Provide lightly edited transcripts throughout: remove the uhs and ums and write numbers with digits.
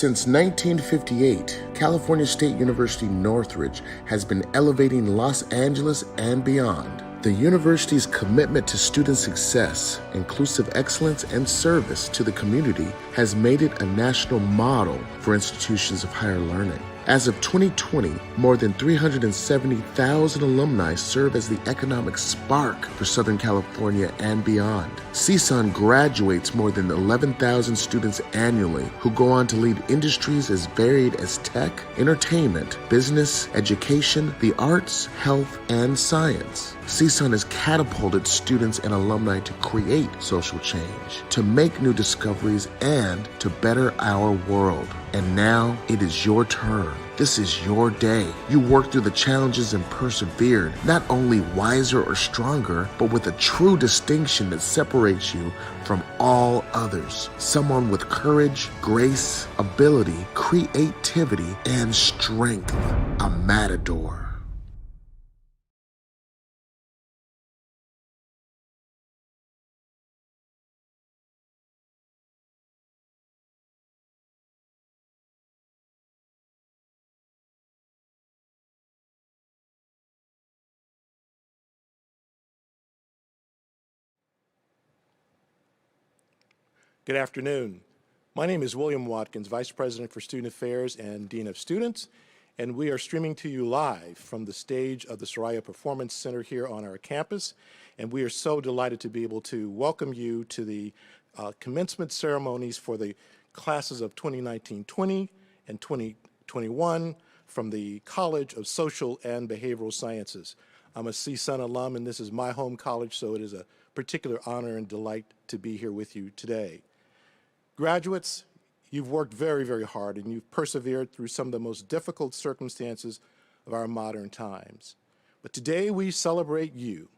Since 1958, California State University Northridge has been elevating Los Angeles and beyond. The university's commitment to student success, inclusive excellence, and service to the community has made it a national model for institutions of higher learning. As of 2020, more than 370,000 alumni serve as the economic spark for Southern California and beyond. CSUN graduates more than 11,000 students annually who go on to lead industries as varied as tech, entertainment, business, education, the arts, health, and science. CSUN has catapulted students and alumni to create social change, to make new discoveries, and to better our world. And now it is your turn. This is your day. You worked through the challenges and persevered, not only wiser or stronger, but with a true distinction that separates you from all others. Someone with courage, grace, ability, creativity, and strength. A matador. Good afternoon. My name is William Watkins, Vice President for Student Affairs and Dean of Students, and we are streaming to you live from the stage of the Soraya Performance Center here on our campus, and we are so delighted to be able to welcome you to the commencement ceremonies for the classes of 2019-20 and 2021 from the College of Social and Behavioral Sciences. I'm a CSUN alum, and this is my home college, so it is a particular honor and delight to be here with you today. Graduates, you've worked very, very hard, and you've persevered through some of the most difficult circumstances of our modern times. But today we celebrate you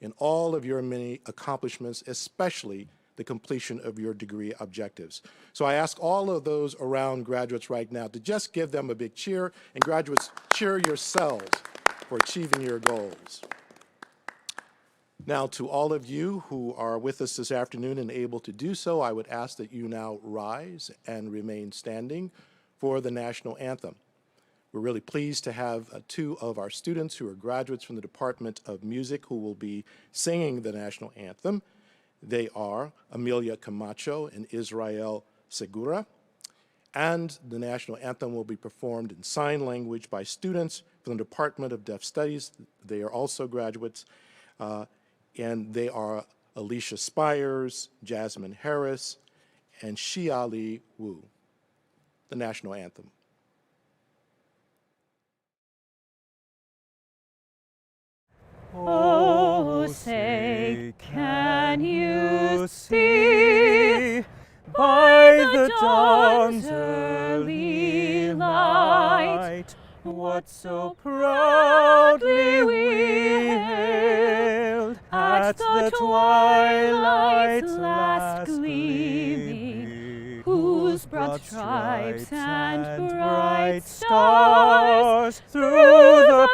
in all of your many accomplishments, especially the completion of your degree objectives. So I ask all of those around graduates right now to just give them a big cheer, and graduates, cheer yourselves for achieving your goals. Now, to all of you who are with us this afternoon and able to do so, I would ask that you now rise and remain standing for the national anthem. We're really pleased to have two of our students who are graduates from the Department of Music who will be singing the national anthem. They are Amelia Camacho and Israel Segura, and the national anthem will be performed in sign language by students from the Department of Deaf Studies. They are also graduates. And they are Alicia Spires, Jasmine Harris, and Shiali Wu. The national anthem. Oh, say, can you see by the dawn's early light what so proudly we hailed at the twilight's last gleaming, whose broad stripes and bright stars through the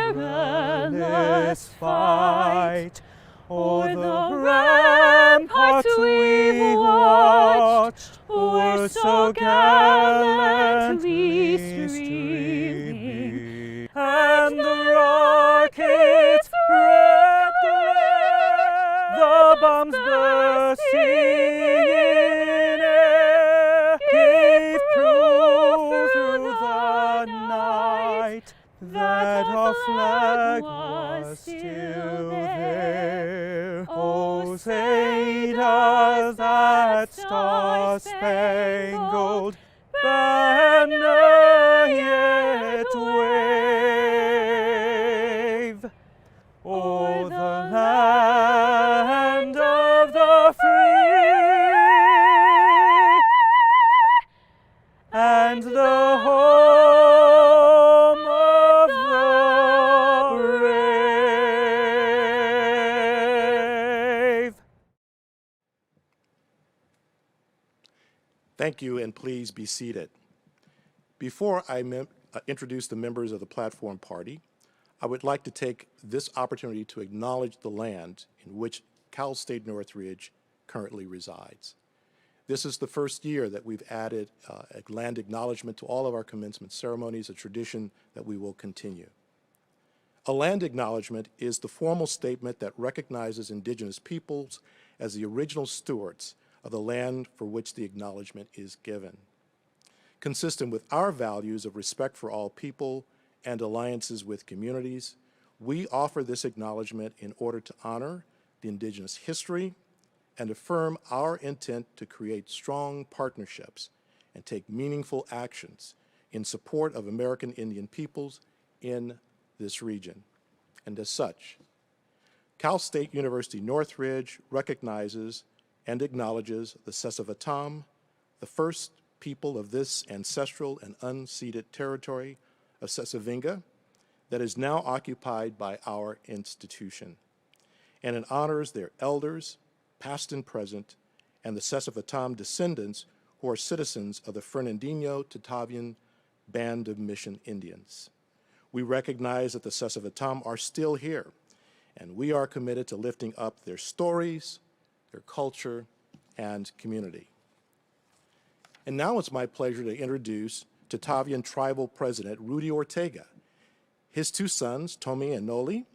perilous fight o'er the ramparts we've watched were so gallantly streaming, and the rockets red glare, the bombs bursting in air, gave proof through the night that our flag was still there. Oh, say does that star-spangled banner yet wave o'er the land of the free and the home of the brave? Thank you, and please be seated. Before I introduce the members of the platform party, I would like to take this opportunity to acknowledge the land in which Cal State Northridge currently resides. This is the first year that we've added a land acknowledgement to all of our commencement ceremonies, a tradition that we will continue. A land acknowledgement is the formal statement that recognizes Indigenous peoples as the original stewards of the land for which the acknowledgement is given. Consistent with our values of respect for all people and alliances with communities, we offer this acknowledgement in order to honor the Indigenous history and affirm our intent to create strong partnerships and take meaningful actions in support of American Indian peoples in this region. And as such, Cal State University Northridge recognizes and acknowledges the Sesavatam, the first people of this ancestral and unceded territory of Sesavinga that is now occupied by our institution. And it honors their elders, past and present, and the Sesavatam descendants who are citizens of the Fernandino Tatavian Band of Mission Indians. We recognize that the Sesavatam are still here, and we are committed to lifting up their stories, their culture, and community. And now it's my pleasure to introduce Tatavian Tribal President Rudy Ortega, his two sons, Tommy and Noli,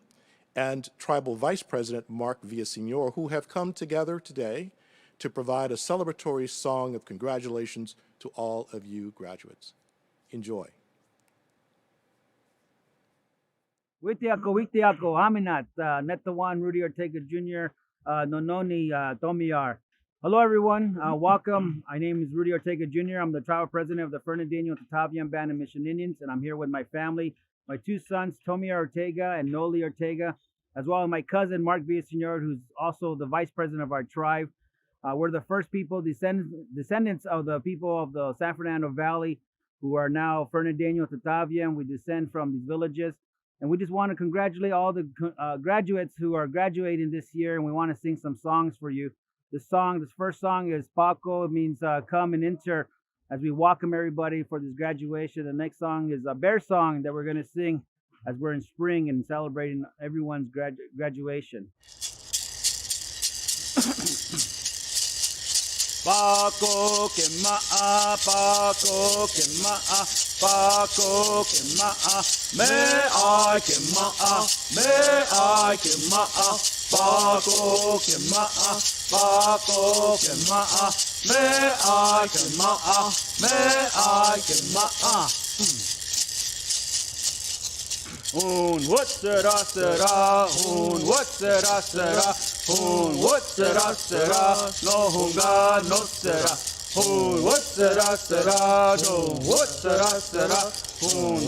and Tribal Vice President Mark Villaseñor, who have come together today to provide a celebratory song of congratulations to all of you graduates. Enjoy. Witiako, Aminat, Netawan, Rudy Ortega Jr., Nononi, Tomiyar. Hello, everyone. Welcome. My name is Rudy Ortega Jr. I'm the tribal president of the Fernandino Tatavian Band of Mission Indians, and I'm here with my family, my two sons, Tomiyar Ortega and Noli Ortega, as well as my cousin, Mark Villaseñor, who's also the vice president of our tribe. We're the first people, descendants of the people of the San Fernando Valley, who are now Fernandino Tatavian. We descend from these villages. And we just want to congratulate all the graduates who are graduating this year, and we want to sing some songs for you. This first song is Paco. It means come and enter as we welcome everybody for this graduation. The next song is a bear song that we're going to sing as we're in spring and celebrating everyone's graduation. Paco que ma'a, Paco que ma'a, Paco que ma'a, me ay que ma'a, me ay que ma'a, Paco que ma'a, Paco que ma'a, me ay que ma'a, me ay que ma'a. What será, what será, what será, no hunga no será. What será, no, what será,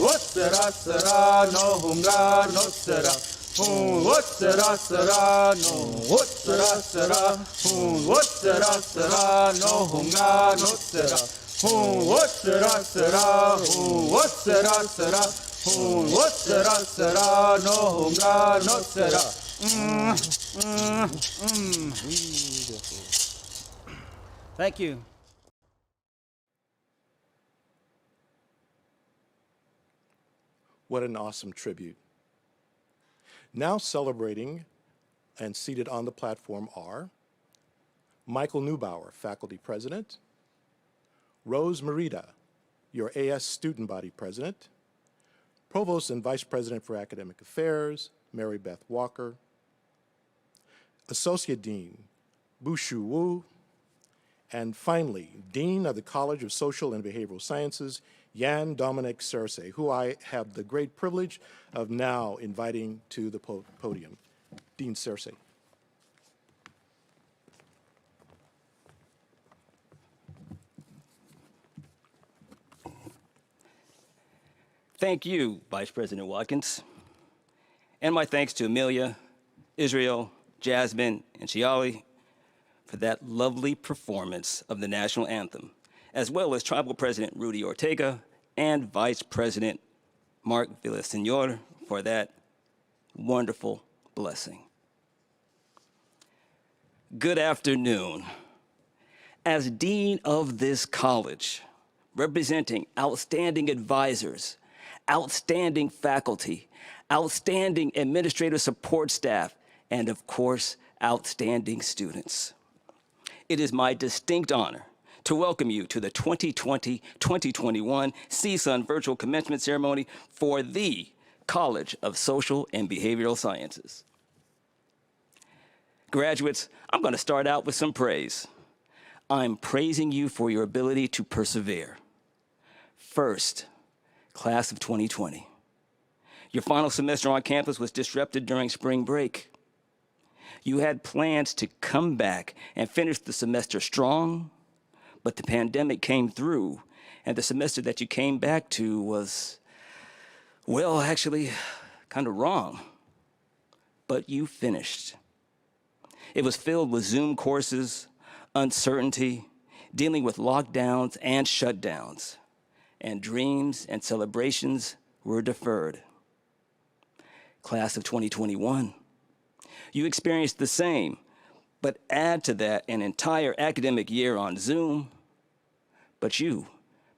what será, no hunga no será. What será, no, what será, what será, no hunga no será. What será, what será. What será, no hunga no será. Thank you. What an awesome tribute. Now celebrating and seated on the platform are Michael Newbauer, faculty president, Rose Merida, your AS student body president, Provost and Vice President for Academic Affairs, Mary Beth Walker, Associate Dean, Bushu Wu, and finally, Dean of the College of Social and Behavioral Sciences, Yan Dominic Cersei, who I have the great privilege of now inviting to the podium. Dean Cersei. Thank you, Vice President Watkins. And my thanks to Amelia, Israel, Jasmine, and Chiali for that lovely performance of the national anthem, as well as Tribal President Rudy Ortega and Vice President Mark Villaseñor for that wonderful blessing. Good afternoon. As Dean of this college, representing outstanding advisors, outstanding faculty, outstanding administrative support staff, and of course, outstanding students. It is my distinct honor to welcome you to the 2020-2021 CSUN Virtual Commencement Ceremony for the College of Social and Behavioral Sciences. Graduates, I'm going to start out with some praise. I'm praising you for your ability to persevere. First, class of 2020. Your final semester on campus was disrupted during spring break. You had plans to come back and finish the semester strong, but the pandemic came through, and the semester that you came back to was, well, actually, kind of wrong. But you finished. It was filled with Zoom courses, uncertainty, dealing with lockdowns and shutdowns, and dreams and celebrations were deferred. Class of 2021. You experienced the same, but add to that an entire academic year on Zoom. But you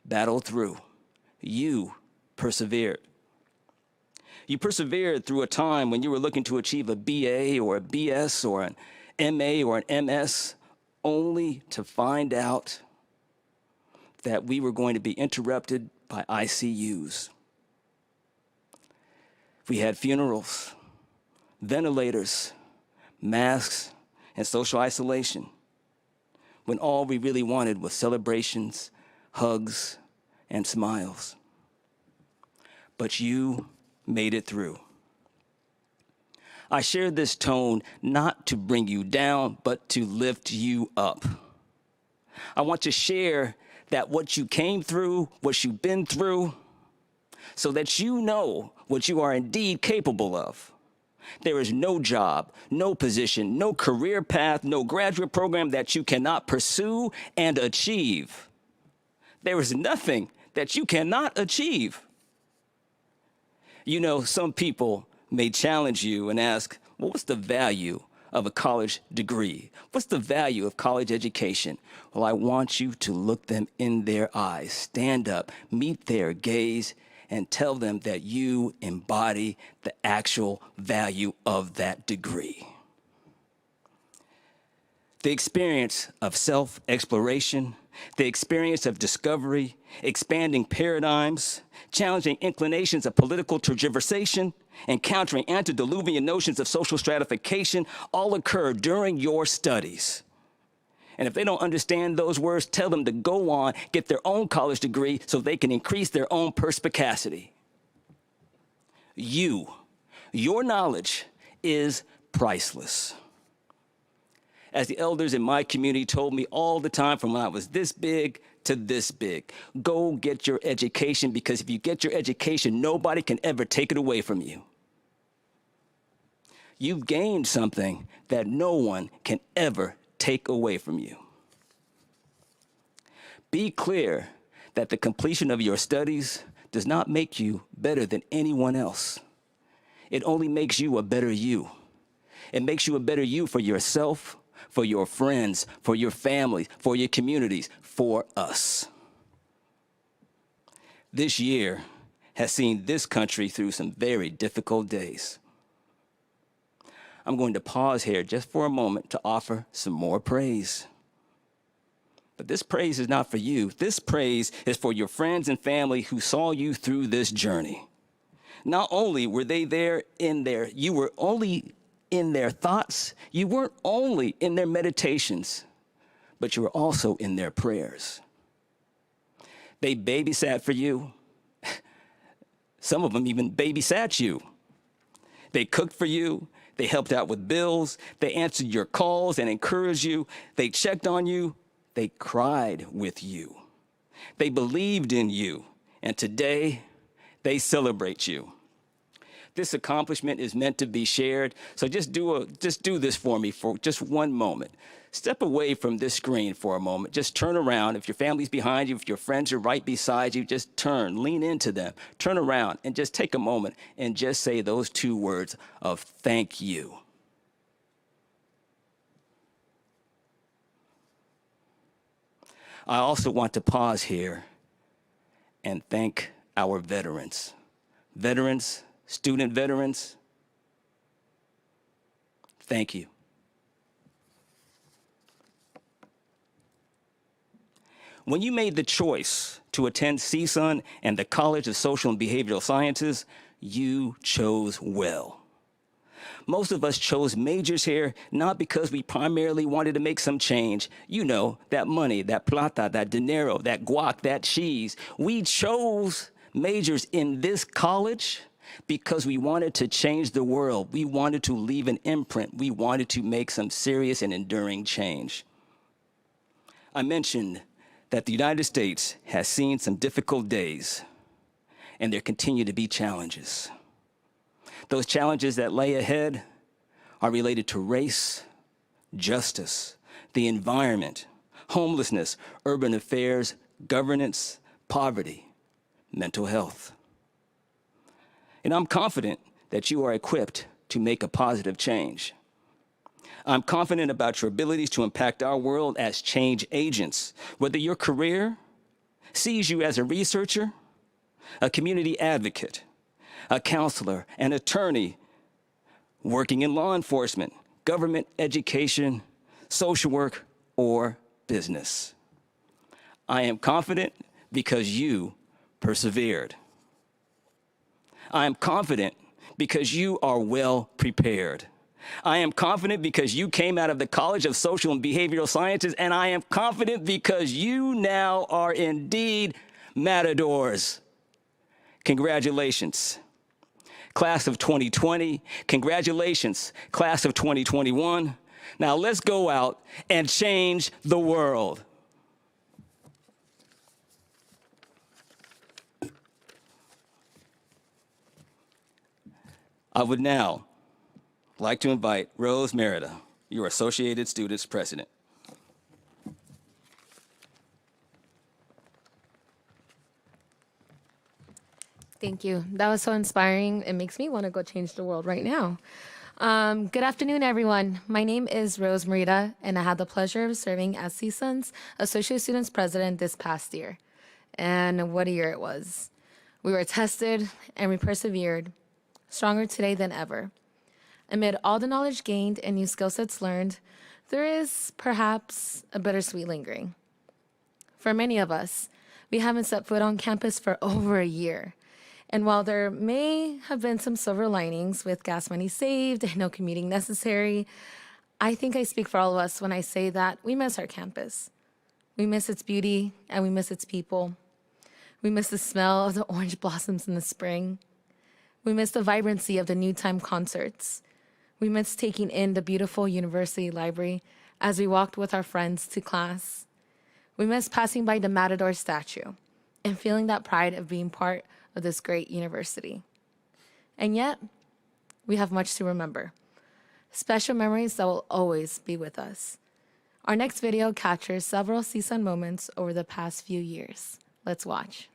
battled through. You persevered. You persevered through a time when you were looking to achieve a BA or a BS or an MA or an MS, only to find out that we were going to be interrupted by ICUs. We had funerals, ventilators, masks, and social isolation, when all we really wanted was celebrations, hugs, and smiles. But you made it through. I share this tone not to bring you down, but to lift you up. I want to share that what you came through, what you've been through, so that you know what you are indeed capable of. There is no job, no position, no career path, no graduate program that you cannot pursue and achieve. There is nothing that you cannot achieve. You know, some people may challenge you and ask, well, what's the value of a college degree? What's the value of college education? Well, I want you to look them in their eyes, stand up, meet their gaze, and tell them that you embody the actual value of that degree. The experience of self-exploration, the experience of discovery, expanding paradigms, challenging inclinations of political tergiversation, encountering antediluvian notions of social stratification all occur during your studies. And if they don't understand those words, tell them to go on, get their own college degree so they can increase their own perspicacity. Your knowledge is priceless. As the elders in my community told me all the time from when I was this big to this big, go get your education, because if you get your education, nobody can ever take it away from you. You've gained something that no one can ever take away from you. Be clear that the completion of your studies does not make you better than anyone else. It only makes you a better you. It makes you a better you for yourself, for your friends, for your families, for your communities, for us. This year has seen this country through some very difficult days. I'm going to pause here just for a moment to offer some more praise. But this praise is not for you. This praise is for your friends and family who saw you through this journey. Not only were they there you were only in their thoughts, you weren't only in their meditations, but you were also in their prayers. They babysat for you. Some of them even babysat you. They cooked for you. They helped out with bills. They answered your calls and encouraged you. They checked on you. They cried with you. They believed in you. And today, they celebrate you. This accomplishment is meant to be shared. So just do this for me for just one moment. Step away from this screen for a moment. Just turn around. If your family's behind you, if your friends are right beside you, just turn, lean into them, turn around, and just take a moment and just say those two words of thank you. I also want to pause here and thank our veterans. Veterans, student veterans, thank you. When you made the choice to attend CSUN and the College of Social and Behavioral Sciences, you chose well. Most of us chose majors here not because we primarily wanted to make some change. You know, that money, that plata, that dinero, that guac, that cheese. We chose majors in this college because we wanted to change the world. We wanted to leave an imprint. We wanted to make some serious and enduring change. I mentioned that the United States has seen some difficult days, and there continue to be challenges. Those challenges that lay ahead are related to race, justice, the environment, homelessness, urban affairs, governance, poverty, mental health. And I'm confident that you are equipped to make a positive change. I'm confident about your abilities to impact our world as change agents, whether your career sees you as a researcher, a community advocate, a counselor, an attorney, working in law enforcement, government, education, social work, or business. I am confident because you persevered. I am confident because you are well prepared. I am confident because you came out of the College of Social and Behavioral Sciences, and I am confident because you now are indeed matadors. Congratulations, class of 2020. Congratulations, class of 2021. Now let's go out and change the world. I would now like to invite Rose Merida, your Associated Students President. Thank you. That was so inspiring. It makes me want to go change the world right now. Good afternoon, everyone. My name is Rose Merida, and I had the pleasure of serving as CSUN's Associate Students President this past year. And what a year it was. We were tested, and we persevered, stronger today than ever. Amid all the knowledge gained and new skill sets learned, there is perhaps a bittersweet lingering. For many of us, we haven't set foot on campus for over a year. And while there may have been some silver linings with gas money saved and no commuting necessary, I think I speak for all of us when I say that we miss our campus. We miss its beauty and we miss its people. We miss the smell of the orange blossoms in the spring. We miss the vibrancy of the New Time concerts. We miss taking in the beautiful university library as we walked with our friends to class. We miss passing by the Matador statue and feeling that pride of being part of this great university. And yet, we have much to remember. Special memories that will always be with us. Our next video captures several CSUN moments over the past few years. Let's watch.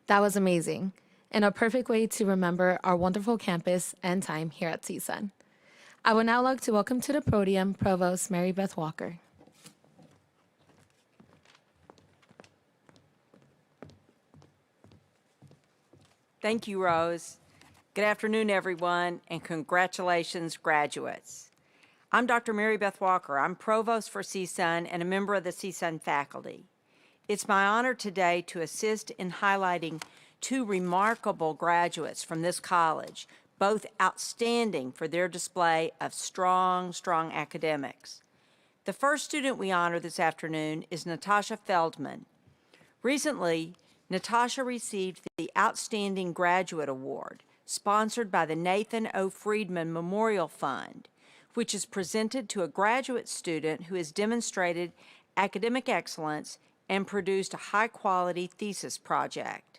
That was amazing, and a perfect way to remember our wonderful campus and time here at CSUN. I would now like to welcome to the podium Provost Mary Beth Walker. Thank you, Rose. Good afternoon, everyone, and congratulations, graduates. I'm Dr. Mary Beth Walker. I'm Provost for CSUN and a member of the CSUN faculty. It's my honor today to assist in highlighting two remarkable graduates from this college, both outstanding for their display of strong academics. The first student we honor this afternoon is Natasha Feldman. Recently, Natasha received the Outstanding Graduate Award, sponsored by the Nathan O. Friedman Memorial Fund, which is presented to a graduate student who has demonstrated academic excellence and produced a high-quality thesis project.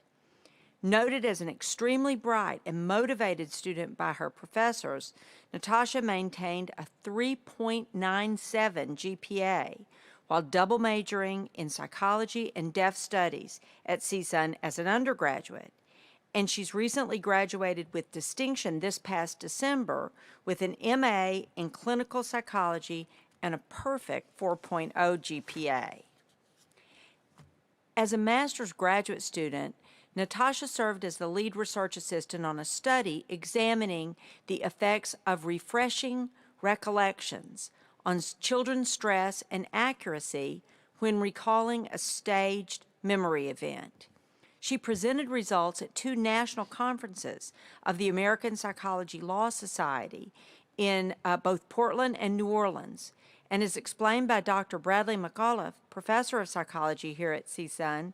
Noted as an extremely bright and motivated student by her professors, Natasha maintained a 3.97 GPA while double majoring in psychology and deaf studies at CSUN as an undergraduate. And she's recently graduated with distinction this past December with an MA in clinical psychology and a perfect 4.0 GPA. As a master's graduate student, Natasha served as the lead research assistant on a study examining the effects of refreshing recollections on children's stress and accuracy when recalling a staged memory event. She presented results at two national conferences of the American Psychology Law Society in both Portland and New Orleans, and is explained by Dr. Bradley McAuliffe, professor of psychology here at CSUN.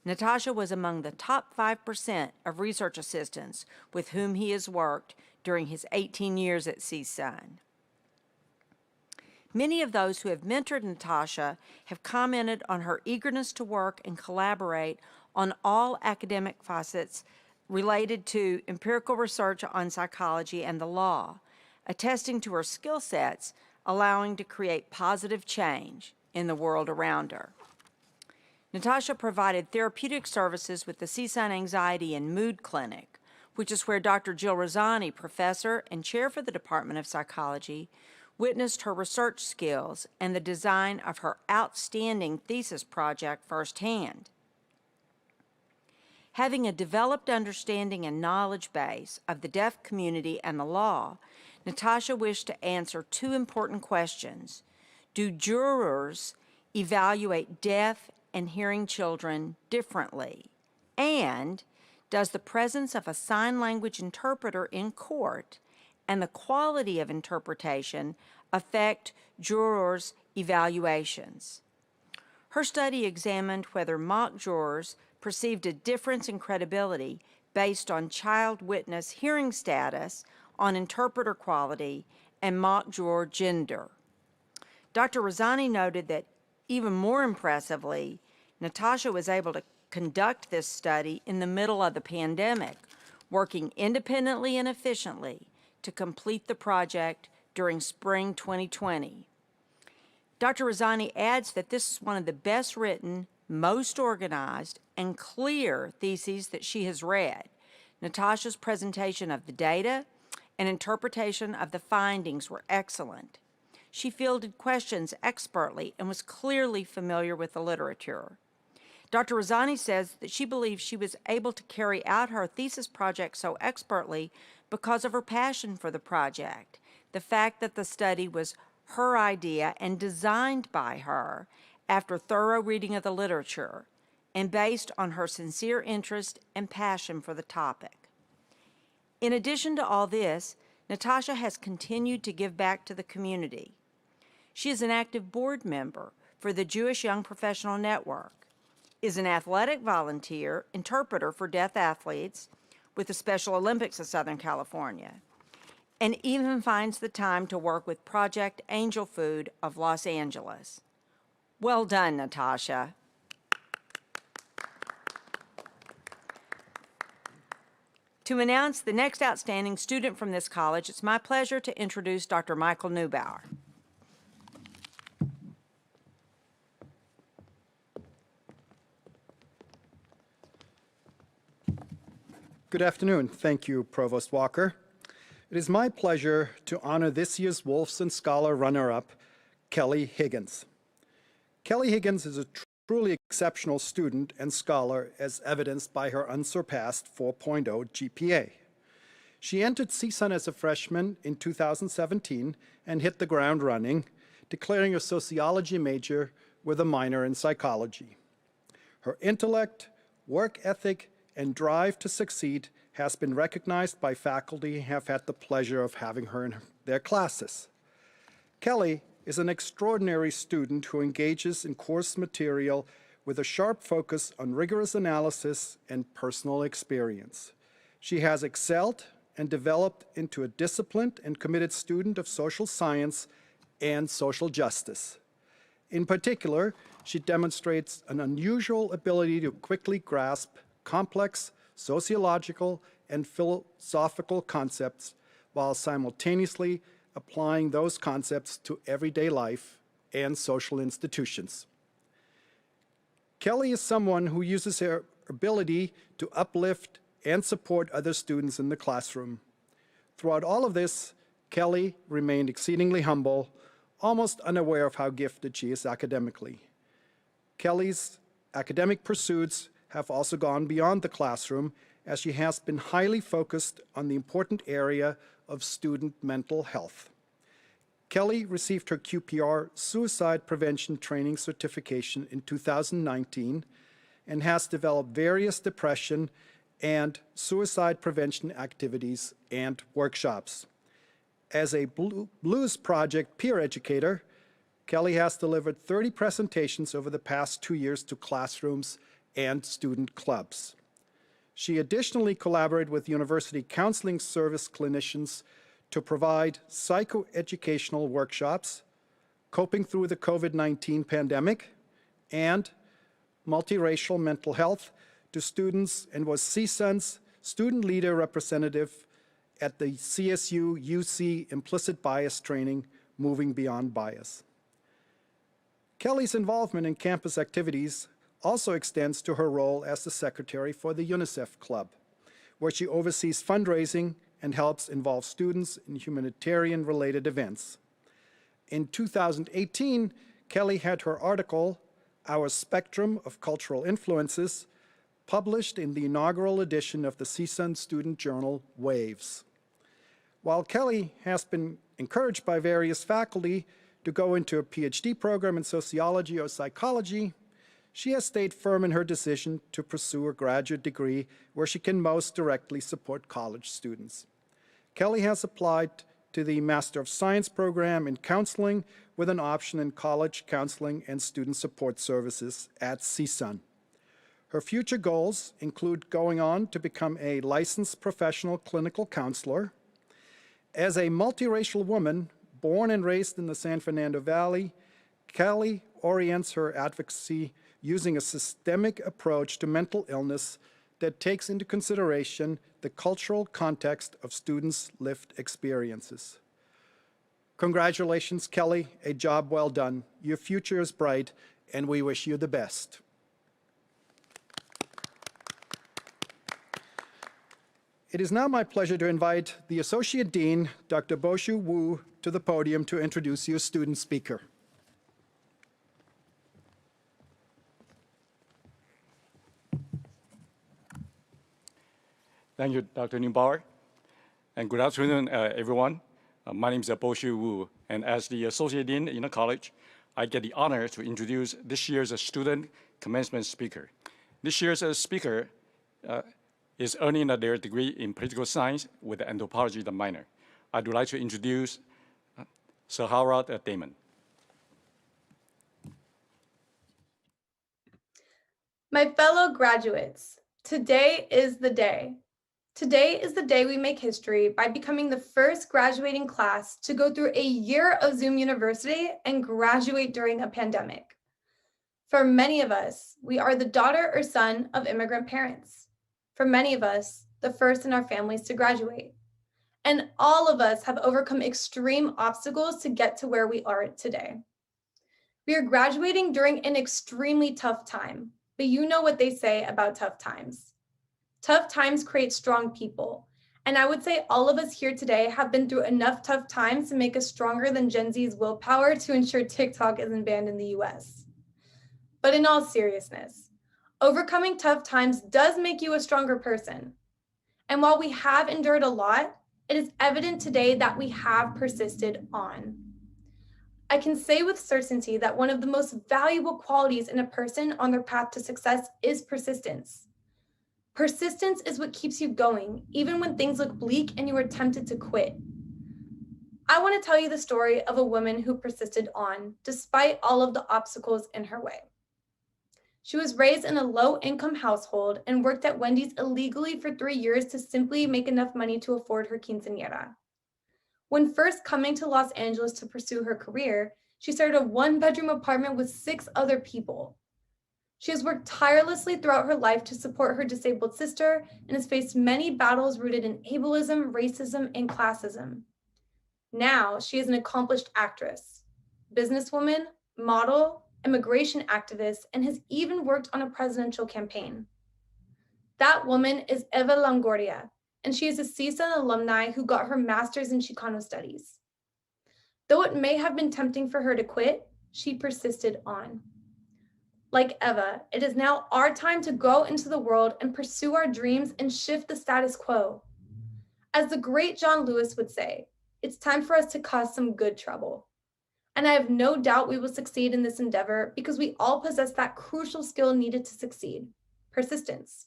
Natasha was among the top 5% of research assistants with whom he has worked during his 18 years at CSUN. Many of those who have mentored Natasha have commented on her eagerness to work and collaborate on all academic facets related to empirical research on psychology and the law, attesting to her skill sets, allowing to create positive change in the world around her. Natasha provided therapeutic services with the CSUN Anxiety and Mood Clinic, which is where Dr. Jill Rosani, professor and chair for the Department of Psychology, witnessed her research skills and the design of her outstanding thesis project firsthand. Having a developed understanding and knowledge base of the deaf community and the law, Natasha wished to answer two important questions. Do jurors evaluate deaf and hearing children differently? And does the presence of a sign language interpreter in court and the quality of interpretation affect jurors' evaluations? Her study examined whether mock jurors perceived a difference in credibility based on child witness hearing status, on interpreter quality, and mock juror gender. Dr. Rosani noted that even more impressively, Natasha was able to conduct this study in the middle of the pandemic, working independently and efficiently to complete the project during spring 2020. Dr. Rosani adds that this is one of the best written, most organized, and clear theses that she has read. Natasha's presentation of the data and interpretation of the findings were excellent. She fielded questions expertly and was clearly familiar with the literature. Dr. Rosani says that she believes she was able to carry out her thesis project so expertly because of her passion for the project, the fact that the study was her idea and designed by her after thorough reading of the literature, and based on her sincere interest and passion for the topic. In addition to all this, Natasha has continued to give back to the community. She is an active board member for the Jewish Young Professional Network, is an athletic volunteer, interpreter for deaf athletes with the Special Olympics of Southern California, and even finds the time to work with Project Angel Food of Los Angeles. Well done, Natasha. To announce the next outstanding student from this college, it's my pleasure to introduce Dr. Michael Newbauer. Good afternoon. Thank you, Provost Walker. It is my pleasure to honor this year's Wolfson Scholar runner-up, Kelly Higgins. Kelly Higgins is a truly exceptional student and scholar, as evidenced by her unsurpassed 4.0 GPA. She entered CSUN as a freshman in 2017 and hit the ground running, declaring a sociology major with a minor in psychology. Her intellect, work ethic, and drive to succeed has been recognized by faculty who have had the pleasure of having her in their classes. Kelly is an extraordinary student who engages in course material with a sharp focus on rigorous analysis and personal experience. She has excelled and developed into a disciplined and committed student of social science and social justice. In particular, she demonstrates an unusual ability to quickly grasp complex sociological and philosophical concepts while simultaneously applying those concepts to everyday life and social institutions. Kelly is someone who uses her ability to uplift and support other students in the classroom. Throughout all of this, Kelly remained exceedingly humble, almost unaware of how gifted she is academically. Kelly's academic pursuits have also gone beyond the classroom, as she has been highly focused on the important area of student mental health. Kelly received her QPR Suicide Prevention Training Certification in 2019 and has developed various depression and suicide prevention activities and workshops. As a Blues Project peer educator, Kelly has delivered 30 presentations over the past 2 years to classrooms and student clubs. She additionally collaborated with University Counseling Service clinicians to provide psychoeducational workshops, coping through the COVID-19 pandemic, and multiracial mental health to students, and was CSUN's student leader representative at the CSU UC Implicit Bias Training, Moving Beyond Bias. Kelly's involvement in campus activities also extends to her role as the secretary for the UNICEF Club, where she oversees fundraising and helps involve students in humanitarian-related events. In 2018, Kelly had her article, Our Spectrum of Cultural Influences, published in the inaugural edition of the CSUN student journal, Waves. While Kelly has been encouraged by various faculty to go into a PhD program in sociology or psychology, she has stayed firm in her decision to pursue a graduate degree where she can most directly support college students. Kelly has applied to the Master of Science program in counseling with an option in college counseling and student support services at CSUN. Her future goals include going on to become a licensed professional clinical counselor. As a multiracial woman born and raised in the San Fernando Valley, Kelly orients her advocacy using a systemic approach to mental illness that takes into consideration the cultural context of students' lived experiences. Congratulations, Kelly, a job well done. Your future is bright, and we wish you the best. It is now my pleasure to invite the Associate Dean, Dr. Boshu Wu, to the podium to introduce your student speaker. Thank you, Dr. Newbauer, and good afternoon, everyone. My name is Boshu Wu, and as the Associate Dean in the college, I get the honor to introduce this year's student commencement speaker. This year's speaker is earning their degree in political science with anthropology, the minor. I'd like to introduce Sahara Damon. My fellow graduates, today is the day. Today is the day we make history by becoming the first graduating class to go through a year of Zoom University and graduate during a pandemic. For many of us, we are the daughter or son of immigrant parents. For many of us, the first in our families to graduate. And all of us have overcome extreme obstacles to get to where we are today. We are graduating during an extremely tough time, but you know what they say about tough times. Tough times create strong people. And I would say all of us here today have been through enough tough times to make us stronger than Gen Z's willpower to ensure TikTok isn't banned in the US. But in all seriousness, overcoming tough times does make you a stronger person. And while we have endured a lot, it is evident today that we have persisted on. I can say with certainty that one of the most valuable qualities in a person on their path to success is persistence. Persistence is what keeps you going, even when things look bleak and you are tempted to quit. I want to tell you the story of a woman who persisted on, despite all of the obstacles in her way. She was raised in a low-income household and worked at Wendy's illegally for 3 years to simply make enough money to afford her quinceañera. When first coming to Los Angeles to pursue her career, she started a one-bedroom apartment with 6 other people. She has worked tirelessly throughout her life to support her disabled sister and has faced many battles rooted in ableism, racism, and classism. Now, she is an accomplished actress, businesswoman, model, immigration activist, and has even worked on a presidential campaign. That woman is Eva Longoria, and she is a CSUN alumni who got her master's in Chicano studies. Though it may have been tempting for her to quit, she persisted on. Like Eva, it is now our time to go into the world and pursue our dreams and shift the status quo. As the great John Lewis would say, it's time for us to cause some good trouble. And I have no doubt we will succeed in this endeavor because we all possess that crucial skill needed to succeed, persistence.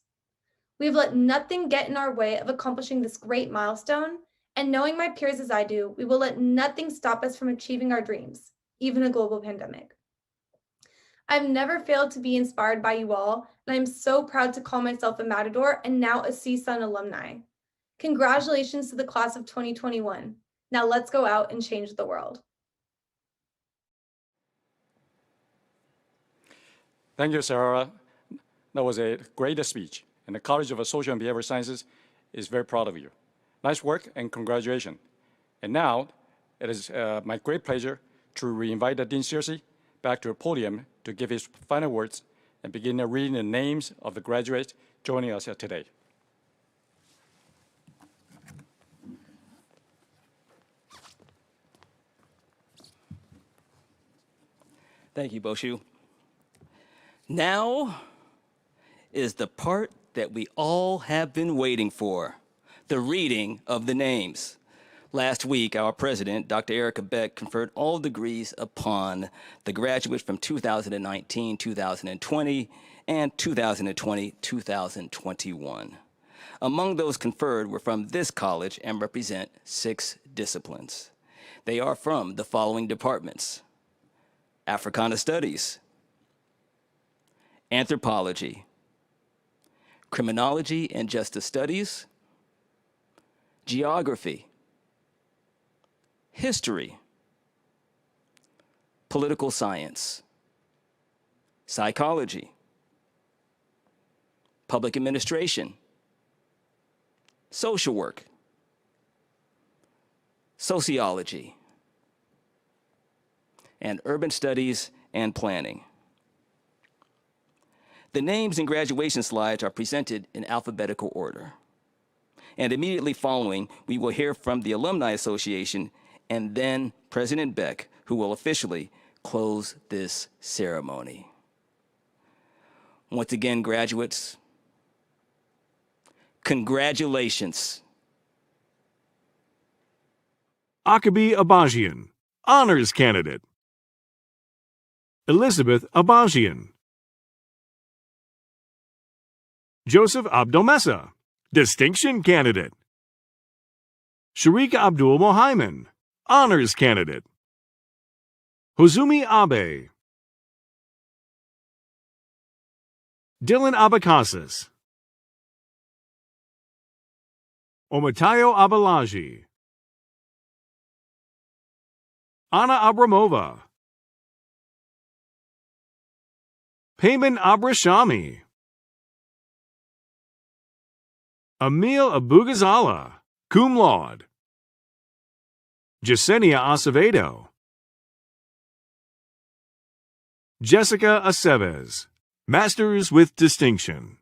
We have let nothing get in our way of accomplishing this great milestone, and knowing my peers as I do, we will let nothing stop us from achieving our dreams, even a global pandemic. I've never failed to be inspired by you all, and I'm so proud to call myself a Matador and now a CSUN alumni. Congratulations to the class of 2021. Now let's go out and change the world. Thank you, Sahara. That was a great speech, and the College of Social and Behavioral Sciences is very proud of you. Nice work and congratulations. And now, it is my great pleasure to re-invite Dean Searcy back to the podium to give his final words and begin reading the names of the graduates joining us here today. Thank you, Boshu. Now is the part that we all have been waiting for, the reading of the names. Last week, our president, Dr. Erica Beck, conferred all degrees upon the graduates from 2019, 2020, and 2020, 2021. Among those conferred were from this college and represent 6 disciplines. They are from the following departments: Africana Studies, Anthropology, Criminology and Justice Studies, Geography, History, Political Science, Psychology, Public Administration, Social Work, Sociology, and Urban Studies and Planning. The names and graduation slides are presented in alphabetical order. And immediately following, we will hear from the Alumni Association and then President Beck, who will officially close this ceremony. Once again, graduates, congratulations. Akabi Abajian, Honors Candidate. Elizabeth Abajian. Joseph Abdelmessa, Distinction Candidate. Sharika Abdul Mohaiman, Honors Candidate. Hozumi Abe. Dylan Abakasis. Omatayo Abalaji. Anna Abramova. Payman Abrashami. Emil Abugazala, cum laude. Jasenia Acevedo. Jessica Aceves, Masters with Distinction.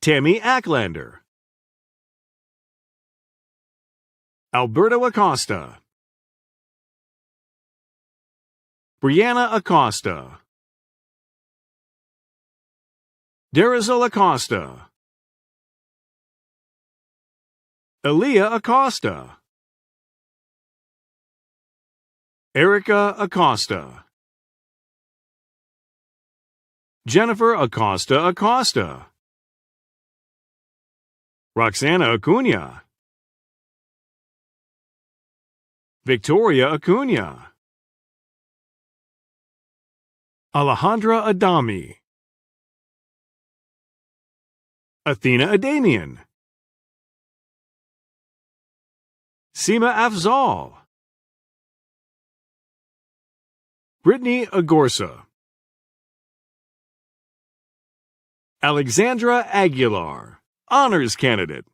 Tammy Acklander, Alberto Acosta, Brianna Acosta, Darizal Acosta, Aaliyah Acosta, Erica Acosta, Jennifer Acosta Acosta, Roxana Acuna, Victoria Acuna, Alejandra Adami, Athena Adamian, Seema Afzal, Brittany Agorsa, Alexandra Aguilar, Honors Candidate,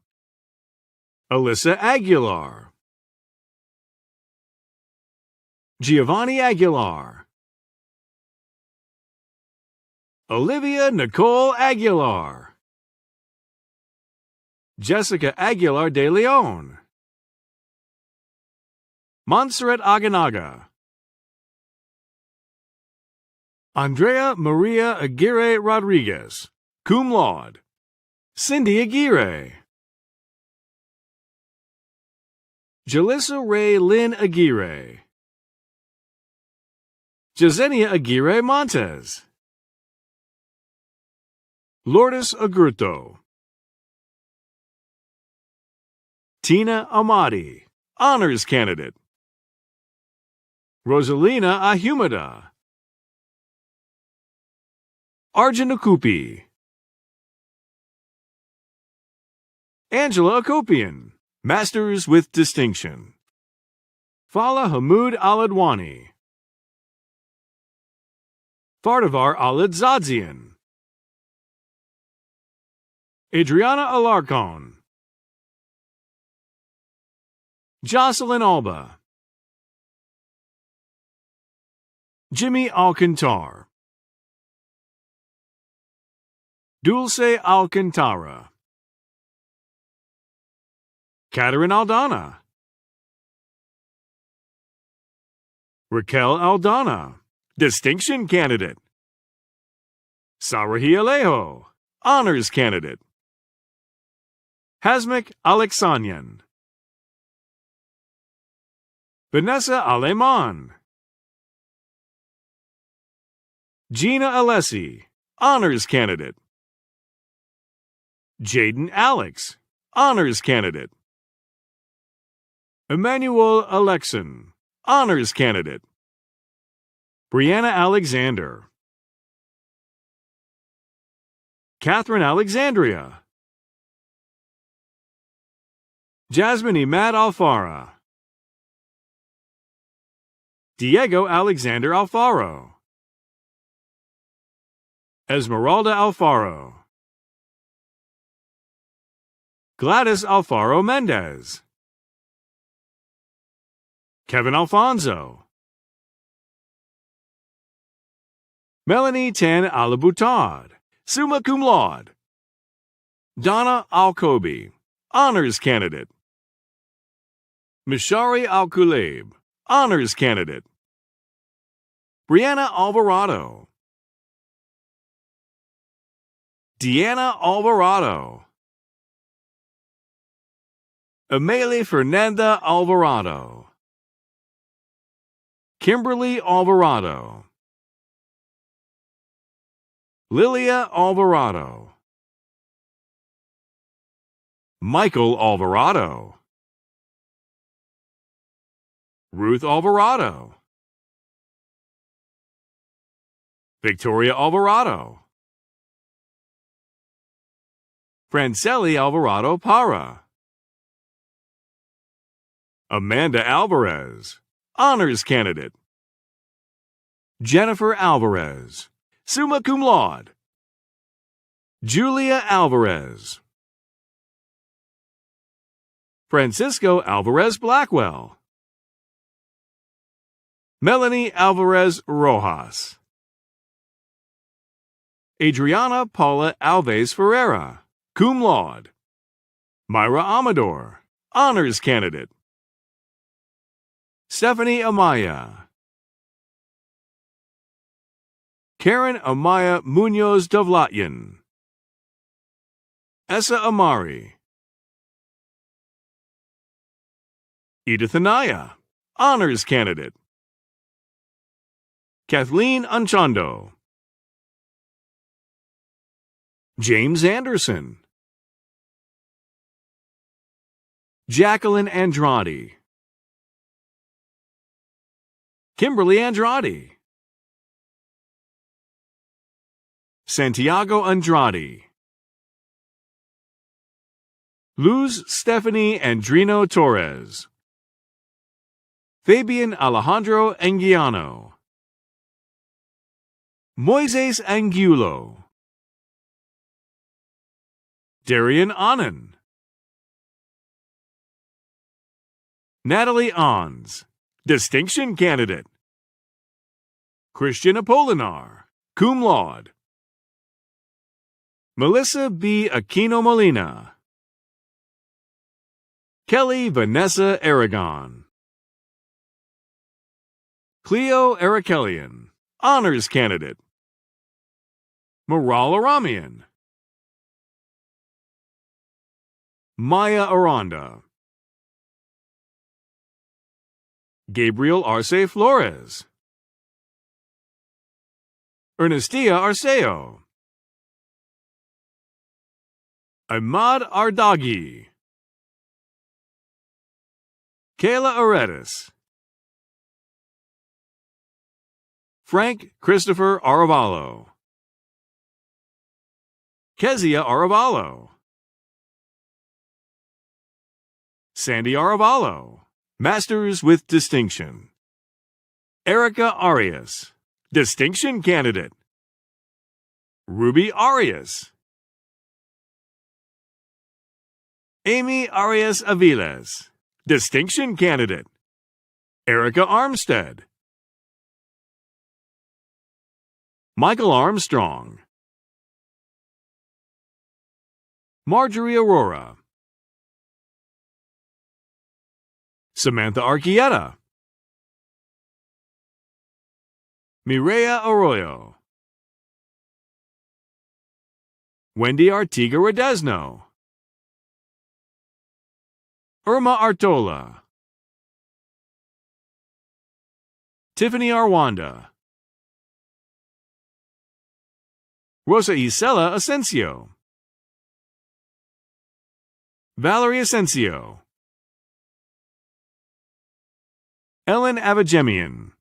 Alyssa Aguilar, Giovanni Aguilar, Olivia Nicole Aguilar, Jessica Aguilar de Leon, Montserrat Aganaga, Andrea Maria Aguirre Rodriguez, cum laude, Cindy Aguirre, Jalissa Ray Lynn Aguirre, Jasenia Aguirre Montes, Lourdes Agurto, Tina Amati, Honors Candidate, Rosalina Ahumada, Arjun Akupi, Angela Akopian, Masters with Distinction, Fala Hamoud Aladwani, Fardavar Aladzadzian, Adriana Alarcon, Jocelyn Alba, Jimmy Alcantar, Dulce Alcantara, Catherine Aldana, Raquel Aldana, Distinction Candidate, Sarahi Alejo, Honors Candidate, Hasmik Alexanian, Vanessa Aleman, Gina Alessi, Honors Candidate, Jaden Alex, Honors Candidate, Emmanuel Alexan, Honors Candidate, Brianna Alexander, Catherine Alexandria, Jasmine Imad Alfara, Diego Alexander Alfaro, Esmeralda Alfaro, Gladys Alfaro Mendez, Kevin Alfonso, Melanie Tan Alabutad, summa cum laude, Donna Alcobi, Honors Candidate, Mishari Al-Kuleb, Honors Candidate, Brianna Alvarado, Deanna Alvarado, Amelie Fernanda Alvarado, Kimberly Alvarado, Lilia Alvarado, Michael Alvarado, Ruth Alvarado, Victoria Alvarado, Franceli Alvarado Parra, Amanda Alvarez, Honors Candidate, Jennifer Alvarez, summa cum laude, Julia Alvarez, Francisco Alvarez Blackwell, Melanie Alvarez Rojas, Adriana Paula Alves Ferreira, cum laude. Myra Amador, honors candidate. Stephanie Amaya. Karen Amaya Munoz Dovlatyan. Essa Amari. Edith Anaya, honors candidate. Kathleen Anchondo. James Anderson. Jacqueline Andrade. Kimberly Andrade. Santiago Andrade. Luz Stephanie Andrino Torres. Fabian Alejandro Anguiano. Moises Angulo. Darian Annan. Natalie Ons, distinction candidate. Christian Apolinar, cum laude. Melissa B. Aquino Molina. Kelly Vanessa Aragon. Cleo Arakelian, honors candidate. Maral Aramian. Maya Aranda. Gabriel Arce Flores. Ernestia Arceo. Ahmad Ardagi. Kayla Aretis. Frank Christopher Aravallo. Kezia Aravallo. Sandy Aravallo, Masters with Distinction. Erica Arias, distinction candidate. Ruby Arias. Amy Arias Aviles, distinction candidate. Erica Armstead. Michael Armstrong. Marjorie Aurora. Samantha Arquieta. Mireya Arroyo. Wendy Artiga Redesno. Irma Artola. Tiffany Arwanda. Rosa Isela Asensio. Valerie Asensio. Ellen Avagemian.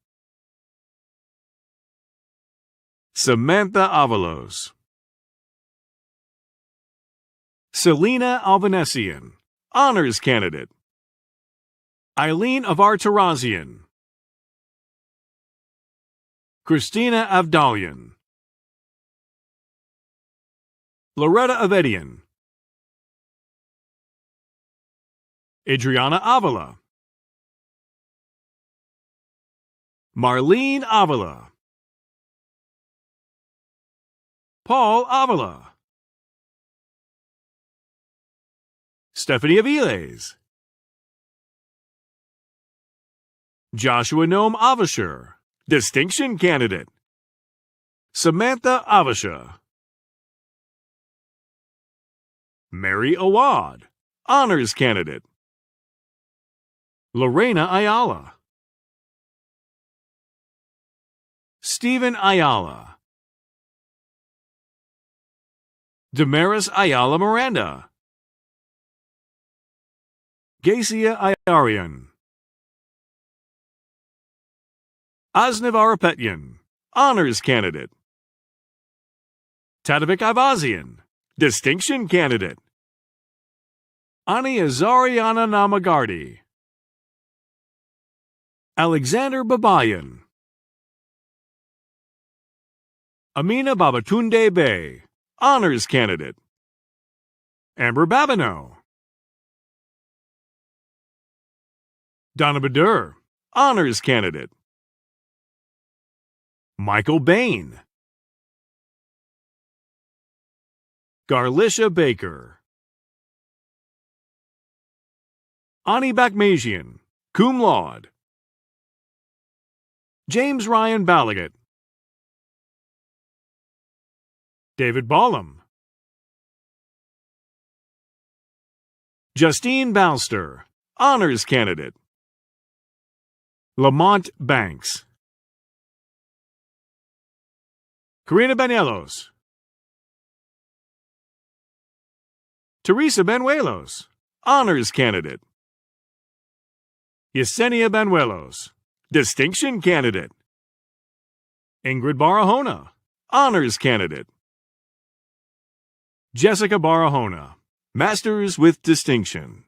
Samantha Avalos. Selena Albanesian, honors candidate. Eileen Avar Tarazian. Christina Avdalian. Loretta Avedian. Adriana Avila. Marlene Avila. Paul Avila. Stephanie Aviles. Joshua Noam Avasher, distinction candidate. Samantha Avasha. Mary Awad, honors candidate. Lorena Ayala. Stephen Ayala. Damaris Ayala Miranda. Gacia Ayarian. Asnev Arapetyan, honors candidate. Tadavik Ivazian, distinction candidate. Ani Azariana Namagardi. Alexander Babayan. Amina Babatunde Bey, honors candidate. Amber Babineau. Donna Badur, honors candidate. Michael Bain. Garlisha Baker. Ani Bakmajian, cum laude. James Ryan Balligot. David Ballum. Justine Balster, honors candidate. Lamont Banks. Karina Banelos. Teresa Banuelos, honors candidate. Yesenia Banuelos, distinction candidate. Ingrid Barahona, honors candidate. Jessica Barahona, masters with distinction.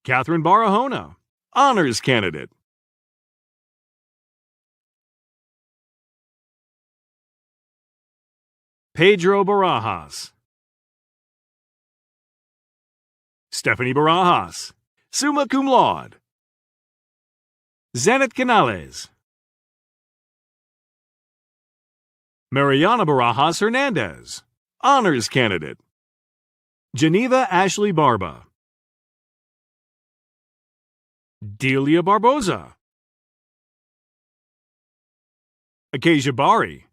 Catherine Barahona, honors candidate. Pedro Barajas. Stephanie Barajas, summa cum laude. Zanet Canales. Mariana Barajas Hernandez, honors candidate. Geneva Ashley Barba. Delia Barboza. Acacia Bari.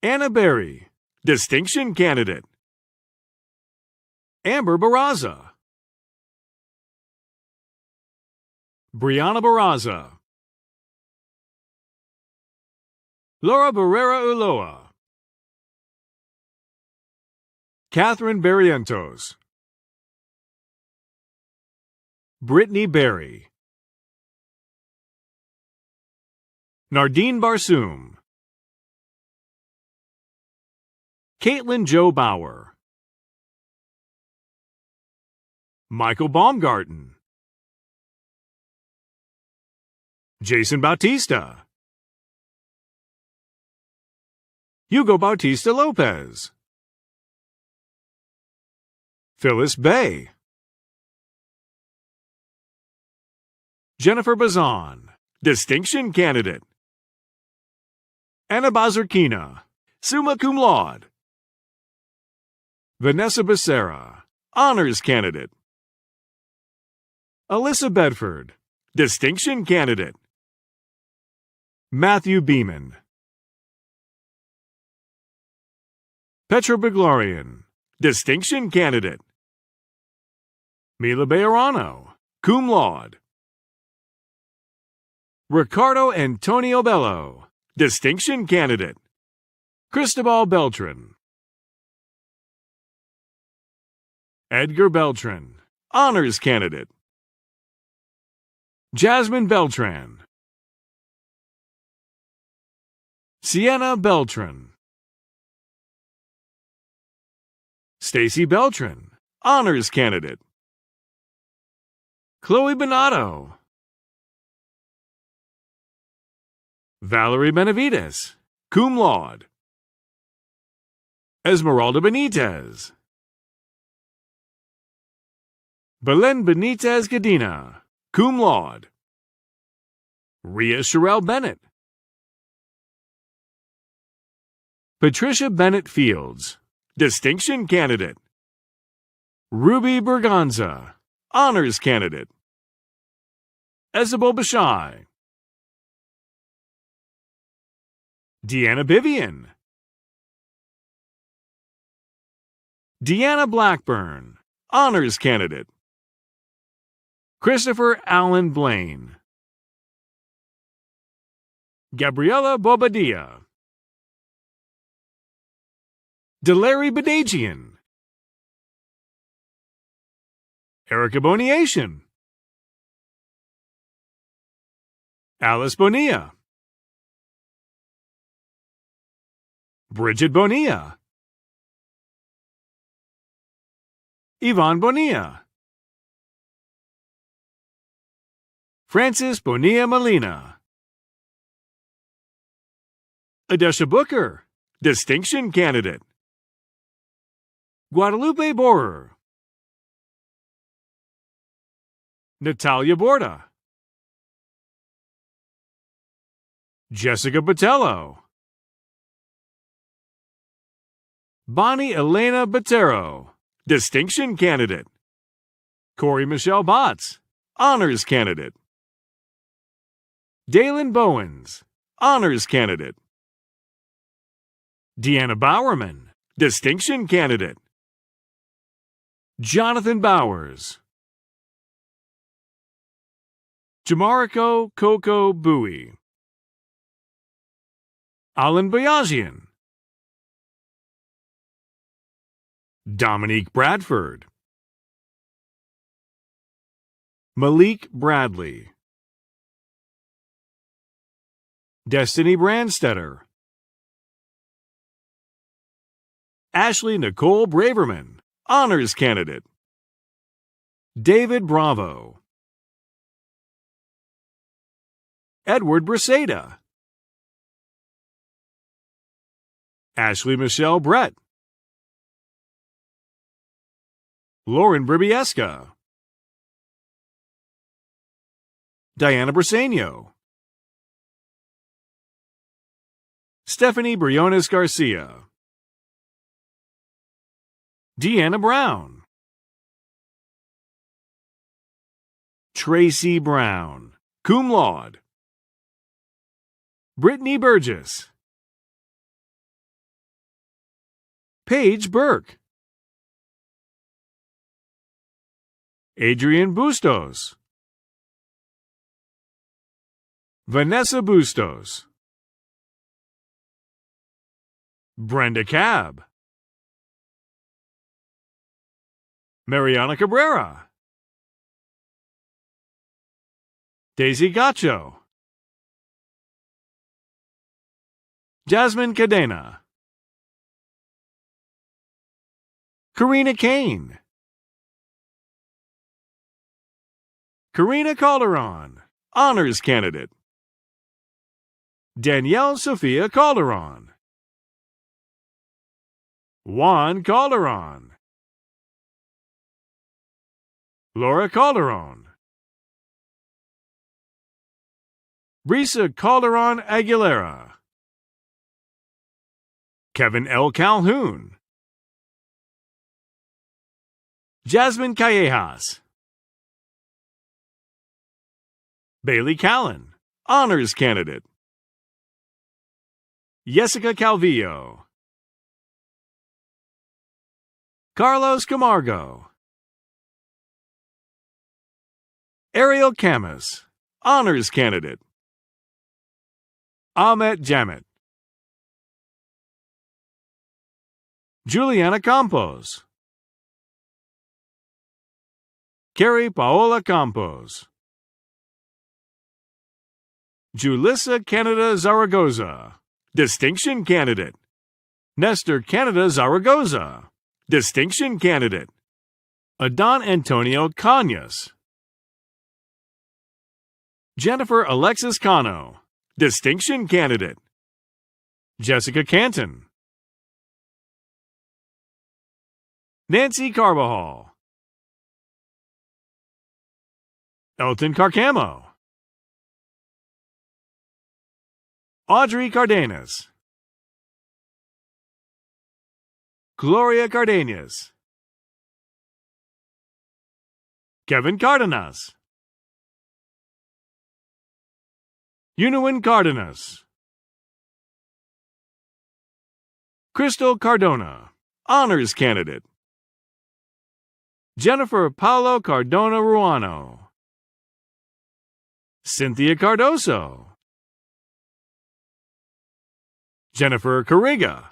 Anna Berry, distinction candidate. Amber Barraza. Brianna Barraza. Laura Barrera Ulloa. Catherine Barrientos. Brittany Berry. Nardine Barsoom. Caitlin Jo Bauer. Michael Baumgarten. Jason Bautista. Hugo Bautista Lopez. Phyllis Bay. Jennifer Bazan, distinction candidate. Anna Bazarkina, summa cum laude. Vanessa Becerra, honors candidate. Alyssa Bedford, distinction candidate. Matthew Beeman. Petra Beglarian, distinction candidate. Mila Bejarano, cum laude. Ricardo Antonio Bello, distinction candidate. Cristobal Beltran. Edgar Beltran, honors candidate. Jasmine Beltran. Sienna Beltran. Stacy Beltran, honors candidate. Chloe Benato. Valerie Benavides, cum laude. Esmeralda Benitez. Belen Benitez Gadina, cum laude. Rhea Sherelle Bennett. Patricia Bennett Fields, distinction candidate. Ruby Berganza, honors candidate. Isabel Bashai. Deanna Bivian. Deanna Blackburn, honors candidate. Christopher Allen Blaine. Gabriela Bobadilla. Delarry Badagian. Erica Boniation. Alice Bonilla. Bridget Bonilla. Yvonne Bonilla. Francis Bonilla Molina. Adesha Booker, distinction candidate. Guadalupe Borer. Natalia Borda. Jessica Botello. Bonnie Elena Botero, Distinction Candidate. Corey Michelle Botts, Honors Candidate. Dalen Bowens, Honors Candidate. Deanna Bowerman, Distinction Candidate. Jonathan Bowers. Jamariko Coco Bowie. Alan Bayajian. Dominique Bradford. Malik Bradley. Destiny Brandstetter. Ashley Nicole Braverman, Honors Candidate. David Bravo. Edward Briseda. Ashley Michelle Brett. Lauren Bribieska. Diana Briseño. Stephanie Briones Garcia. Deanna Brown. Tracy Brown, cum laude. Brittany Burgess. Paige Burke. Adrian Bustos. Vanessa Bustos. Brenda Cab. Mariana Cabrera. Daisy Gacho. Jasmine Cadena. Karina Kane. Karina Calderon, Honors Candidate. Danielle Sophia Calderon. Juan Calderon. Laura Calderon. Brisa Calderon Aguilera. Kevin L. Calhoun. Jasmine Callejas. Bailey Callan, Honors Candidate. Jessica Calvillo. Carlos Camargo. Ariel Camus, Honors Candidate. Ahmet Jamet. Juliana Campos. Carrie Paola Campos. Julissa Canada Zaragoza, Distinction Candidate. Nestor Canada Zaragoza, Distinction Candidate. Adon Antonio Cañas. Jennifer Alexis Cano, Distinction Candidate. Jessica Canton. Nancy Carbajal. Elton Carcamo. Audrey Cardenas. Gloria Cardenas. Kevin Cardenas. Unuin Cardenas. Crystal Cardona, Honors Candidate. Jennifer Paulo Cardona Ruano. Cynthia Cardoso. Jennifer Carriga.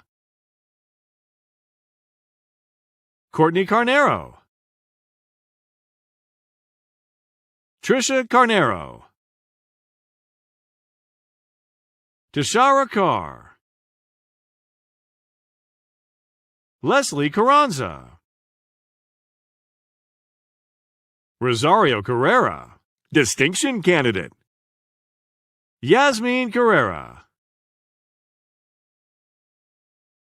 Courtney Carnero. Trisha Carnero. Tashara Carr. Leslie Carranza. Rosario Carrera, Distinction Candidate. Yasmin Carrera.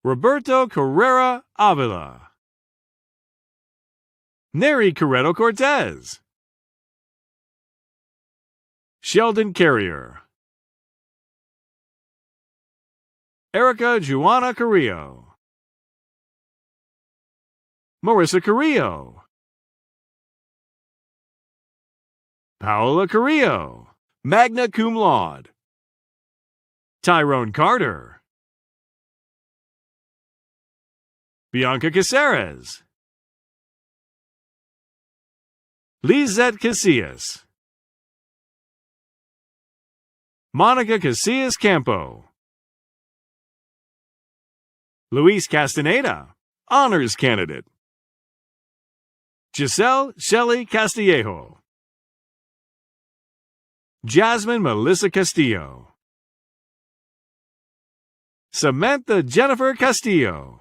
Roberto Carrera Avila. Neri Carreto Cortez. Sheldon Carrier. Erica Juana Carrillo. Marissa Carrillo, Paola Carrillo, magna cum laude. Tyrone Carter, Bianca Caceres, Lizette Casillas, Monica Casillas Campo, Luis Castaneda, honors candidate, Giselle Shelley Castillejo, Jasmine Melissa Castillo, Samantha Jennifer Castillo,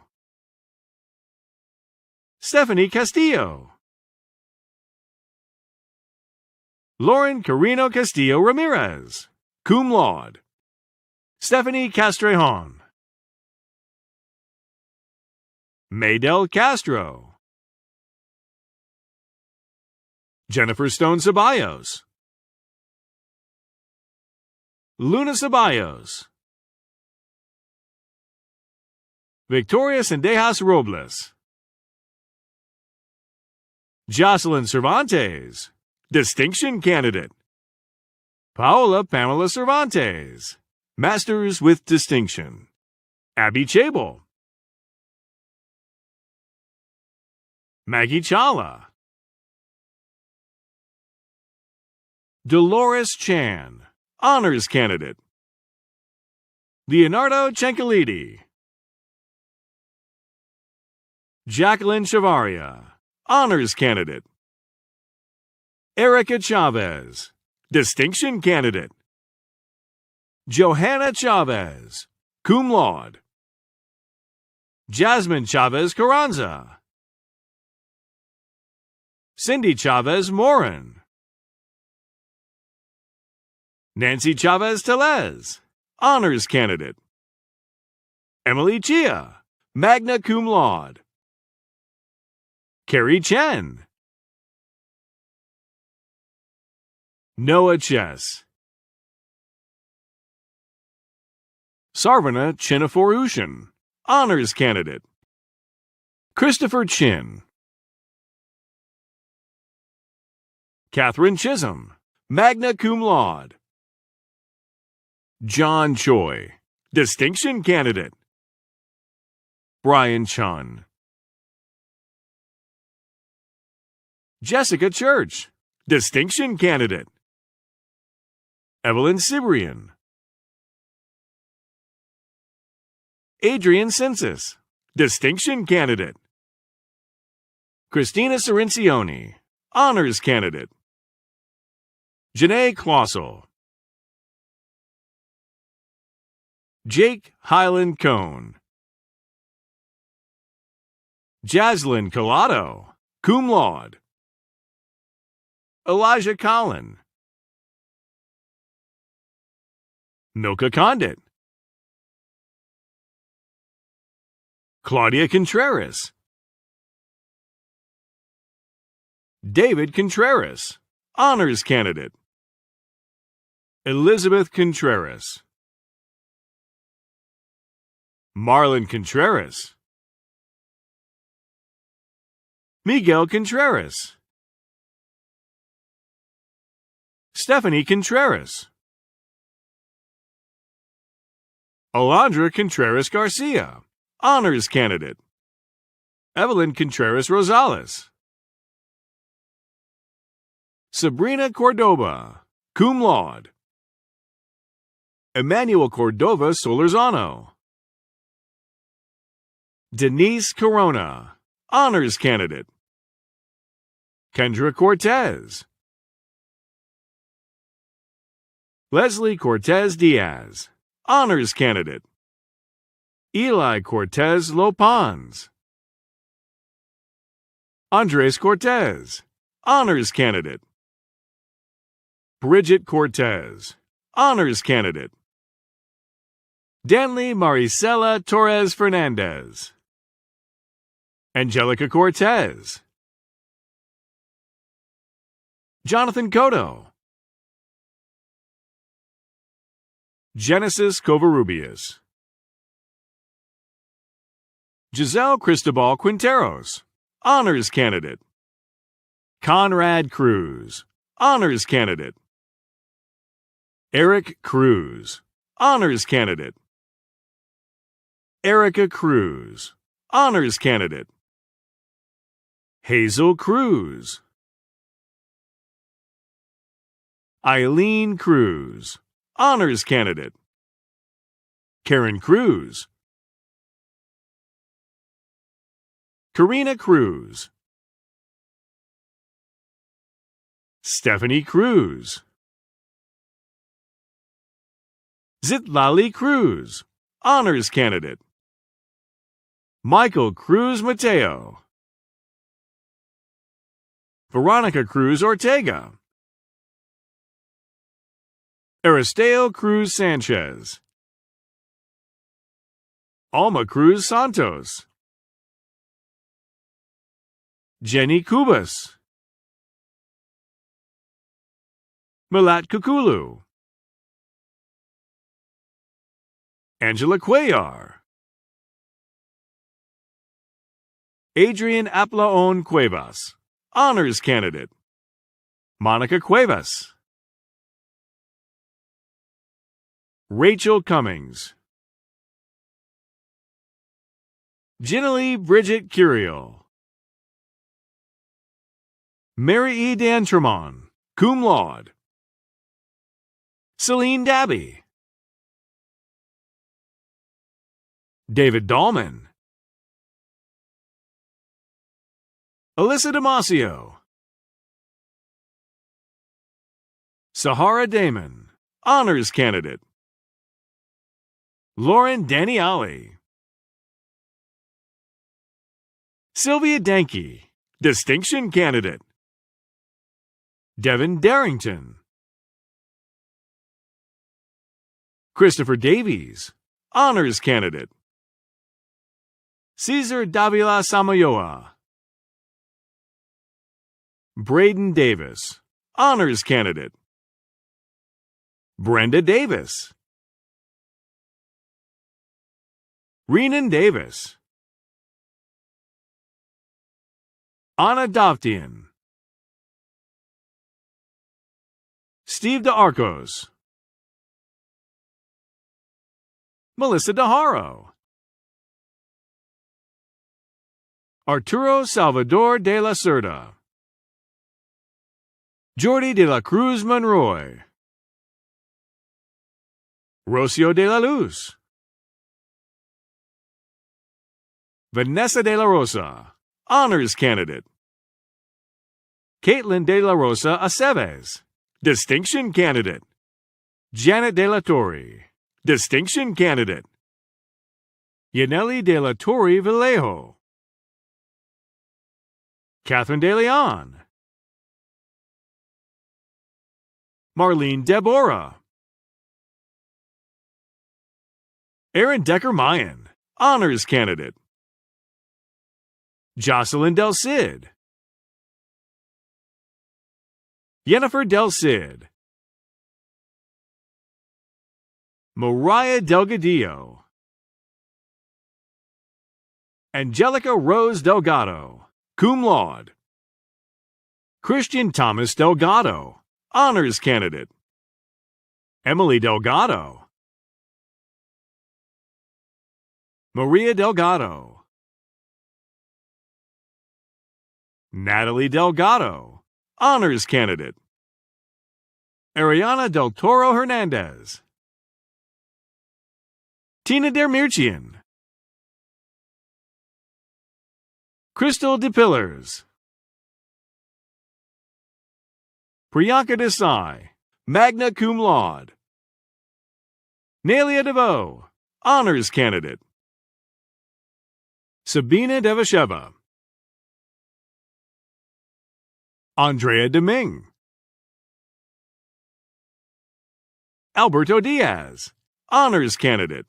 Stephanie Castillo, Lauren Carino Castillo Ramirez, cum laude. Stephanie Castrejon, Maydel Castro, Jennifer Stone Ceballos, Luna Ceballos, Victoria Sendejas Robles, Jocelyn Cervantes, distinction candidate, Paola Pamela Cervantes, masters with distinction, Abby Chable, Maggie Chala, Dolores Chan, honors candidate, Leonardo Ciancoliti, Jacqueline Chavaria, honors candidate, Erica Chavez, distinction candidate, Johanna Chavez, cum laude, Jasmine Chavez Carranza, Cindy Chavez Morin, Nancy Chavez Telez, honors candidate, Emily Chia, magna cum laude, Carrie Chen, Noah Chess, Sarvana Chinaforushan, honors candidate, Christopher Chin, Catherine Chisholm, magna cum laude, John Choi, distinction candidate, Brian Chun, Jessica Church, distinction candidate, Evelyn Cibrian, Adrian Census, distinction candidate, Christina Cerencioni, honors candidate, Janae Clausel, Jake Highland Cone, Jaslyn Collado, cum laude, Elijah Collin, Milka Condit, Claudia Contreras, David Contreras, honors candidate, Elizabeth Contreras, Marlon Contreras, Miguel Contreras, Stephanie Contreras, Alondra Contreras Garcia, honors candidate, Evelyn Contreras Rosales, Sabrina Cordoba, cum laude, Emmanuel Cordova Solorzano, Denise Corona, honors candidate, Kendra Cortez, Leslie Cortez Diaz, honors candidate, Eli Cortez Lopans, Andres Cortez, honors candidate, Bridget Cortez, honors candidate, Danley Maricela Torres Fernandez, Angelica Cortez, Jonathan Cotto, Genesis Covarrubias, Giselle Cristobal Quinteros, Honors Candidate. Conrad Cruz, Honors Candidate. Eric Cruz, Honors Candidate. Erica Cruz, Honors Candidate. Hazel Cruz. Eileen Cruz, Honors Candidate. Karen Cruz. Karina Cruz. Stephanie Cruz. Zitlali Cruz, Honors Candidate. Michael Cruz Mateo. Veronica Cruz Ortega. Aristeo Cruz Sanchez. Alma Cruz Santos. Jenny Kubas. Milat Kukulu. Angela Cuellar. Adrian Aplaon Cuevas, Honors Candidate. Monica Cuevas. Rachel Cummings. Ginnalee Bridget Curiel. Mary E. D'Antremont, cum laude. Celine Dabby. David Dahlman. Alyssa Damasio. Sahara Damon, Honors Candidate. Lauren Daniali. Sylvia Danke, Distinction Candidate. Devin Darrington. Christopher Davies, Honors Candidate. Cesar Davila Samayoa. Braden Davis, Honors Candidate. Brenda Davis. Renan Davis. Anna Dovtian. Steve DeArcos. Melissa DeHaro. Arturo Salvador de la Cerda. Jordi de la Cruz Monroy. Rocio de la Luz. Vanessa de la Rosa, Honors Candidate. Caitlin de la Rosa Aceves, Distinction Candidate. Janet de la Torre, Distinction Candidate. Yaneli de la Torre Vallejo. Catherine de Leon. Marlene Deborah. Aaron Decker-Mayan, Honors Candidate. Jocelyn Del Cid. Yennefer Del Cid. Mariah Delgadillo. Angelica Rose Delgado, cum laude. Christian Thomas Delgado, Honors Candidate. Emily Delgado. Maria Delgado. Natalie Delgado, Honors Candidate. Ariana Del Toro Hernandez. Tina Dermirchian. Crystal DePillars. Priyanka Desai, magna cum laude. Nelia DeVoe, Honors Candidate. Sabina Devasheva. Andrea Deming. Alberto Diaz, Honors Candidate.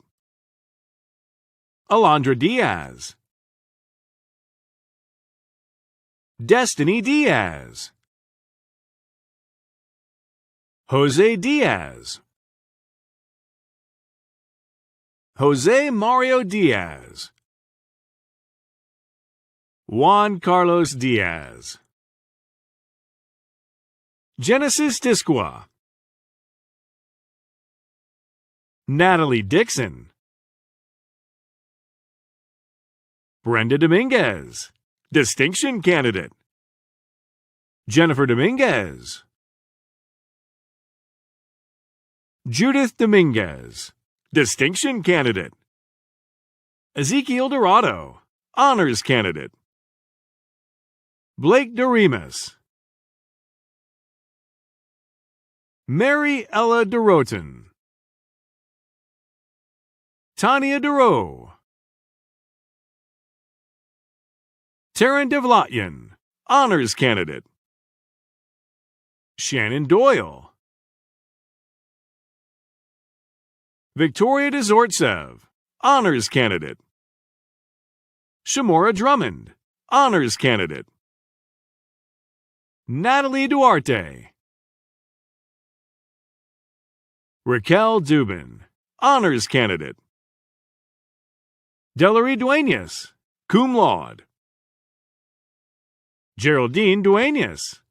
Alondra Diaz. Destiny Diaz. Jose Diaz. Jose Mario Diaz. Juan Carlos Diaz. Genesis Disqua. Natalie Dixon. Brenda Dominguez, Distinction Candidate. Jennifer Dominguez. Judith Dominguez, Distinction Candidate. Ezekiel Dorado, Honors Candidate. Blake Doremus. Mary Ella DeRoten. Tanya DeRoe. Taryn Devlatyan, Honors Candidate. Shannon Doyle. Victoria Dezortsev, Honors Candidate. Shamora Drummond, Honors Candidate. Natalie Duarte. Raquel Dubin, Honors Candidate. Delary Duenas, Cum Laude. Geraldine Duenas.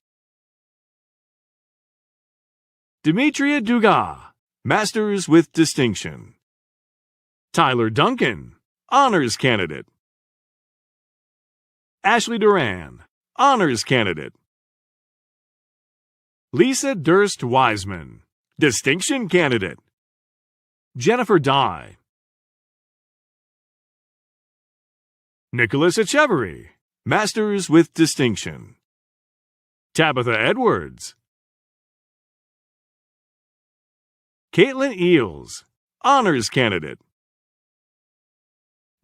Demetria Dugas, Masters with Distinction. Tyler Duncan, Honors Candidate. Ashley Duran, Honors Candidate. Lisa Durst Wiseman, Distinction Candidate. Jennifer Dye. Nicholas Echeverry, Masters with Distinction. Tabitha Edwards. Caitlin Eels, Honors Candidate.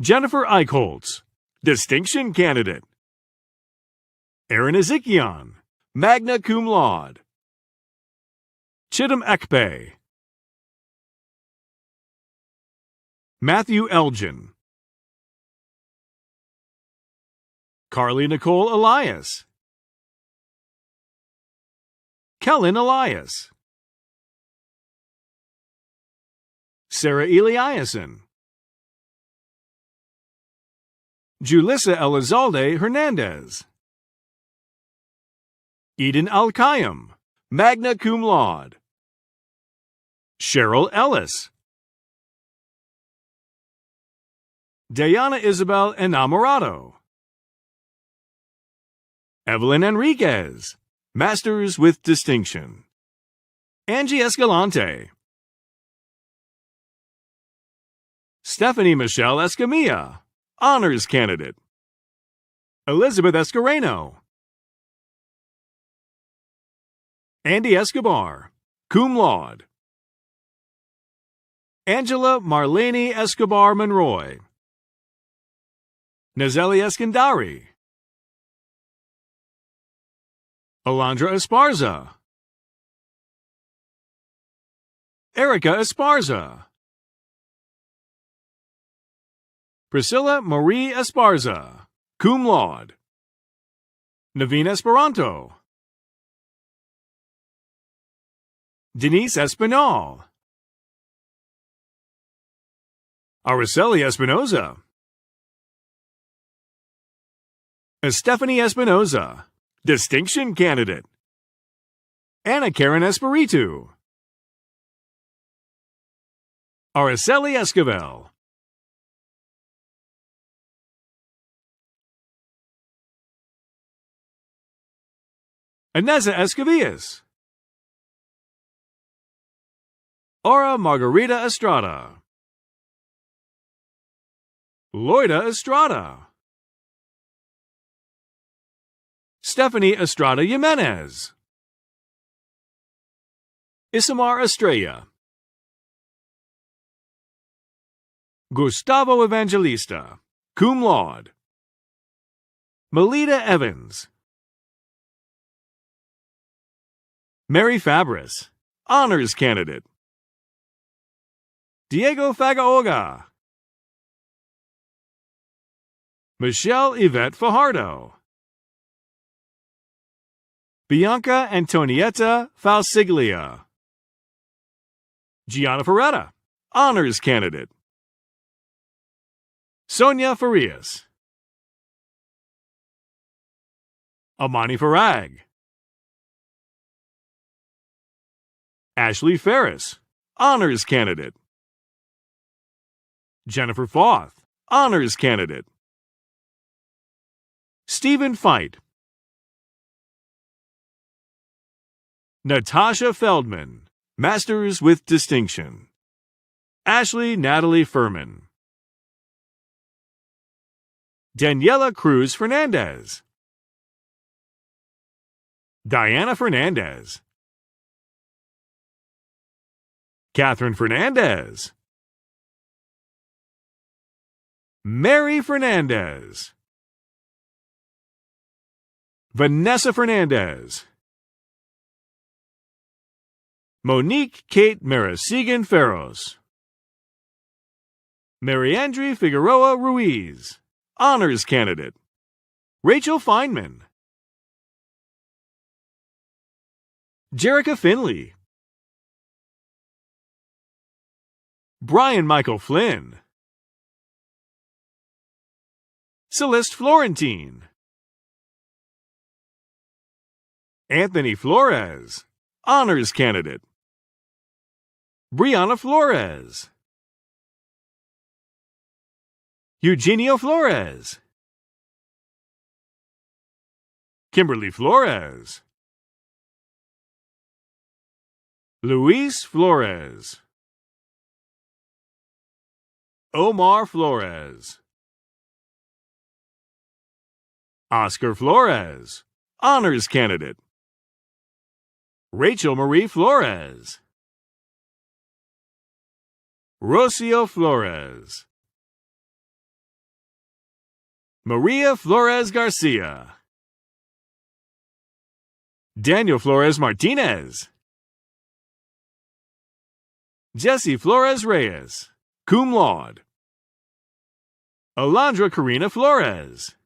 Jennifer Eichholtz, Distinction Candidate. Aaron Ezekian, Magna Cum Laude. Chidam Ekpe. Matthew Elgin. Carly Nicole Elias. Kellen Elias. Sarah Eliason. Julissa Elizalde Hernandez. Eden Al-Qayyum, Magna Cum Laude. Cheryl Ellis. Diana Isabel Enamorado. Evelyn Enriquez, Masters with Distinction. Angie Escalante. Stephanie Michelle Escamilla, Honors Candidate. Elizabeth Escareno. Andy Escobar, Cum Laude. Angela Marlene Escobar Monroy. Nazeli Eskandari. Alondra Esparza. Erica Esparza. Priscilla Marie Esparza, Cum Laude. Naveen Esperanto. Denise Espinal. Araceli Espinoza. Estefany Espinoza, Distinction Candidate. Anna Karen Espiritu. Araceli Esquivel. Ineza Escavillas. Aura Margarita Estrada. Loida Estrada. Stephanie Estrada Jimenez. Isamar Estrella. Gustavo Evangelista, Cum Laude. Melita Evans. Mary Fabris, Honors Candidate. Diego Fagaoga. Michelle Yvette Fajardo. Bianca Antonietta Falsiglia. Gianna Ferretta, Honors Candidate. Sonia Farias. Amani Farag. Ashley Ferris, honors candidate. Jennifer Foth, honors candidate. Stephen Feit. Natasha Feldman, Masters with Distinction. Ashley Natalie Furman. Daniela Cruz Fernandez. Diana Fernandez. Catherine Fernandez. Mary Fernandez. Vanessa Fernandez. Monique Kate Marasigan Ferros. Mariandri Figueroa Ruiz, honors candidate. Rachel Feynman. Jerica Finley. Brian Michael Flynn. Celeste Florentine. Anthony Flores, honors candidate. Brianna Flores. Eugenio Flores. Kimberly Flores. Luis Flores. Omar Flores. Oscar Flores, honors candidate. Rachel Marie Flores. Rocio Flores. Maria Flores Garcia. Daniel Flores Martinez. Jesse Flores Reyes, cum laude. Alondra Karina Flores.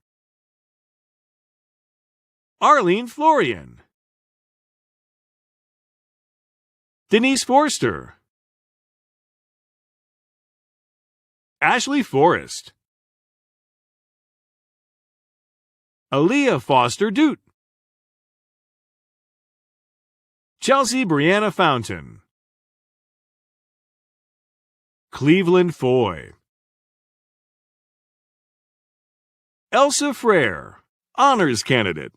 Arlene Florian. Denise Forster. Ashley Forrest. Aaliyah Foster Dute. Chelsea Brianna Fountain. Cleveland Foy. Elsa Frere, honors candidate.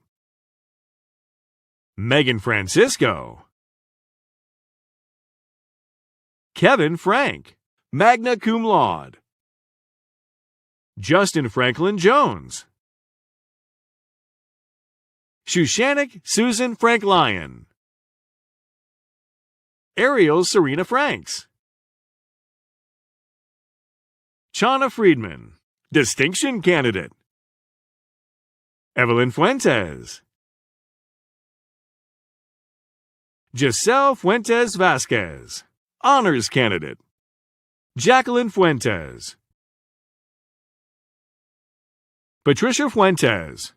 Megan Francisco. Kevin Frank, magna cum laude. Justin Franklin Jones. Shushanik Susan Frank Lyon. Ariel Serena Franks. Chana Friedman, distinction candidate. Evelyn Fuentes. Giselle Fuentes Vasquez, honors candidate. Jacqueline Fuentes. Patricia Fuentes.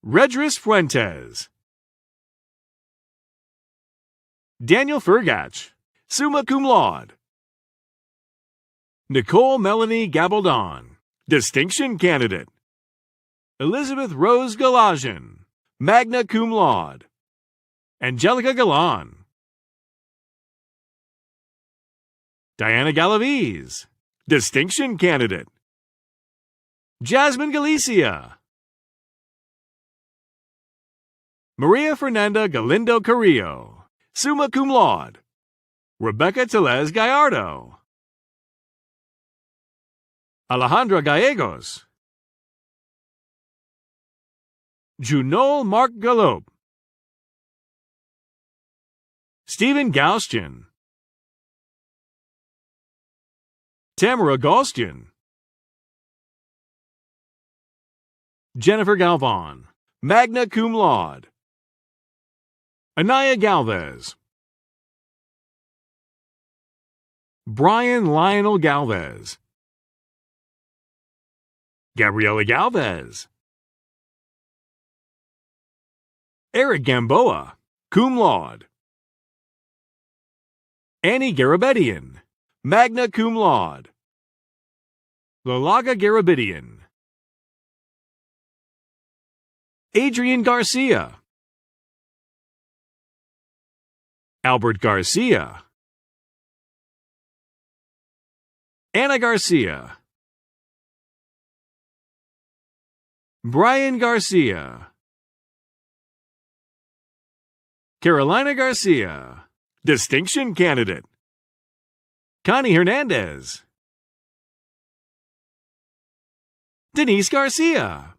Redris Fuentes. Daniel Fergatch, summa cum laude. Nicole Melanie Gabaldon, distinction candidate. Elizabeth Rose Galajian, magna cum laude. Angelica Galan. Diana Galaviz, distinction candidate. Jasmine Galicia. Maria Fernanda Galindo Carrillo, summa cum laude. Rebecca Telez Gallardo. Alejandra Gallegos. Junol Mark Galop. Stephen Gaustian. Tamara Galstian. Jennifer Galvan, magna cum laude. Anaya Galvez. Brian Lionel Galvez. Gabriela Galvez. Eric Gamboa, cum laude. Annie Garabedian, magna cum laude. Lalaga Garabidian. Adrian Garcia, Albert Garcia, Anna Garcia, Brian Garcia, Carolina Garcia, distinction candidate. Connie Hernandez, Denise Garcia,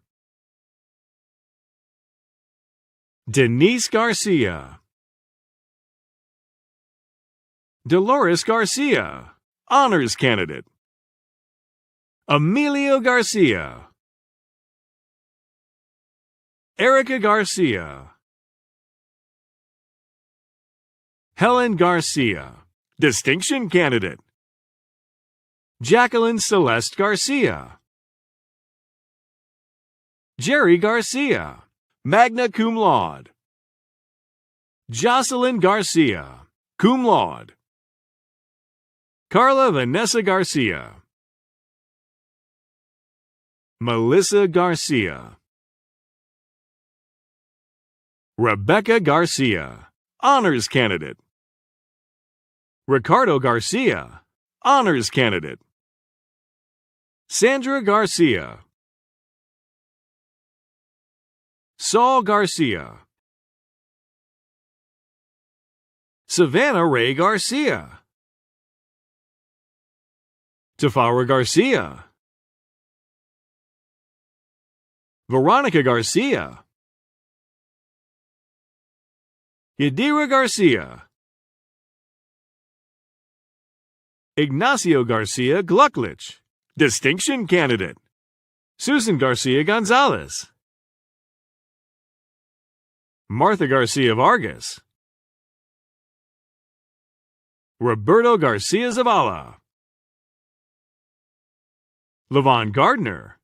Denise Garcia, Dolores Garcia, honors candidate. Emilio Garcia, Erica Garcia, Helen Garcia, distinction candidate. Jacqueline Celeste Garcia, Jerry Garcia, magna cum laude. Jocelyn Garcia, cum laude. Carla Vanessa Garcia, Melissa Garcia, Rebecca Garcia, honors candidate. Ricardo Garcia, honors candidate. Sandra Garcia, Saul Garcia, Savannah Ray Garcia, Tafara Garcia, Veronica Garcia, Yadira Garcia, Ignacio Garcia Glucklich, distinction candidate. Susan Garcia Gonzalez, Martha Garcia Vargas, Roberto Garcia Zavala, Levon Gardner,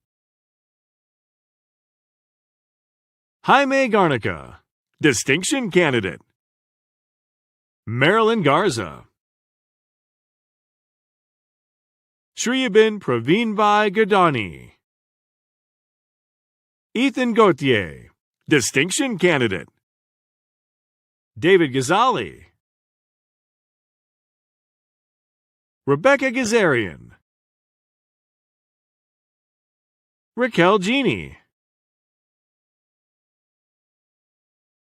Jaime Garnica, distinction candidate. Marilyn Garza, Shriyabin Praveenbhai Gurdani, Ethan Gauthier, distinction candidate. David Ghazali, Rebecca Gazarian, Raquel Genie,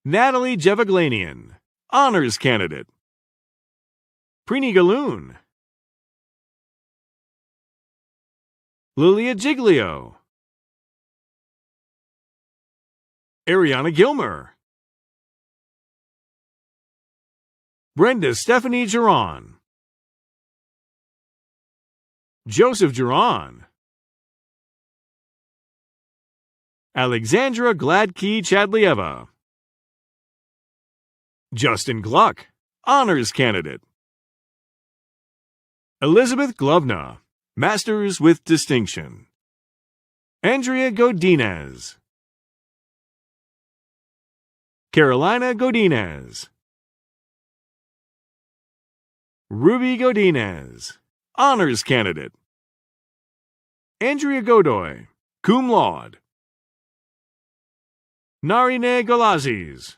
Natalie Jevaglanian, honors candidate. Preeni Galoon, Lilia Giglio, Ariana Gilmer, Brenda Stephanie Giron, Joseph Giron, Alexandra Gladkey Chadlieva, Justin Gluck, honors candidate. Elizabeth Glovna, Masters with Distinction. Andrea Godinez, Carolina Godinez, Ruby Godinez, honors candidate. Andrea Godoy, cum laude. Narine Golazis,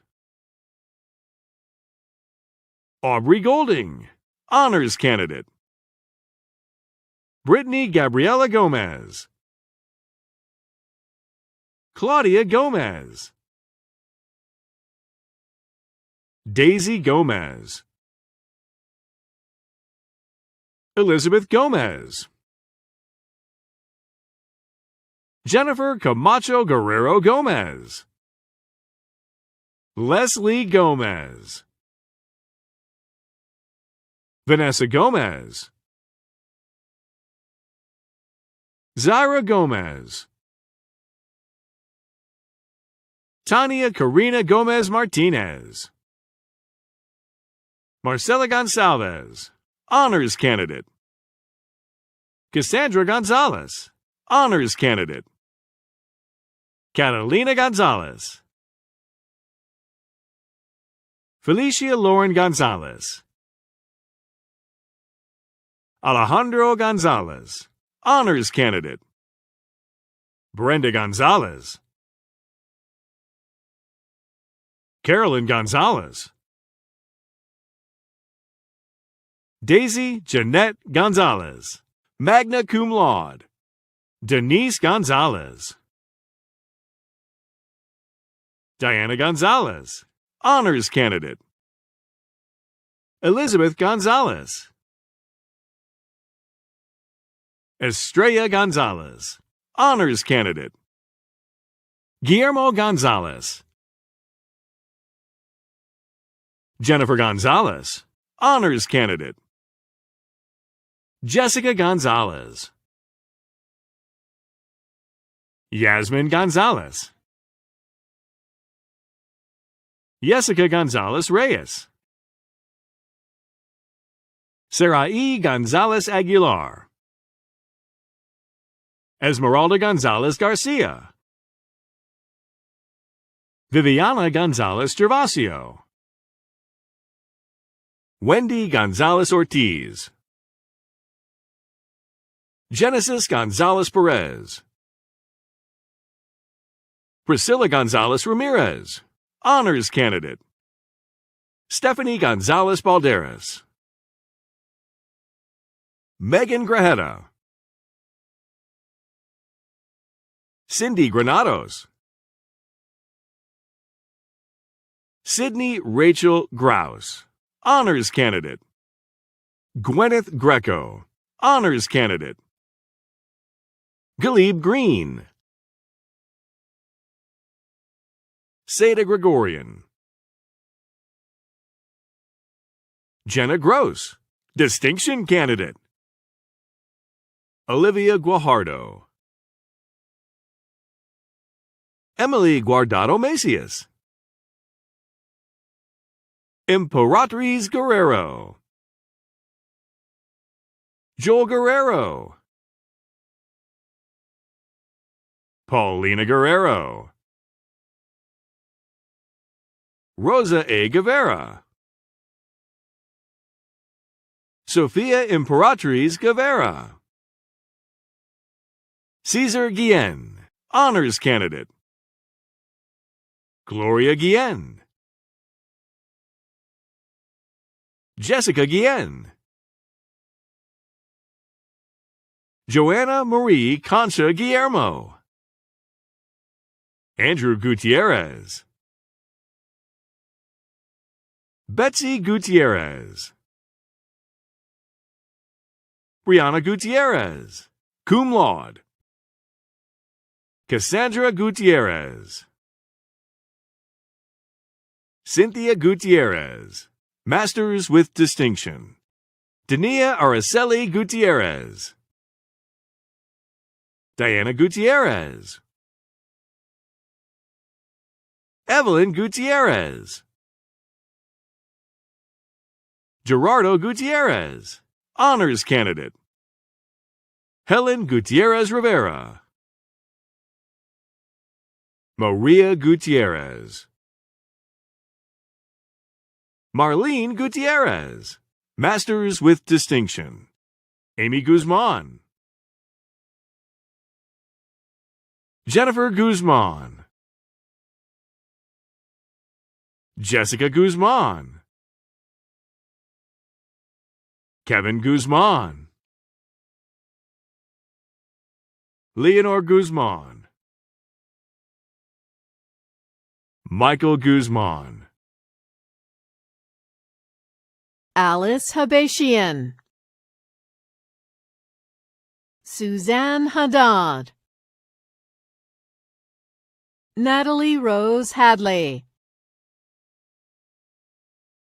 Aubrey Golding, honors candidate. Brittany Gabriela Gomez, Claudia Gomez, Daisy Gomez, Elizabeth Gomez, Jennifer Camacho Guerrero Gomez, Leslie Gomez, Vanessa Gomez, Zaira Gomez, Tania Karina Gomez Martinez, Marcela Gonçalves, honors candidate. Cassandra Gonzalez, honors candidate. Catalina Gonzalez, Felicia Lauren Gonzalez, Alejandro Gonzalez, honors candidate. Brenda Gonzalez, Carolyn Gonzalez. Daisy Jeanette Gonzalez, magna cum laude. Denise Gonzalez. Diana Gonzalez, honors candidate. Elizabeth Gonzalez. Estrella Gonzalez, honors candidate. Guillermo Gonzalez. Jennifer Gonzalez, honors candidate. Jessica Gonzalez. Yasmin Gonzalez. Jessica Gonzalez Reyes. Sarah E. Gonzalez Aguilar. Esmeralda Gonzalez Garcia. Viviana Gonzalez Gervasio. Wendy Gonzalez Ortiz. Genesis Gonzalez Perez. Priscilla Gonzalez Ramirez, honors candidate. Stephanie Gonzalez Balderas. Megan Grajeda. Cindy Granados. Sydney Rachel Grouse, honors candidate. Gwyneth Greco, honors candidate. Galib Green. Seda Gregorian. Jenna Gross, distinction candidate. Olivia Guajardo. Emily Guardado Macias. Imperatriz Guerrero. Joel Guerrero. Paulina Guerrero. Rosa A. Guevara. Sofia Imperatriz Guevara. Cesar Guillen, honors candidate. Gloria Guillen. Jessica Guillen. Joanna Marie Concha Guillermo. Andrew Gutierrez. Betsy Gutierrez. Brianna Gutierrez, cum laude. Cassandra Gutierrez. Cynthia Gutierrez, Masters with Distinction. Dania Araceli Gutierrez. Diana Gutierrez. Evelyn Gutierrez. Gerardo Gutierrez, honors candidate. Helen Gutierrez Rivera. Maria Gutierrez. Marlene Gutierrez, Masters with Distinction. Amy Guzman. Jennifer Guzman. Jessica Guzman. Kevin Guzman. Leonor Guzman. Michael Guzman. Alice Habashian. Suzanne Haddad. Natalie Rose Hadley.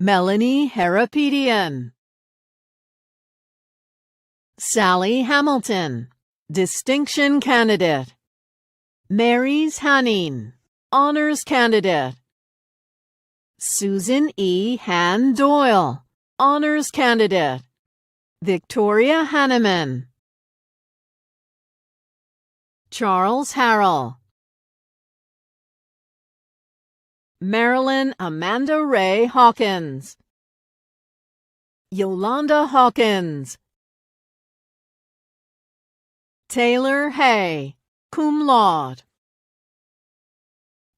Melanie Harapedian. Sally Hamilton, distinction candidate. Mary's Hanning, honors candidate. Susan E. Han Doyle, honors candidate. Victoria Hanneman. Charles Harrell. Marilyn Amanda Ray Hawkins. Yolanda Hawkins. Taylor Hay, cum laude.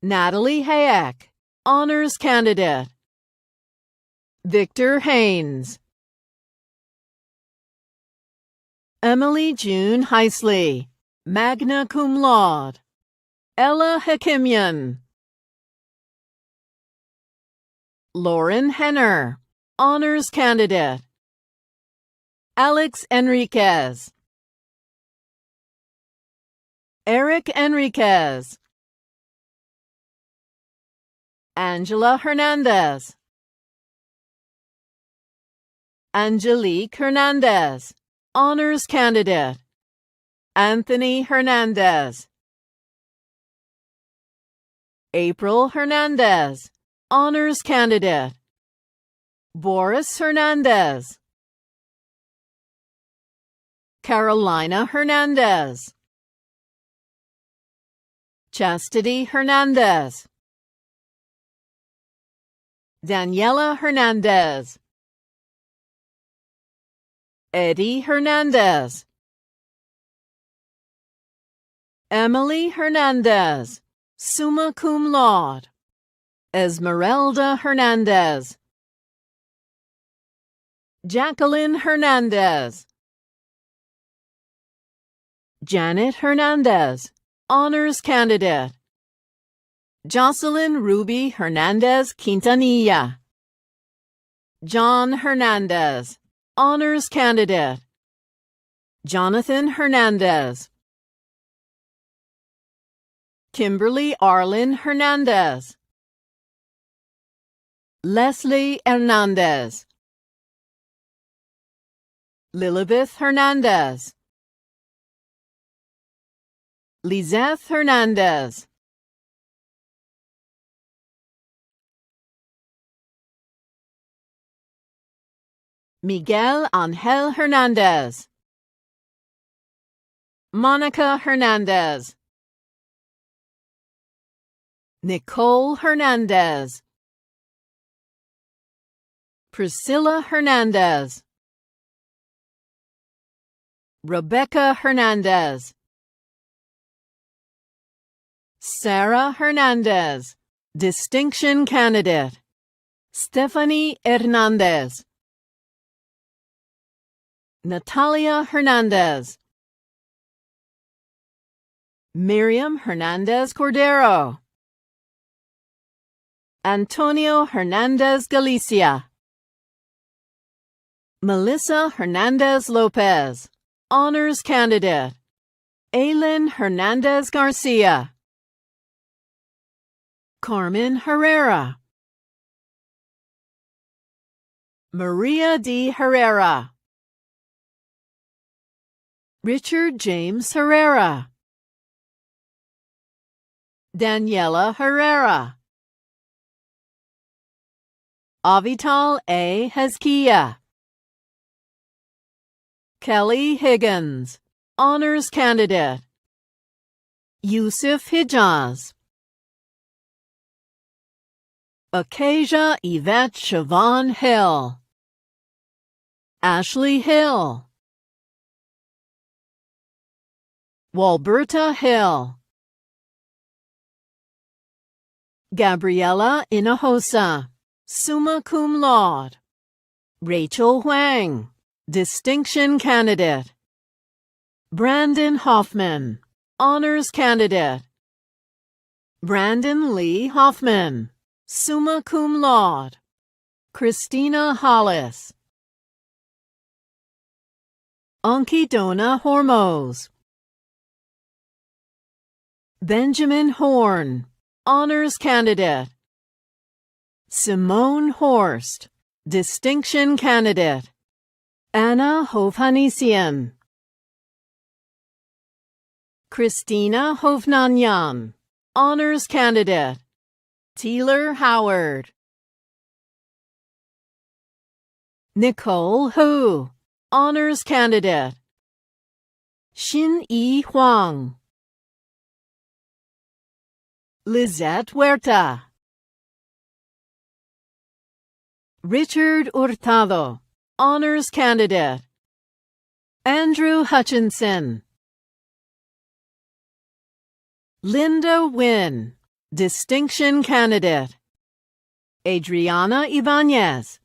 Natalie Hayek, Honors Candidate. Victor Haynes. Emily June Heisley, magna cum laude. Ella Hakimian. Lauren Henner, honors candidate. Alex Enriquez. Eric Enriquez. Angela Hernandez. Angelique Hernandez, honors candidate. Anthony Hernandez. April Hernandez, honors candidate. Boris Hernandez. Carolina Hernandez. Chastity Hernandez. Daniela Hernandez. Eddie Hernandez. Emily Hernandez, summa cum laude. Esmeralda Hernandez. Jacqueline Hernandez. Janet Hernandez, honors candidate. Jocelyn Ruby Hernandez Quintanilla. John Hernandez, honors candidate. Jonathan Hernandez. Kimberly Arlen Hernandez. Leslie Hernandez. Lilibeth Hernandez. Lizeth Hernandez. Miguel Angel Hernandez. Monica Hernandez. Nicole Hernandez. Priscilla Hernandez. Rebecca Hernandez. Sarah Hernandez, distinction candidate. Stephanie Hernandez. Natalia Hernandez. Miriam Hernandez Cordero. Antonio Hernandez Galicia. Melissa Hernandez Lopez, honors candidate. Aylin Hernandez Garcia. Carmen Herrera. Maria D. Herrera. Richard James Herrera. Daniela Herrera. Avital A. Hezkia. Kelly Higgins, honors candidate. Yusuf Hijaz. Acacia Yvette Siobhan Hill. Ashley Hill. Walberta Hill. Gabriela Hinojosa, summa cum laude. Rachel Huang, distinction candidate. Brandon Hoffman, honors candidate. Brandon Lee Hoffman, summa cum laude. Christina Hollis. Ankidona Hormoz. Benjamin Horn, honors candidate. Simone Horst, distinction candidate. Anna Hovhannisyan. Christina Hovnanyan, honors candidate. Taylor Howard. Nicole Hu, honors candidate. Xin-Yi Huang. Lizette Huerta. Richard Hurtado, honors candidate. Andrew Hutchinson. Linda Wynn, distinction candidate. Adriana Ibanez,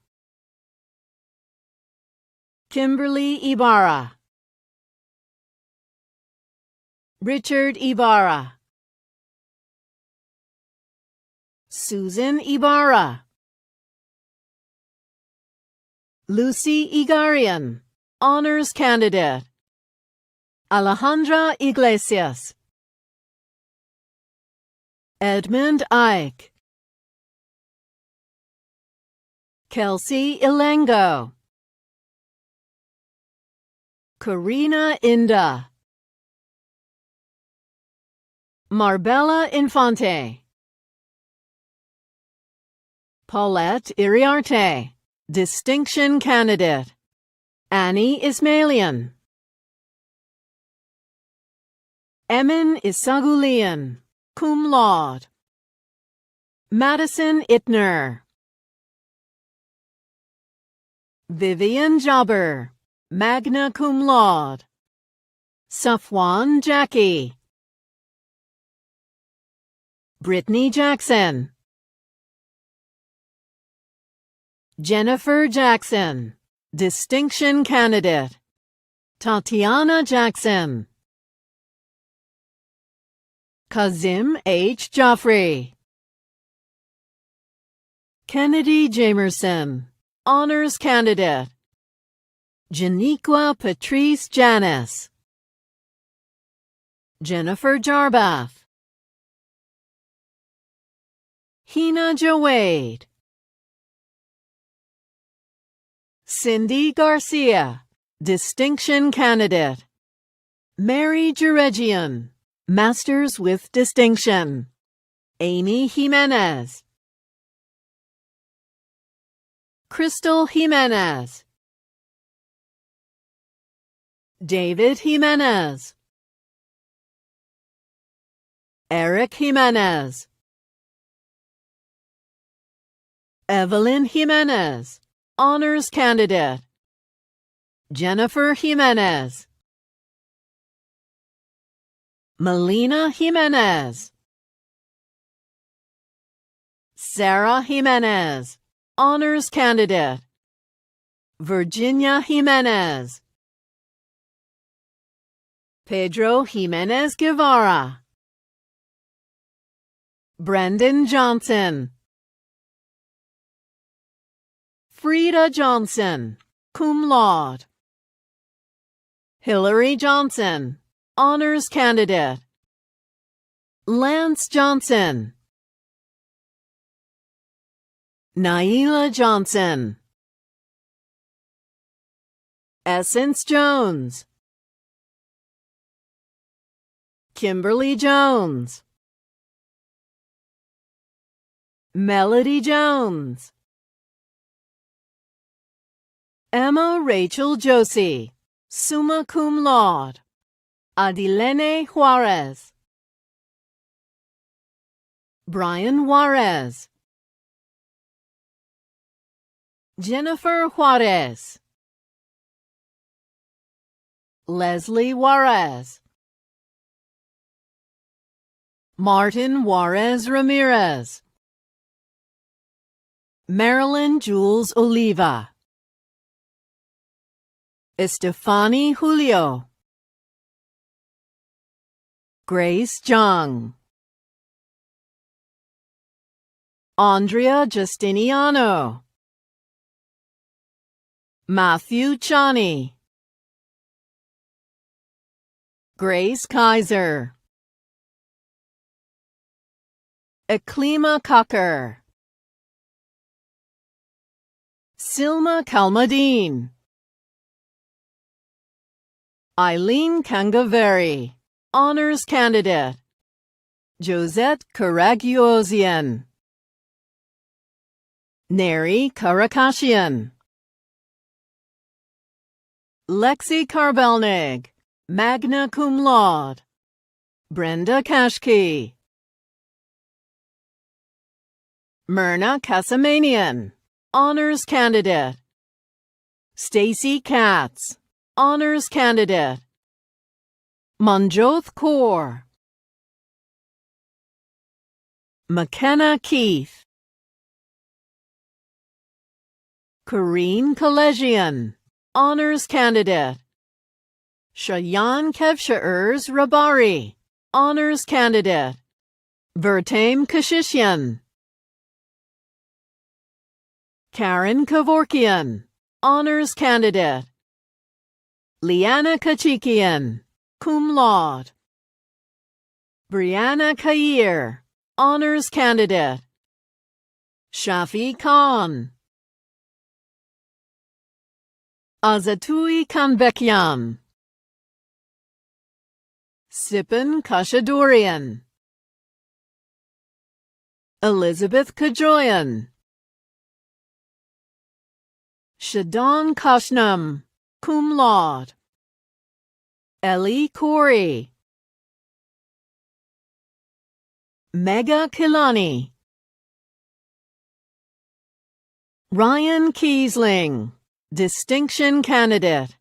Kimberly Ibarra, Richard Ibarra, Susan Ibarra, Lucy Igarian, Honors Candidate, Alejandra Iglesias, Edmund Ike, Kelsey Ilengo, Karina Inda, Marbella Infante, Paulette Iriarte, Distinction Candidate, Annie Ismailian, Emin Isagulian, Cum Laude, Madison Itner, Vivian Jobber, Magna Cum Laude, Safwan Jackie, Brittany Jackson, Jennifer Jackson, Distinction Candidate, Tatiana Jackson, Kazim H. Joffrey, Kennedy Jamerson, Honors Candidate, Janiqua Patrice Janis, Jennifer Jarbath, Hina Jawade, Cindy Garcia, Distinction Candidate, Mary Jeregian, Masters with Distinction, Amy Jimenez, Crystal Jimenez, David Jimenez, Eric Jimenez, Evelyn Jimenez, Honors Candidate, Jennifer Jimenez, Melina Jimenez, Sarah Jimenez, Honors Candidate, Virginia Jimenez, Pedro Jimenez Guevara, Brendan Johnson, Frida Johnson, Cum Laude, Hillary Johnson, Honors Candidate, Lance Johnson, Naila Johnson, Essence Jones, Kimberly Jones, Melody Jones, Emma Rachel Josie, Summa Cum Laude, Adilene Juarez, Brian Juarez, Jennifer Juarez, Leslie Juarez, Martin Juarez Ramirez, Marilyn Jules Oliva, Estefani Julio, Grace Jung, Andrea Justiniano, Matthew Chani, Grace Kaiser, Eklima Cocker, Silma Kalmadine, Eileen Kangaveri, Honors Candidate, Josette Karagiosian, Neri Karakashian, Lexi Karbelnig, Magna Cum Laude, Brenda Kashke, Myrna Kasamanian, Honors Candidate, Stacy Katz, Honors Candidate, Manjoth Kaur, McKenna Keith, Karine Collegian, Honors Candidate. Shayan Kevshaers Rabari, Honors Candidate. Vertame Kashishian. Karen Kevorkian, Honors Candidate. Liana Kachikian, Cum Laude. Brianna Kair, Honors Candidate. Shafi Khan. Azatui Kanbekyan. Sipan Kashadurian. Elizabeth Kajoyan. Shadon Kashnam, Cum Laude. Ellie Corey. Mega Kilani. Ryan Kiesling, Distinction Candidate.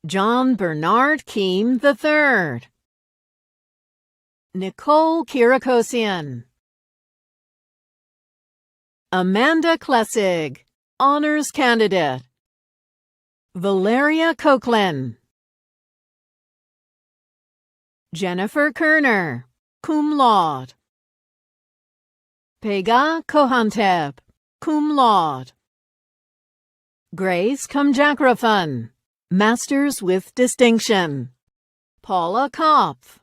John Bernard Keem III. Nicole Kirakosian. Amanda Klessig, Honors Candidate. Valeria Coughlin. Jennifer Kerner, Cum Laude. Pega Kohanteb, Cum Laude. Grace Kamjakrafan, Masters with Distinction. Paula Kopf.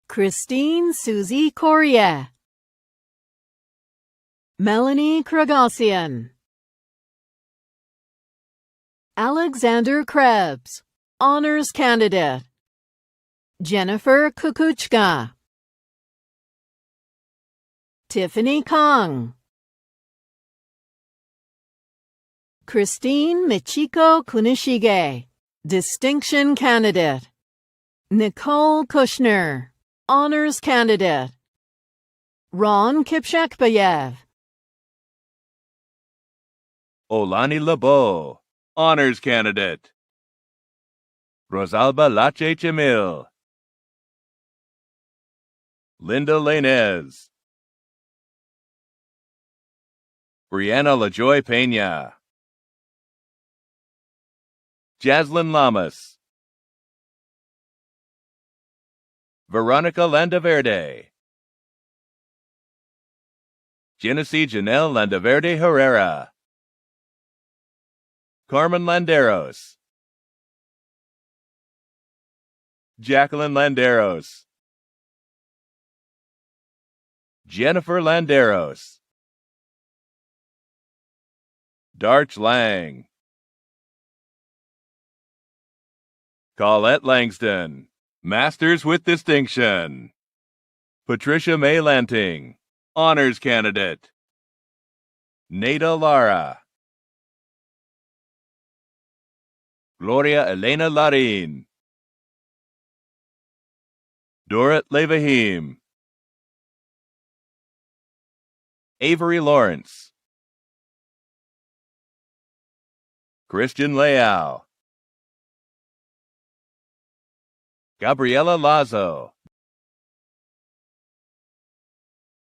Christine Susie Corrier. Melanie Kragosian. Alexander Krebs, Honors Candidate. Jennifer Kukuchka. Tiffany Kong. Christine Michiko Kunishige, Distinction Candidate. Nicole Kushner, Honors Candidate. Ron Kipshakbayev. Olani Lebeau, Honors Candidate. Rosalba Lache Chamil. Linda Lainez. Brianna LaJoy Pena. Jaslyn Lamas. Veronica Landaverde. Genesee Janelle Landaverde Herrera. Carmen Landeros. Jacqueline Landeros. Jennifer Landeros. Darch Lang. Colette Langston, Masters with Distinction. Patricia May Lanting, Honors Candidate. Nada Lara. Gloria Elena Larin. Dorit Levahim. Avery Lawrence. Christian Leal. Gabriela Lazo.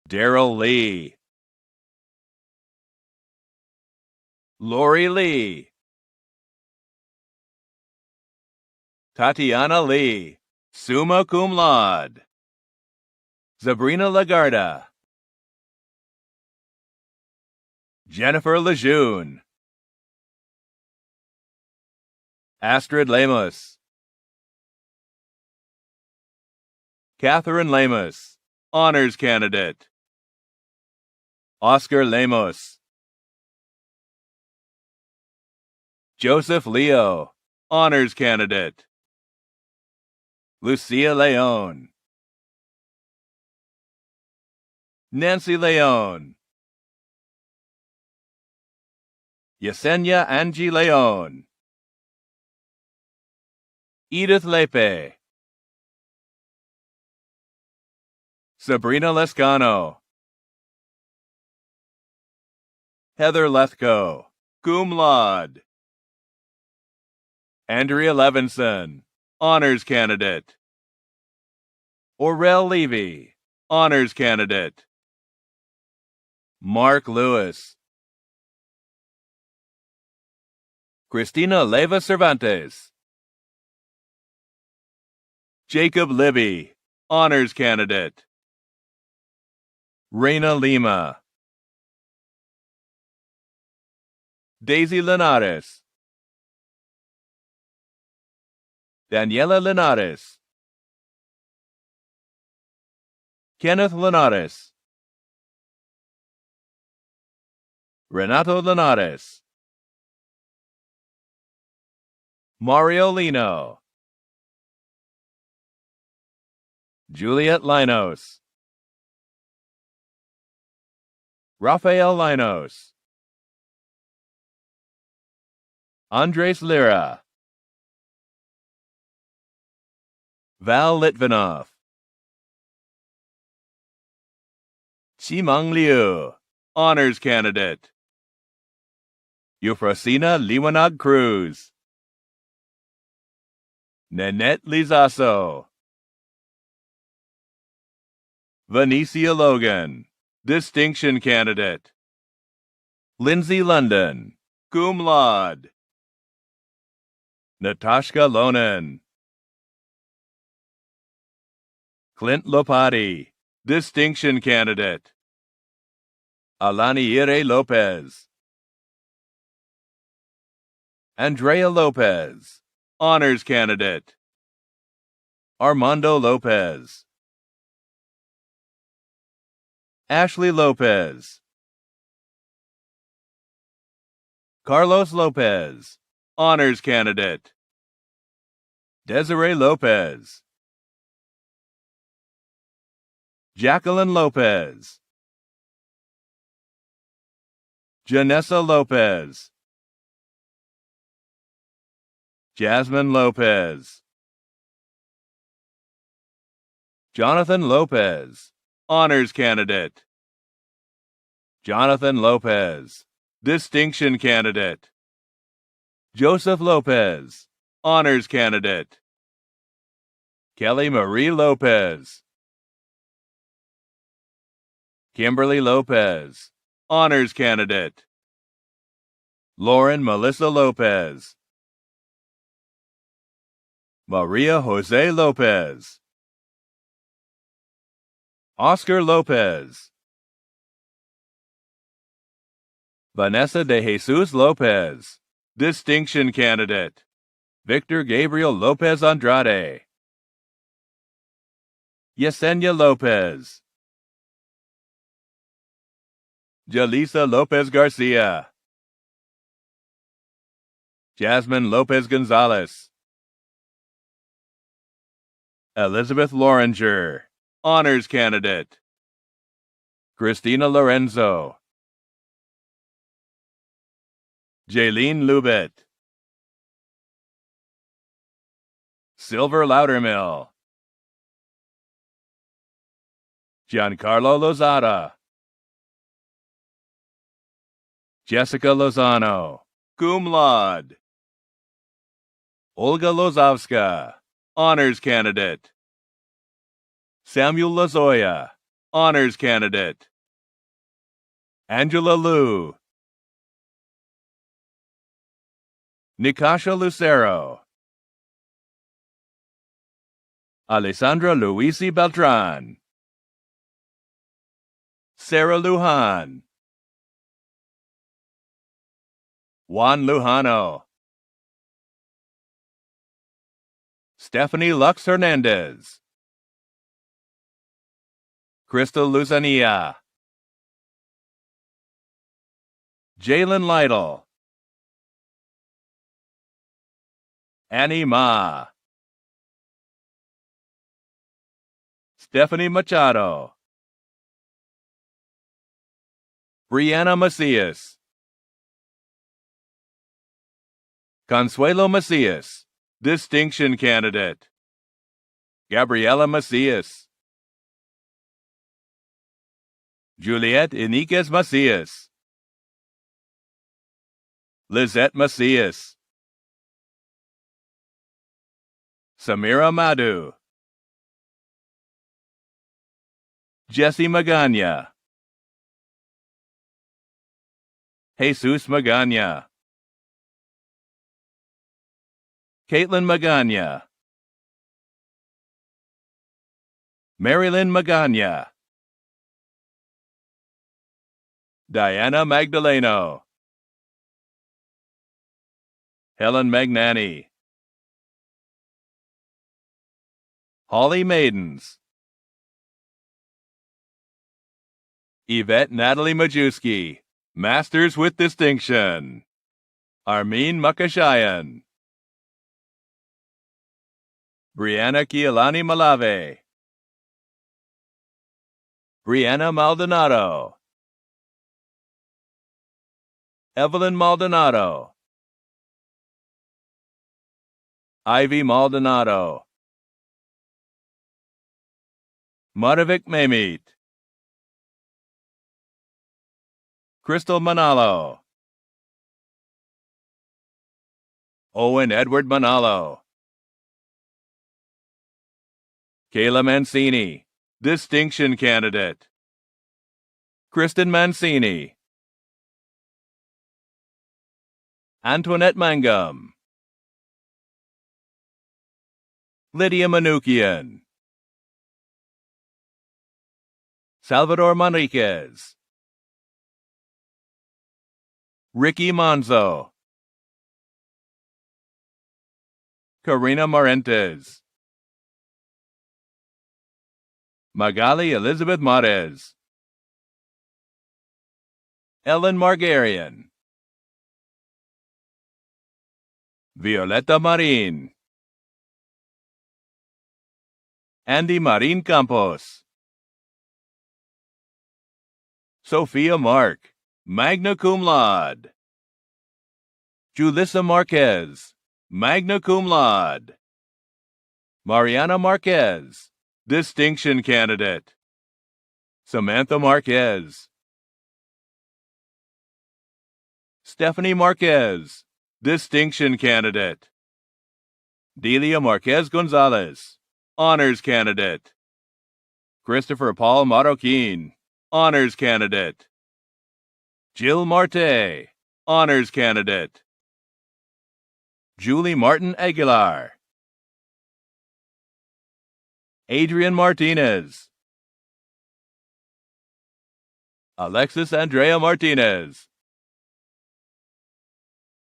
Daryl Lee. Lori Lee. Tatiana Lee, summa cum laude. Sabrina Lagarda. Jennifer Lejeune. Astrid Lemos. Catherine Lemos, Honors Candidate. Oscar Lemos. Joseph Leo, Honors Candidate. Lucia Leon. Nancy Leon. Yesenia Angie Leon. Edith Lepe. Sabrina Lescano. Heather Lethko, cum laude. Andrea Levinson, Honors Candidate. Aurel Levy, Honors Candidate. Mark Lewis. Cristina Leyva Cervantes. Jacob Libby, Honors Candidate. Reina Lima. Daisy Linares. Daniela Linares. Kenneth Linares. Renato Linares. Mario Lino. Juliet Linos. Rafael Linos. Andres Lira. Val Litvinov. Chimang Liu, Honors Candidate. Eufrosina Liwanag Cruz. Nanette Lizaso. Vanicia Logan, Distinction Candidate. Lindsay London, Cum Laude. Natasha Lonan. Clint Lopati, Distinction Candidate. Alaniire Lopez. Andrea Lopez, Honors Candidate. Armando Lopez. Ashley Lopez. Carlos Lopez, Honors Candidate. Desiree Lopez. Jacqueline Lopez. Janessa Lopez. Jasmine Lopez. Jonathan Lopez, Honors Candidate. Jonathan Lopez, Distinction Candidate. Joseph Lopez, Honors Candidate. Kelly Marie Lopez. Kimberly Lopez, Honors Candidate. Lauren Melissa Lopez. Maria Jose Lopez. Oscar Lopez. Vanessa de Jesus Lopez, Distinction Candidate. Victor Gabriel Lopez Andrade. Yesenia Lopez. Jaleesa Lopez Garcia. Jasmine Lopez Gonzalez. Elizabeth Loringer, Honors Candidate. Christina Lorenzo. Jaylene Lubet. Silver Loudermill. Giancarlo Lozada. Jessica Lozano, Cum Laude. Olga Lozovska, Honors Candidate. Samuel Lozoya, Honors Candidate. Angela Liu. Nikasha Lucero. Alessandra Luisi Beltran. Sarah Lujan. Juan Lujano. Stephanie Lux Hernandez. Crystal Luzania. Jalen Lytle. Annie Ma. Stephanie Machado. Brianna Macias. Consuelo Macias, Distinction Candidate. Gabriela Macias. Juliet Iniquez Macias. Lizette Macias. Samira Madhu. Jesse Magana. Jesus Magana. Caitlin Magana. Marilyn Magana. Diana Magdaleno. Helen Magnani. Holly Maidens. Yvette Natalie Majewski, Masters with Distinction. Armin Makashayan. Brianna Kielani Malave. Brianna Maldonado. Evelyn Maldonado. Ivy Maldonado. Maravik Mamit. Crystal Manalo. Owen Edward Manalo. Kayla Mancini, Distinction Candidate. Kristen Mancini. Antoinette Mangum. Lydia Manukian. Salvador Manriquez. Ricky Monzo. Karina Marentes. Magali Elizabeth Marez. Ellen Margarian. Violeta Marin. Andy Marin Campos. Sophia Mark, magna cum laude. Julissa Marquez, magna cum laude. Mariana Marquez, Distinction Candidate. Samantha Marquez. Stephanie Marquez, Distinction Candidate. Delia Marquez Gonzalez, Honors Candidate. Christopher Paul Marroquin, Honors Candidate. Jill Marte, Honors Candidate. Julie Martin Aguilar. Adrian Martinez. Alexis Andrea Martinez.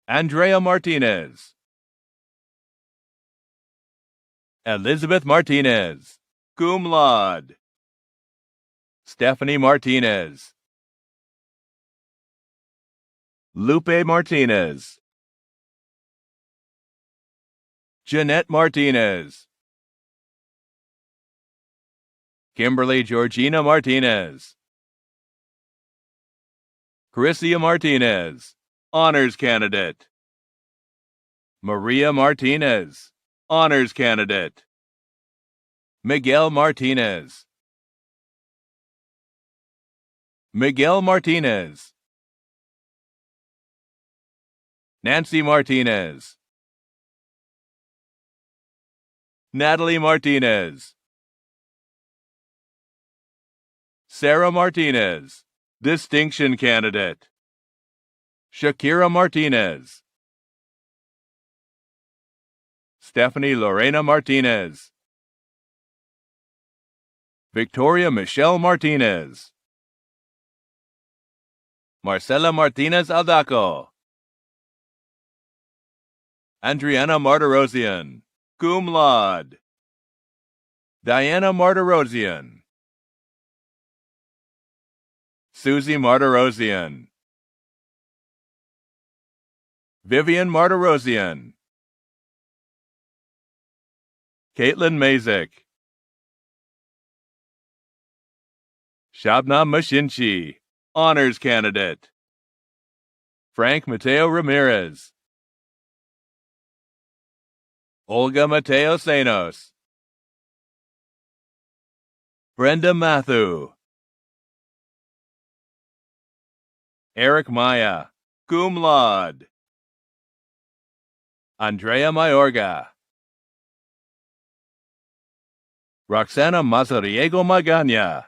Andrea Martinez. Elizabeth Martinez, cum laude. Stephanie Martinez. Lupe Martinez. Jeanette Martinez. Kimberly Georgina Martinez. Carissa Martinez, Honors Candidate. Maria Martinez, Honors Candidate. Miguel Martinez. Miguel Martinez. Nancy Martinez. Natalie Martinez. Sarah Martinez, Distinction Candidate. Shakira Martinez. Stephanie Lorena Martinez. Victoria Michelle Martinez. Marcela Martinez Aldaco. Andriana Martirosian, cum laude. Diana Martirosian. Susie Martirosian. Vivian Martirosian. Caitlin Mazik. Shabnam Mashinchi, Honors Candidate. Frank Mateo Ramirez. Olga Mateo Senos. Brenda Matthew. Eric Maya, cum laude. Andrea Mayorga. Roxana Mazariego Magana.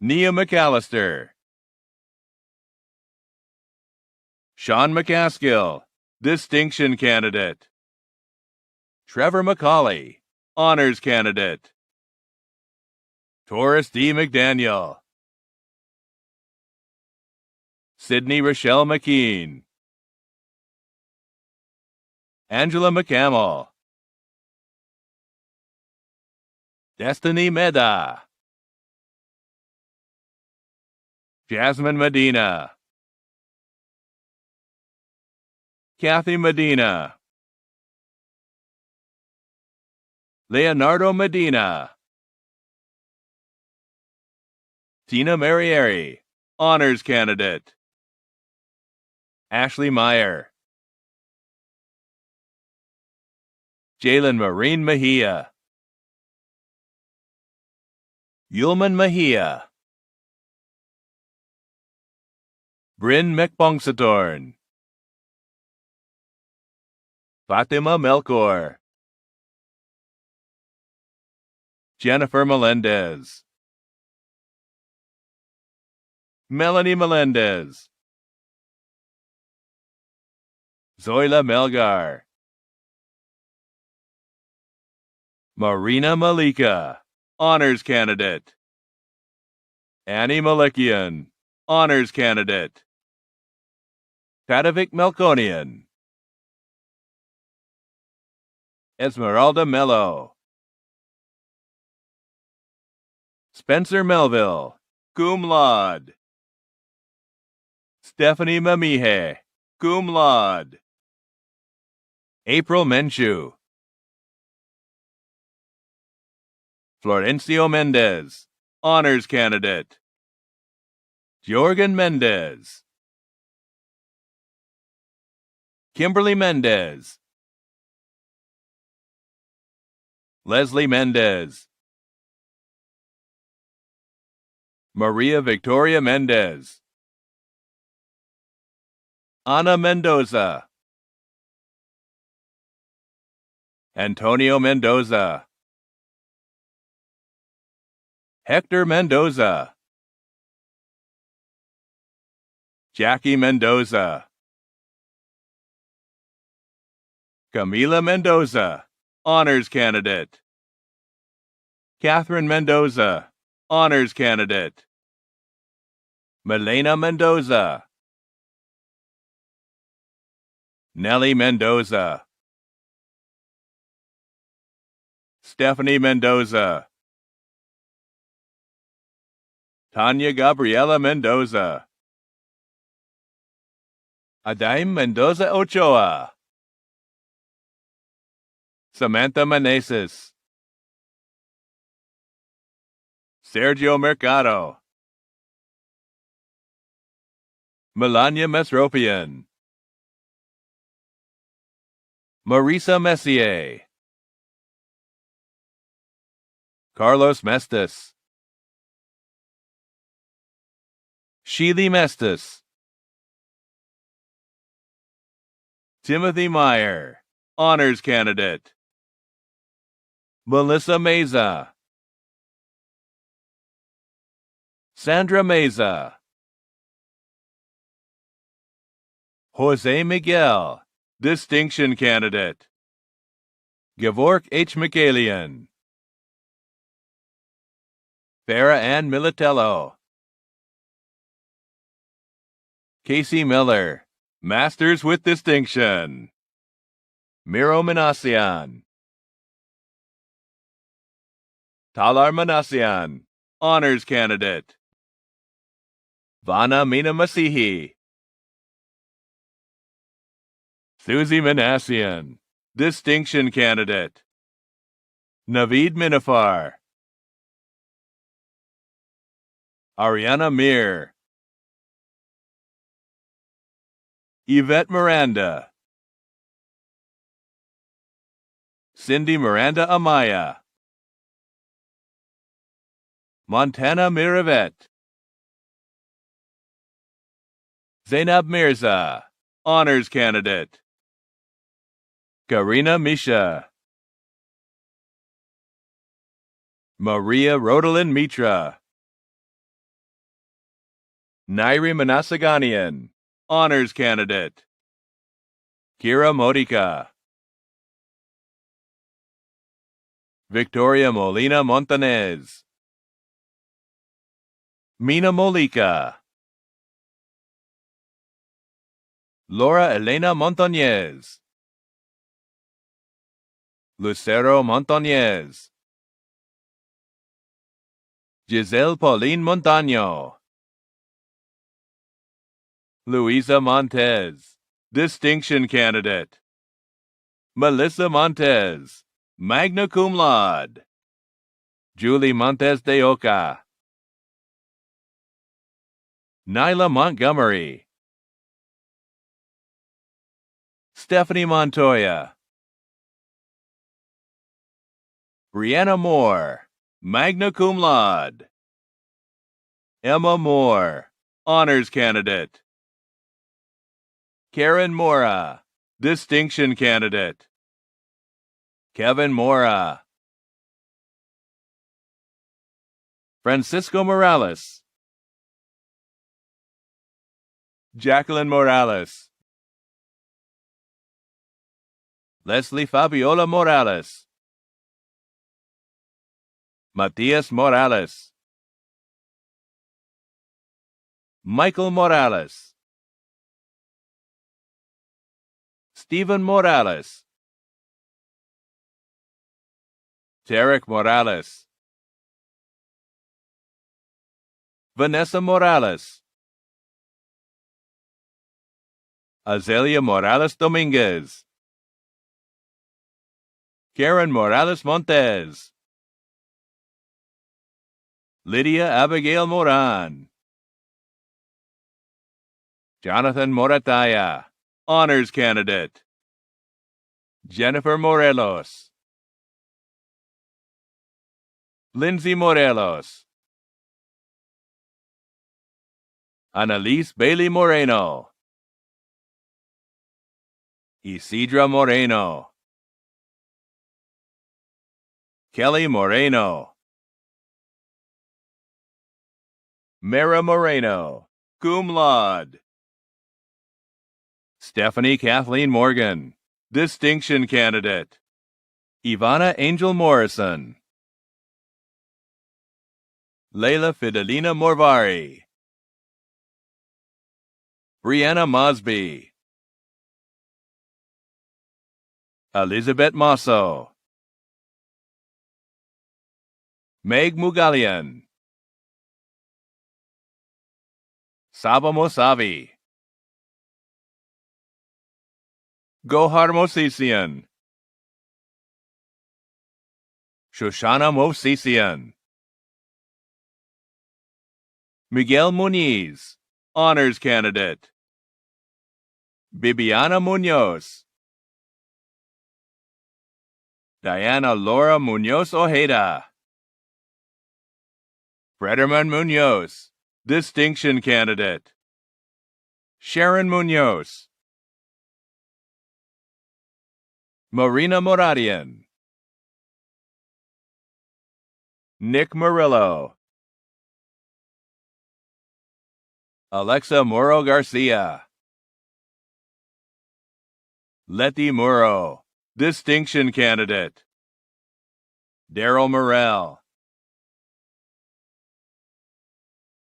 Nia McAllister. Sean McCaskill, Distinction Candidate. Trevor McCauley, Honors Candidate. Taurus D. McDaniel. Sydney Rochelle McKean. Angela McCamill. Destiny Meda. Jasmine Medina. Kathy Medina. Leonardo Medina. Tina Marieri, Honors Candidate. Ashley Meyer. Jalen Marine Mejia. Yulman Mejia. Bryn McBongsatorn. Fatima Melkor. Jennifer Melendez. Melanie Melendez. Zoila Melgar. Marina Malika, Honors Candidate. Annie Malikian, Honors Candidate. Padovic Melkonian. Esmeralda Mello. Spencer Melville, cum laude. Stephanie Mamihe, cum laude. April Menchu. Florencio Mendez, Honors Candidate. Jorgen Mendez. Kimberly Mendez. Leslie Mendez. Maria Victoria Mendez. Ana Mendoza. Antonio Mendoza. Hector Mendoza. Jackie Mendoza. Camila Mendoza, Honors Candidate. Catherine Mendoza, Honors Candidate. Melena Mendoza. Nellie Mendoza. Stephanie Mendoza. Tanya Gabriela Mendoza. Adaim Mendoza Ochoa. Samantha Meneses. Sergio Mercado. Melania Mesropian. Marisa Messier. Carlos Mestis. Sheely Mestis. Timothy Meyer, Honors Candidate. Melissa Meza. Sandra Meza. Jose Miguel, Distinction Candidate. Gevork H. Michalian. Farah Ann Militello. Casey Miller, Masters with Distinction. Miro Manasian. Talar Manasian, Honors Candidate. Vana Mina Masihi. Susie Manasian, Distinction Candidate. Naveed Minafar. Ariana Mir. Yvette Miranda. Cindy Miranda Amaya. Montana Miravet. Zainab Mirza, Honors Candidate. Karina Misha. Maria Rodolin Mitra. Nairi Manasaganian, Honors Candidate. Kira Modica. Victoria Molina Montanez. Mina Mollica. Laura Elena Montañez. Lucero Montañez. Giselle Pauline Montaño. Luisa Montez, Distinction Candidate. Melissa Montez, magna cum laude. Julie Montes de Oca. Nyla Montgomery. Stephanie Montoya. Brianna Moore, magna cum laude. Emma Moore, honors candidate. Karen Mora, distinction candidate. Kevin Mora. Francisco Morales. Jacqueline Morales. Leslie Fabiola Morales. Matias Morales. Michael Morales. Stephen Morales. Tarek Morales. Vanessa Morales. Azelia Morales Dominguez. Karen Morales Montez. Lydia Abigail Moran. Jonathan Morataya, honors candidate. Jennifer Morelos. Lindsay Morelos. Annalise Bailey Moreno. Isidra Moreno. Kelly Moreno. Mara Moreno, cum laude. Stephanie Kathleen Morgan, distinction candidate. Ivana Angel Morrison. Leila Fidelina Morvari. Brianna Mosby. Elizabeth Mosso. Meg Mugalian. Saba Mosavi. Gohar Mosisian. Shoshana Mosisian. Miguel Muniz, honors candidate. Bibiana Munoz. Diana Laura Munoz Ojeda. Frederman Munoz, distinction candidate. Sharon Munoz. Marina Moradian. Nick Murillo. Alexa Muro Garcia. Letty Muro, distinction candidate. Daryl Morel.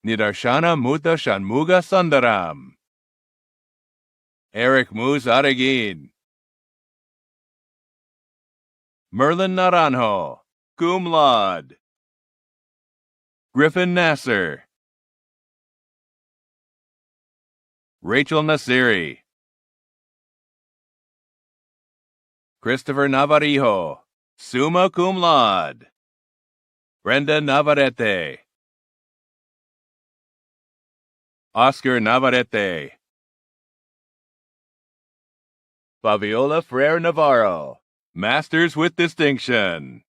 Nidarshana Muta Shanmuga Sundaram. Eric Muz Aregin. Merlin Naranjo, cum laude. Griffin Nasser. Rachel Nasiri. Christopher Navarrijo, summa cum laude. Brenda Navarrete. Oscar Navarrete. Fabiola Frere Navarro, Masters with Distinction.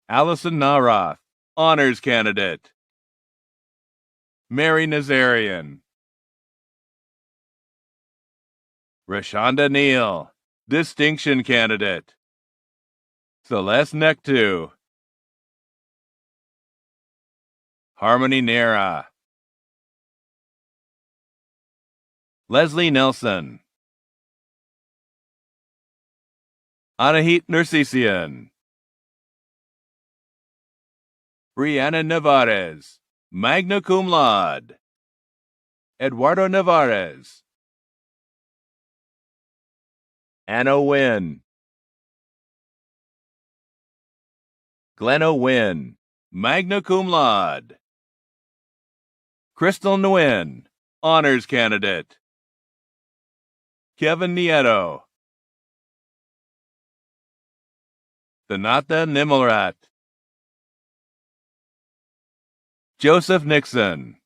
Allison Narath, honors candidate. Mary Nazarian. Rashonda Neal, distinction candidate. Celeste Nektu. Harmony Nera. Leslie Nelson, Anahit Nersesian, Brianna Navarez, magna cum laude. Eduardo Navarez, Anna Wynn, Glenna Wynn, magna cum laude. Crystal Nguyen, honors candidate. Kevin Nieto, Donata Nimmelrat, Joseph Nixon,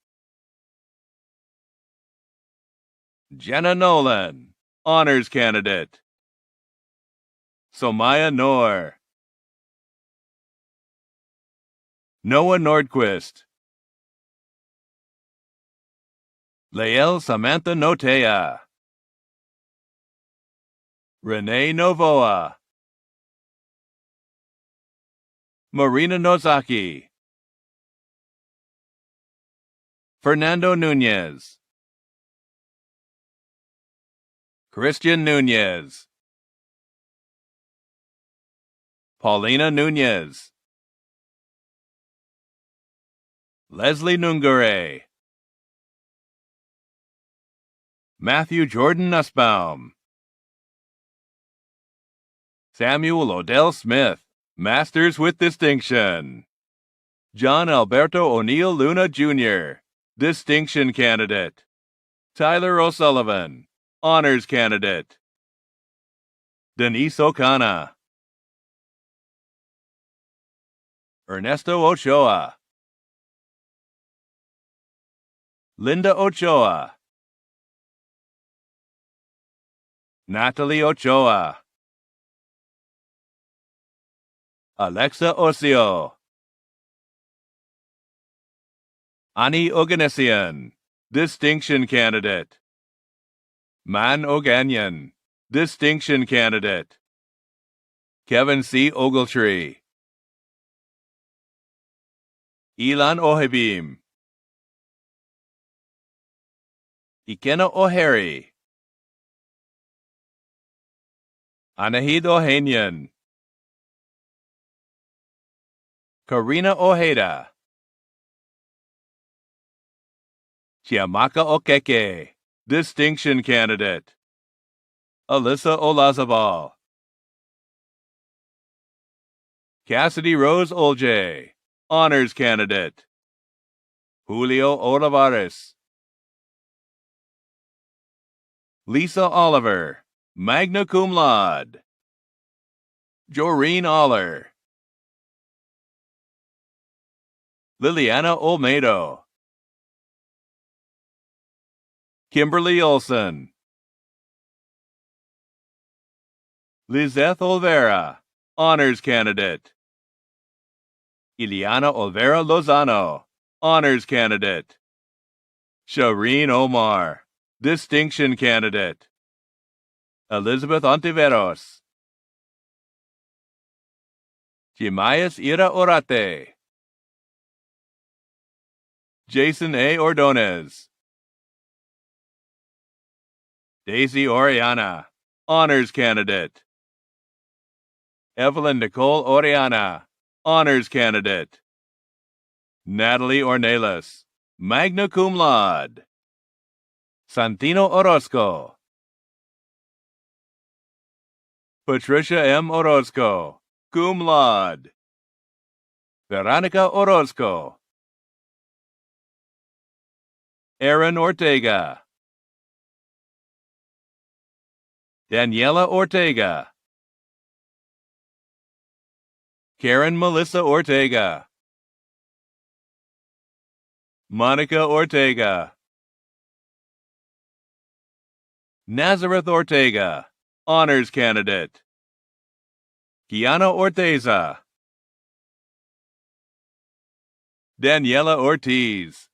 Jenna Nolan, honors candidate. Somaya Noor, Noah Nordquist, Lael Samantha Notea, Renee Novoa, Marina Nozaki, Fernando Nunez, Christian Nunez, Paulina Nunez, Leslie Nungare, Matthew Jordan Nussbaum, Samuel Odell Smith, Masters with Distinction. John Alberto O'Neill Luna Jr., Distinction Candidate. Tyler O'Sullivan, Honors Candidate. Denise O'Connor, Ernesto Ochoa, Linda Ochoa, Natalie Ochoa, Alexa Ocio, Ani Oganessian, Distinction Candidate. Man Oganyan, Distinction Candidate. Kevin C. Ogletree, Ilan Ohebim, Ikenna O'Harry, Anahid Ohanian, Karina Ojeda, Chiamaka Okeke, Distinction Candidate. Alyssa Olazabal, Cassidy Rose Olje, Honors Candidate. Julio Olivares, Lisa Oliver, magna cum laude. Joreen Aller, Liliana Olmedo, Kimberly Olson, Lizeth Olvera, Honors Candidate. Ileana Olvera Lozano, Honors Candidate. Shireen Omar, Distinction Candidate. Elizabeth Ontiveros, Jimayas Ira Orate, Jason A. Ordonez, Daisy Oriana, Honors Candidate. Evelyn Nicole Oriana, Honors Candidate. Natalie Ornelas, magna cum laude. Santino Orozco, Patricia M. Orozco, cum laude. Veronica Orozco, Aaron Ortega, Daniela Ortega, Karen Melissa Ortega, Monica Ortega, Nazareth Ortega, Honors Candidate. Kiana Orteza, Daniela Ortiz,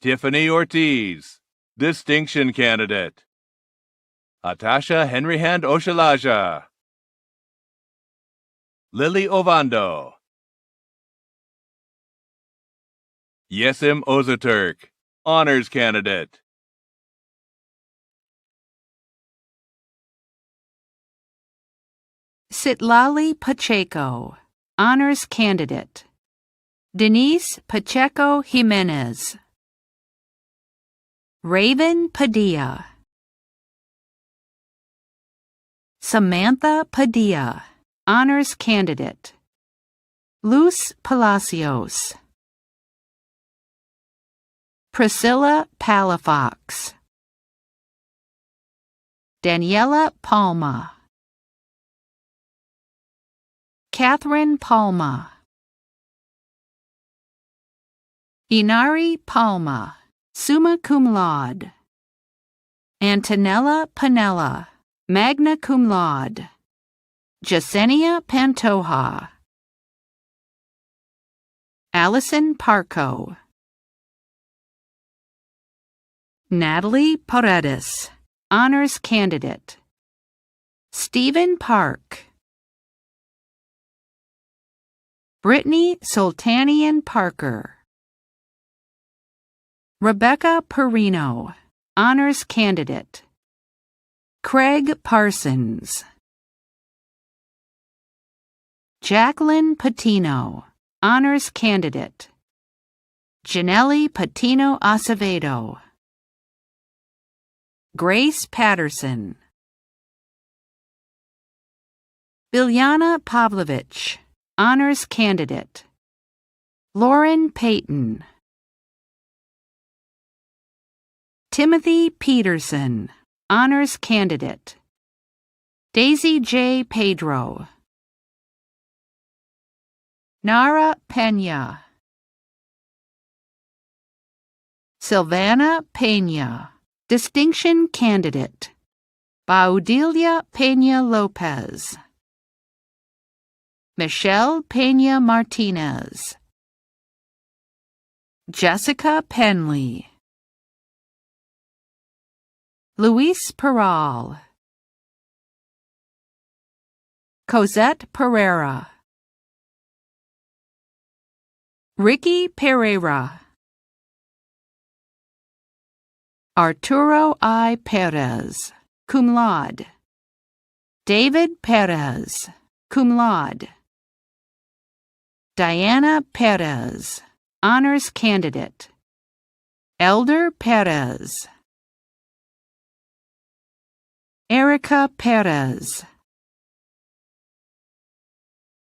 Tiffany Ortiz, Distinction Candidate. Atasha Henryhand Oshalaja, Lily Ovando, Yesim Ozaturk, Honors Candidate. Citlali Pacheco, Honors Candidate. Denise Pacheco Jimenez. Raven Padilla. Samantha Padilla, Honors Candidate. Luz Palacios. Priscilla Palafox. Daniela Palma. Catherine Palma. Inari Palma, summa cum laude. Antonella Panella, magna cum laude. Jasenia Pantoja. Allison Parco. Natalie Paredes, Honors Candidate. Stephen Park. Brittany Sultanian Parker. Rebecca Perino, Honors Candidate. Craig Parsons. Jacqueline Patino, Honors Candidate. Janelli Patino Acevedo. Grace Patterson. Biljana Pavlovich, Honors Candidate. Lauren Payton. Timothy Peterson, Honors Candidate. Daisy J. Pedro. Nara Pena. Silvana Pena, Distinction Candidate. Baudilia Pena Lopez. Michelle Pena Martinez. Jessica Penley. Luis Peral. Cosette Pereira. Ricky Pereira. Arturo I. Perez, cum laude. David Perez, cum laude. Diana Perez, Honors Candidate. Elder Perez. Erica Perez.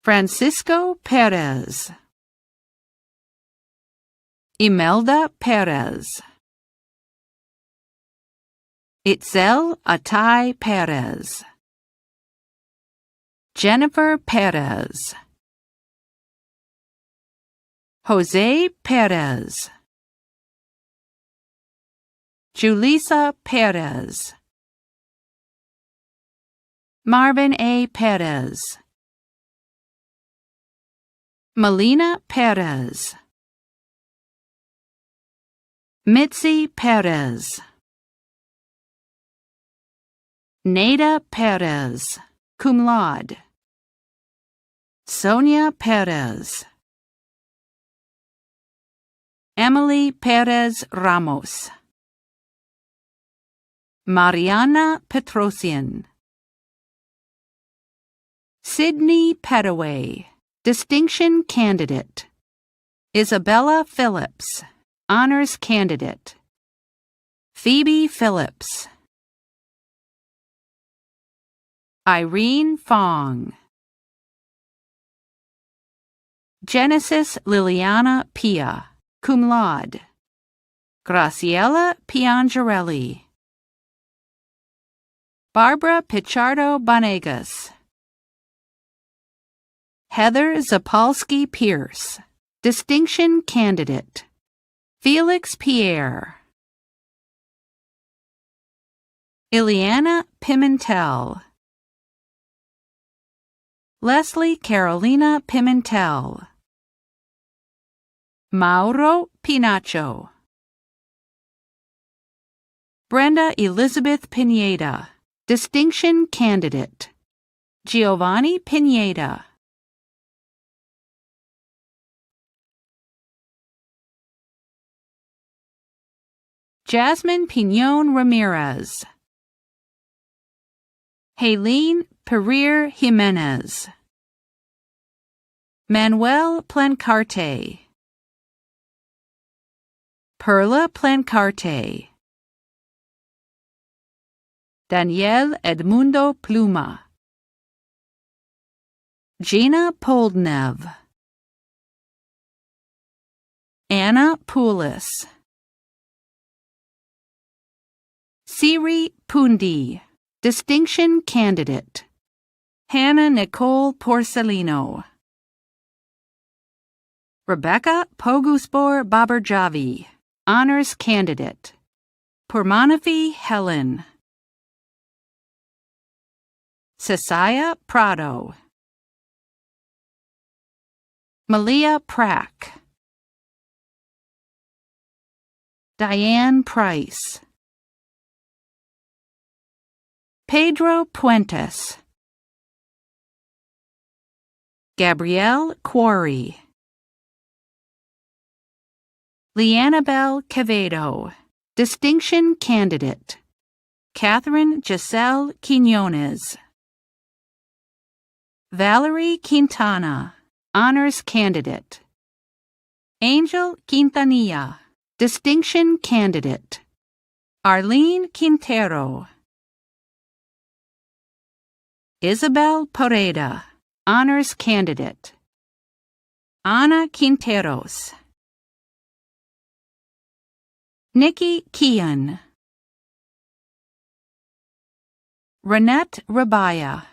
Francisco Perez. Imelda Perez. Itzel Atay Perez. Jennifer Perez. Jose Perez. Julissa Perez. Marvin A. Perez. Melina Perez. Mitzi Perez. Nada Perez, cum laude. Sonia Perez. Emily Perez Ramos. Mariana Petrosian. Sydney Petaway, Distinction Candidate. Isabella Phillips, Honors Candidate. Phoebe Phillips. Irene Fong. Genesis Liliana Pia, cum laude. Graciela Piangerelli. Barbara Pichardo Banegas. Heather Zapolsky Pierce, Distinction Candidate. Felix Pierre. Ileana Pimentel. Leslie Carolina Pimentel. Mauro Pinacho. Brenda Elizabeth Pineda, Distinction Candidate. Giovanni Pineda. Jasmine Piñon Ramirez. Helene Pereira Jimenez. Manuel Plancarte. Perla Plancarte. Daniel Edmundo Pluma. Gina Poldnev. Anna Poulis. Siri Pundi, Distinction Candidate. Hannah Nicole Porcelino. Rebecca Poguspor Baberjavi, Honors Candidate. Purmanafi Helen. Cecilia Prado. Malia Prack. Diane Price. Pedro Puentes. Gabrielle Quarry. Leannabelle Quevedo, Distinction Candidate. Catherine Giselle Quinones. Valerie Quintana, Honors Candidate. Angel Quintanilla, Distinction Candidate. Arlene Quintero. Isabel Poreda, Honors Candidate. Ana Quinteros. Nikki Kean. Renette Rabaya.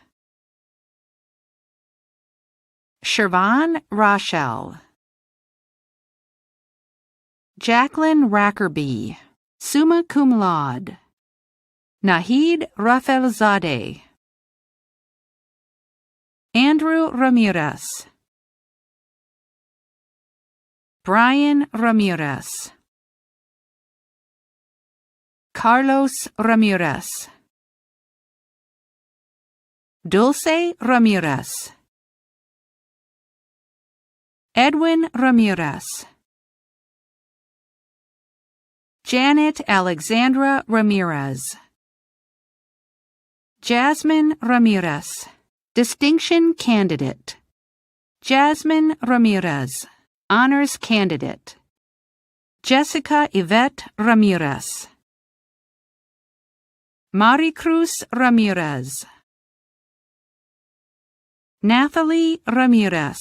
Shervan Rochelle. Jacqueline Rackerby, Summa Cum Laude. Nahid Rafelzadeh. Andrew Ramirez. Brian Ramirez. Carlos Ramirez. Dulce Ramirez. Edwin Ramirez. Janet Alexandra Ramirez. Jasmine Ramirez, Distinction Candidate. Jasmine Ramirez, Honors Candidate. Jessica Yvette Ramirez. Maricruz Ramirez. Nathalie Ramirez.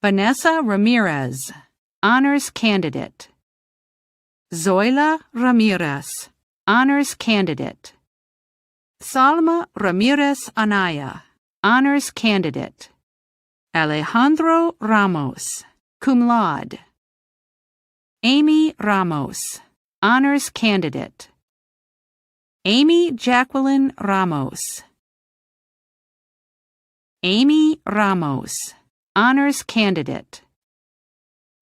Vanessa Ramirez, Honors Candidate. Zoila Ramirez, Honors Candidate. Salma Ramirez Anaya, Honors Candidate. Alejandro Ramos, Cum Laude. Amy Ramos, Honors Candidate. Amy Jacqueline Ramos. Amy Ramos, Honors Candidate.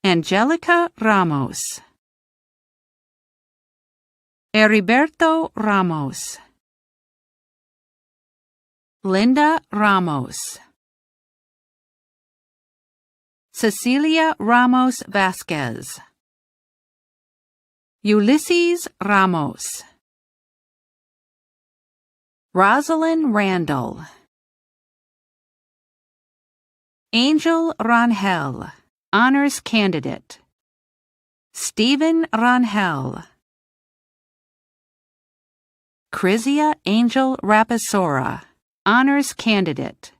Angelica Ramos. Heriberto Ramos. Linda Ramos. Cecilia Ramos Vasquez. Ulysses Ramos. Rosalind Randall. Angel Rangel, Honors Candidate. Stephen Rangel. Chrysia Angel Rapisora, Honors Candidate.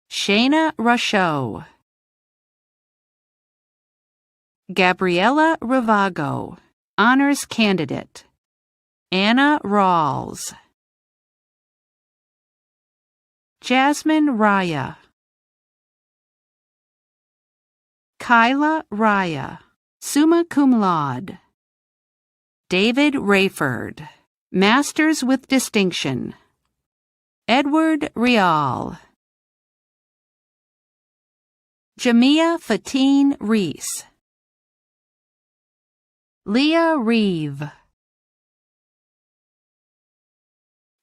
Shayna Rochot. Gabriela Rivago, Honors Candidate. Anna Rawls. Jasmine Raya. Kyla Raya, Summa Cum Laude. David Rayford, Masters with Distinction. Edward Rial. Jamia Fatine Reese. Leah Reeve.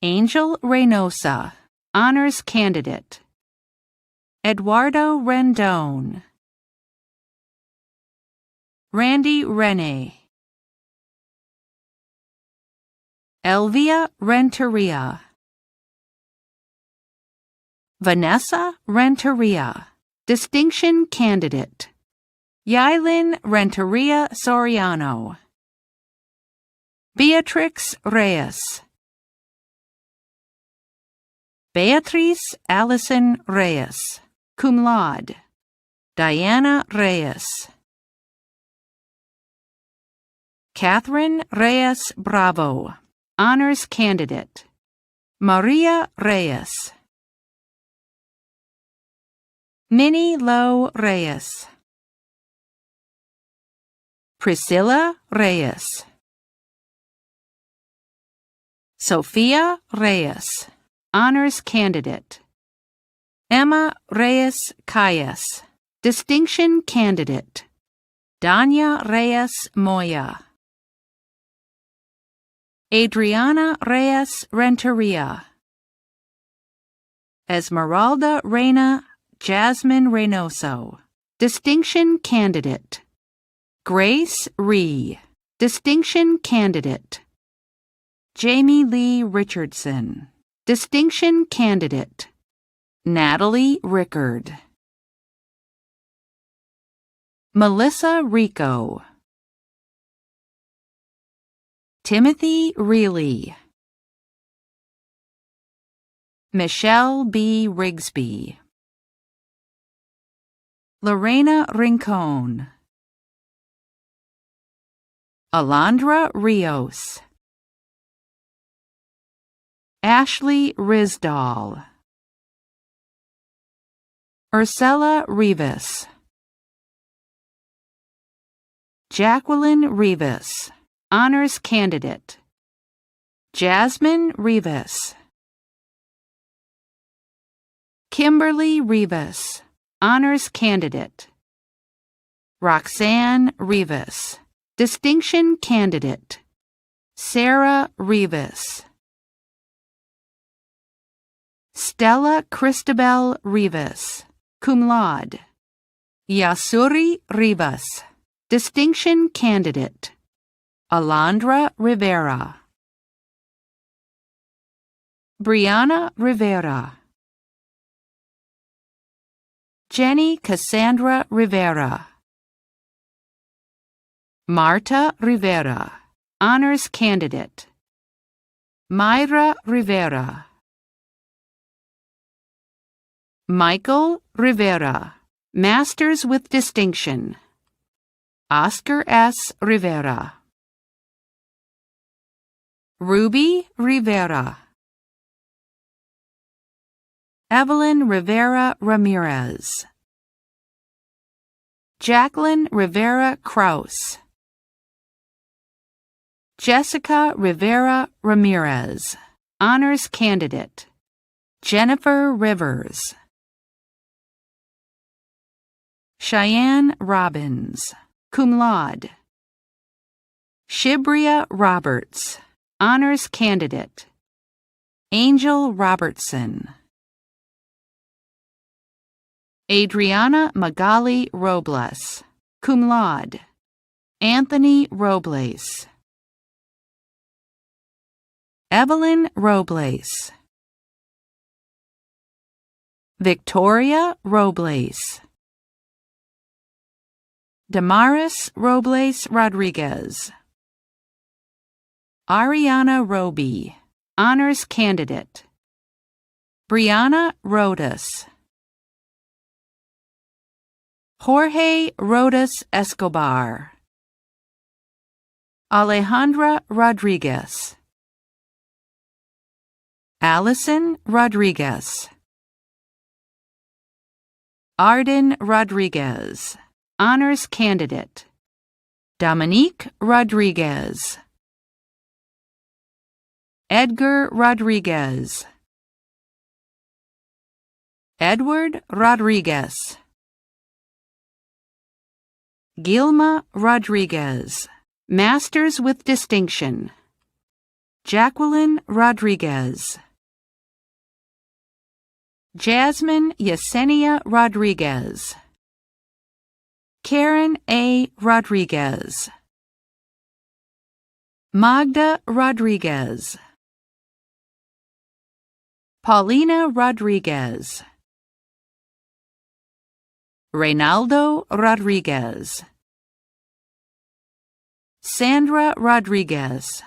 Angel Reynosa, Honors Candidate. Eduardo Rendon. Randy Rene. Elvia Renteria. Vanessa Renteria, Distinction Candidate. Yailin Renteria Soriano. Beatrix Reyes. Beatrice Allison Reyes, cum laude. Diana Reyes. Catherine Reyes Bravo, honors candidate. Maria Reyes. Minnie Lowe Reyes. Priscilla Reyes. Sophia Reyes, honors candidate. Emma Reyes Calles, distinction candidate. Danya Reyes Moya. Adriana Reyes Renteria. Esmeralda Reina Jasmine Reynoso, distinction candidate. Grace Ree, distinction candidate. Jamie Lee Richardson, distinction candidate. Natalie Rickard. Melissa Rico. Timothy Reilly. Michelle B. Rigsby. Lorena Rincon. Alondra Rios. Ashley Risdall. Ursula Rivas. Jacqueline Rivas, honors candidate. Jasmine Rivas. Kimberly Rivas, honors candidate. Roxanne Rivas, distinction candidate. Sarah Rivas. Stella Cristabel Rivas, cum laude. Yasuri Rivas, distinction candidate. Alondra Rivera. Brianna Rivera. Jenny Cassandra Rivera. Marta Rivera, honors candidate. Myra Rivera. Michael Rivera, masters with distinction. Oscar S. Rivera. Ruby Rivera. Evelyn Rivera Ramirez. Jacqueline Rivera Kraus. Jessica Rivera Ramirez, honors candidate. Jennifer Rivers. Cheyenne Robbins, cum laude. Shibria Roberts, honors candidate. Angel Robertson. Adriana Magali Robles, cum laude. Anthony Robles. Evelyn Robles. Victoria Robles. Damaris Robles Rodriguez. Ariana Roby, honors candidate. Brianna Rodas. Jorge Rodas Escobar. Alejandra Rodriguez. Allison Rodriguez. Arden Rodriguez, honors candidate. Dominique Rodriguez. Edgar Rodriguez. Edward Rodriguez. Gilma Rodriguez, masters with distinction. Jacqueline Rodriguez. Jasmine Yesenia Rodriguez. Karen A. Rodriguez. Magda Rodriguez. Paulina Rodriguez. Reynaldo Rodriguez. Sandra Rodriguez.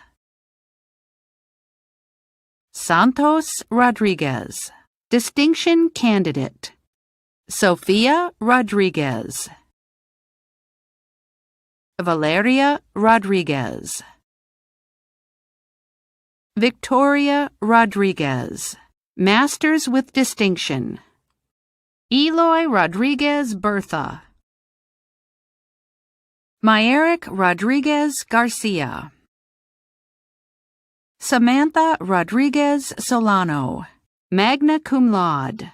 Santos Rodriguez. Distinction Candidate. Sofia Rodriguez. Valeria Rodriguez. Victoria Rodriguez. Masters with Distinction. Eloy Rodriguez Bertha. Myerick Rodriguez Garcia. Samantha Rodriguez Solano, magna cum laude.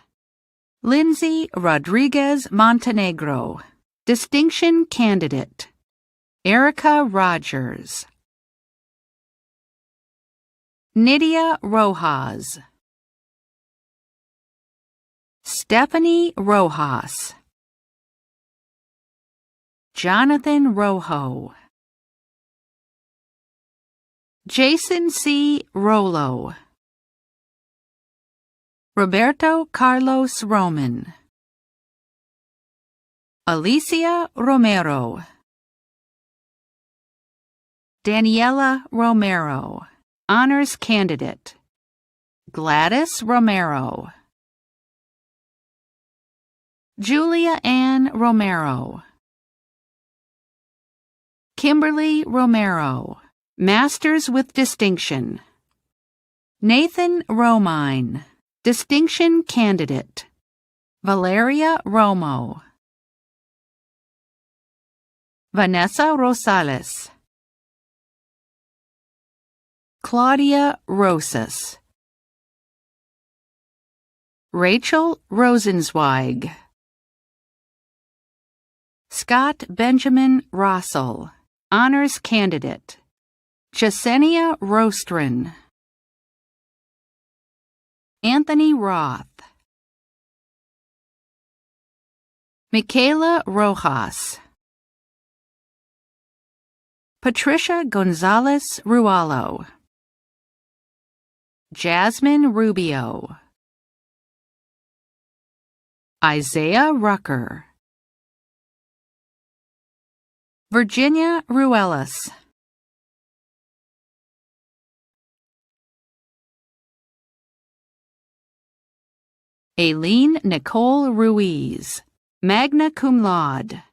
Lindsay Rodriguez Montenegro, distinction candidate. Erica Rogers. Nydia Rojas. Stephanie Rojas. Jonathan Rojo. Jason C. Rollo. Roberto Carlos Roman. Alicia Romero. Daniela Romero, honors candidate. Gladys Romero. Julia Ann Romero. Kimberly Romero, Masters with Distinction. Nathan Romine, Distinction Candidate. Valeria Romo. Vanessa Rosales. Claudia Rosas. Rachel Rosenzweig. Scott Benjamin Rossell, honors candidate. Chesenia Rostron. Anthony Roth. Michaela Rojas. Patricia Gonzalez Rualo. Jasmine Rubio. Isaiah Rucker. Virginia Ruelas. Aileen Nicole Ruiz, magna cum laude.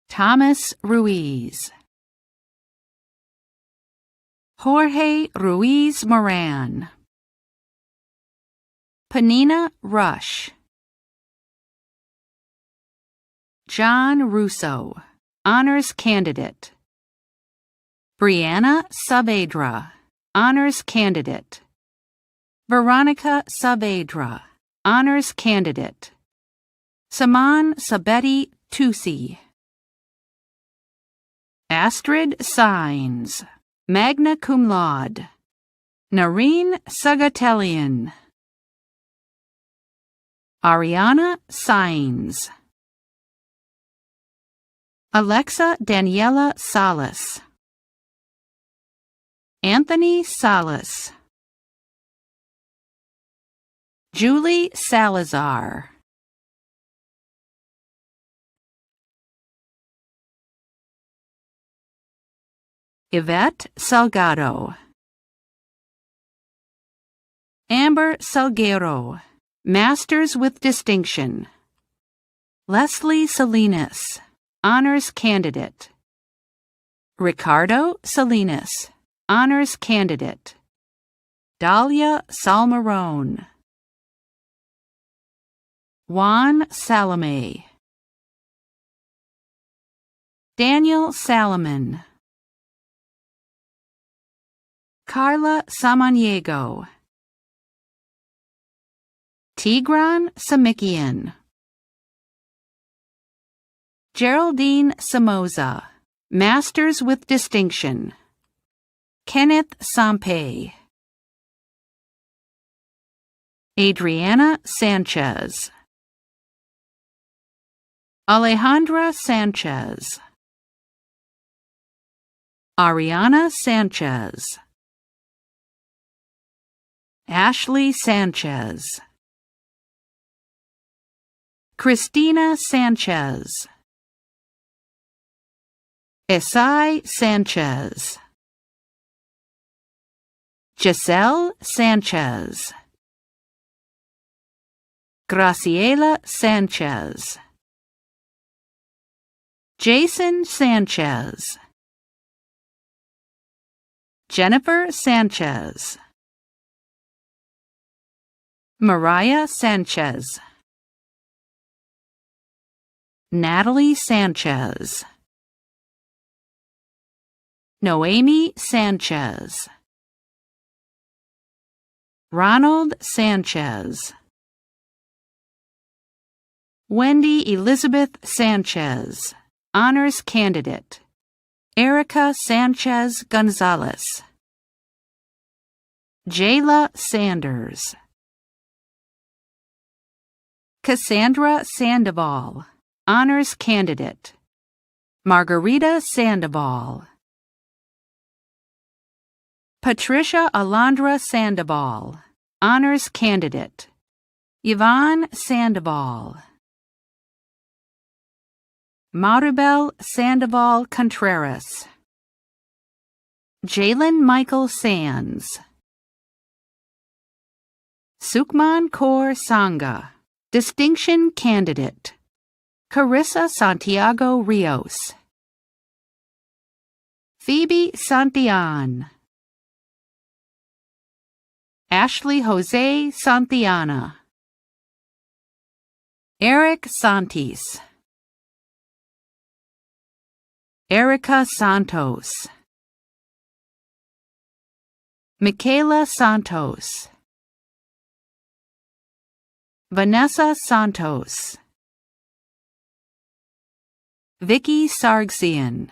Thomas Ruiz. Jorge Ruiz Moran. Panina Rush. John Russo, honors candidate. Brianna Saavedra, honors candidate. Veronica Saavedra, honors candidate. Saman Sabeti Tusi. Astrid Signs, magna cum laude. Nareen Sagatelian. Ariana Signs. Alexa Daniela Salas. Anthony Salas. Julie Salazar. Yvette Salgado. Amber Salguero, Masters with Distinction. Leslie Salinas, honors candidate. Ricardo Salinas, honors candidate. Dahlia Salmarone. Juan Salome. Daniel Salomon. Carla Samaniego. Tigran Samikian. Geraldine Somoza, Masters with Distinction. Kenneth Sampe. Adriana Sanchez. Alejandra Sanchez, Ariana Sanchez, Ashley Sanchez, Christina Sanchez, Esai Sanchez, Giselle Sanchez, Graciela Sanchez, Jason Sanchez, Jennifer Sanchez, Mariah Sanchez, Natalie Sanchez, Noemi Sanchez, Ronald Sanchez, Wendy Elizabeth Sanchez, Honors Candidate, Erica Sanchez Gonzalez, Jayla Sanders, Cassandra Sandoval, Honors Candidate, Margarita Sandoval, Patricia Alondra Sandoval, Honors Candidate, Yvonne Sandoval, Maribel Sandoval Contreras, Jalen Michael Sands, Sukman Kaur Sangha, Distinction Candidate, Carissa Santiago Rios, Phoebe Santillan, Ashley Jose Santillana, Eric Santis, Erica Santos, Michaela Santos, Vanessa Santos, Vicky Sargsian,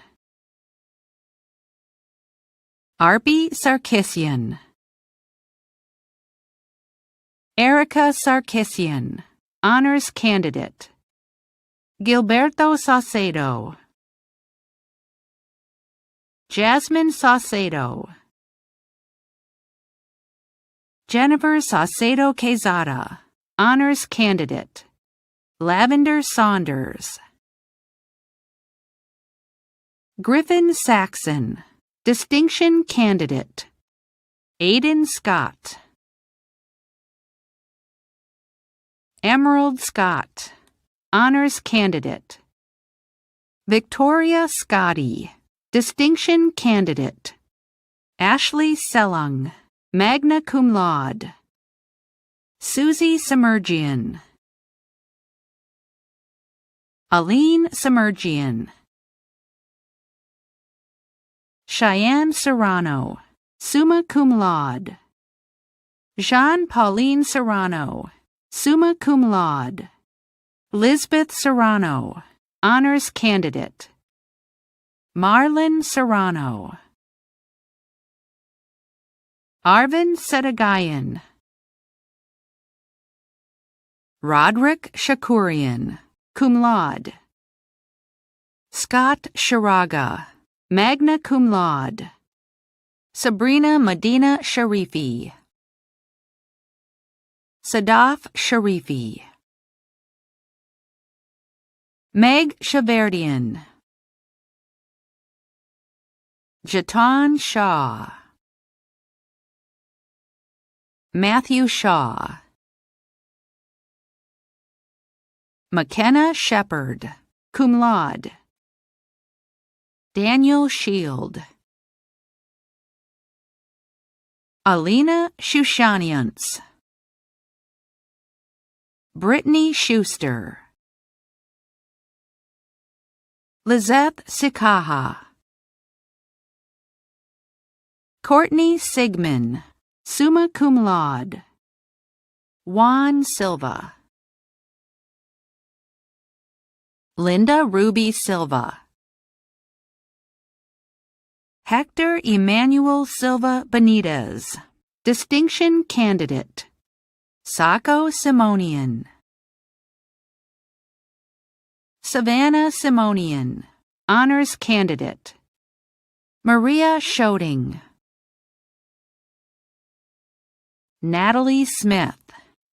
Arpi Sarkisian, Erica Sarkisian, Honors Candidate, Gilberto Saucedo, Jasmine Saucedo, Jennifer Saucedo Quezada, Honors Candidate, Lavender Saunders, Griffin Saxon, Distinction Candidate, Aidan Scott, Emerald Scott, Honors Candidate, Victoria Scotty, Distinction Candidate, Ashley Selung, Magna Cum Laude, Susie Semergian, Aline Semergian, Cheyenne Serrano, Summa Cum Laude, Jean-Pauline Serrano, Summa Cum Laude, Lisbeth Serrano, Honors Candidate, Marlon Serrano, Arvin Setagayan, Roderick Shakurian, Cum Laude, Scott Shiraga, Magna Cum Laude, Sabrina Medina Sharifi, Sadaf Sharifi, Meg Shaverdian, Jatan Shah, Matthew Shaw, McKenna Shepard, Cum Laude, Daniel Shield, Alina Shushanians, Brittany Schuster, Lizeth Sikaha, Courtney Sigmund, Summa Cum Laude, Juan Silva, Linda Ruby Silva, Hector Emmanuel Silva Benitez, Distinction Candidate, Sako Simonian, Savannah Simonian, Honors Candidate. Maria Schoding. Natalie Smith,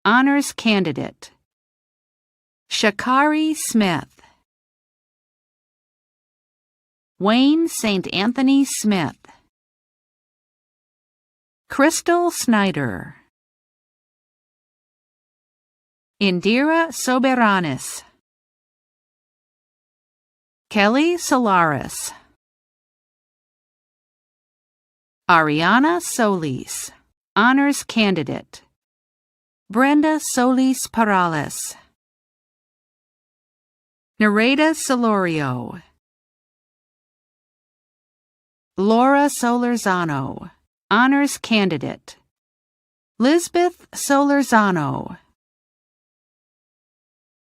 Honors Candidate. Shakari Smith. Wayne St. Anthony Smith. Crystal Snyder. Indira Soberanis. Kelly Solaris. Ariana Solis, Honors Candidate. Brenda Solis Parales. Nereda Solorio. Laura Solorzano, Honors Candidate. Lisbeth Solorzano.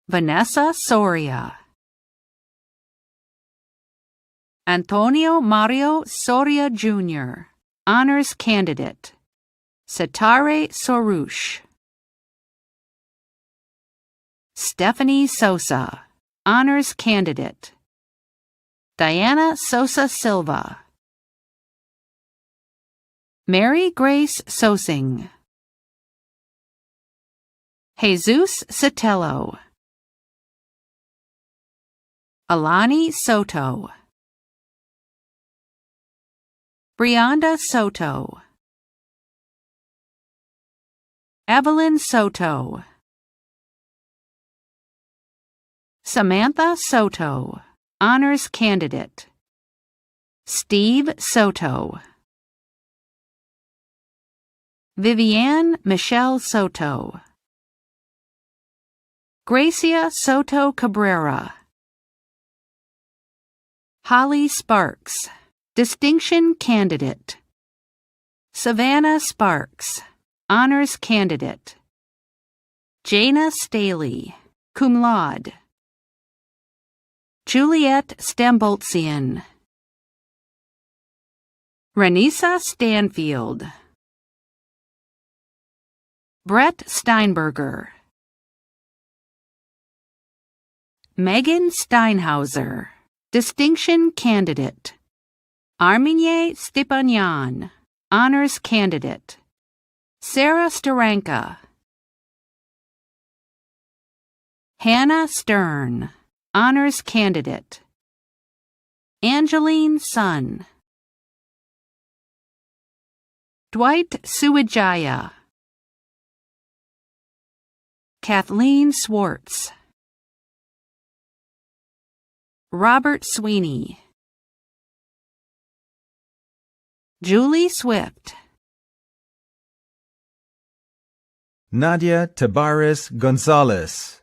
Vanessa Soria. Antonio Mario Soria Jr., Honors Candidate. Satare Sorouche. Stephanie Sosa, Honors Candidate. Diana Sosa Silva. Mary Grace Sosing. Jesus Sotelo. Alani Soto. Brianda Soto. Evelyn Soto. Samantha Soto, Honors Candidate. Steve Soto. Vivienne Michelle Soto. Gracia Soto Cabrera. Holly Sparks, Distinction Candidate. Savannah Sparks, Honors Candidate. Jana Staley, Cum Laude. Juliet Stamboltsian. Renisa Stanfield. Brett Steinberger. Megan Steinhauser, Distinction Candidate. Arminie Stepanyan, Honors Candidate. Sarah Staranka. Hannah Stern, Honors Candidate. Angeline Sun. Dwight Suwijaya. Kathleen Swartz. Robert Sweeney. Julie Swift. Nadia Tabares Gonzalez.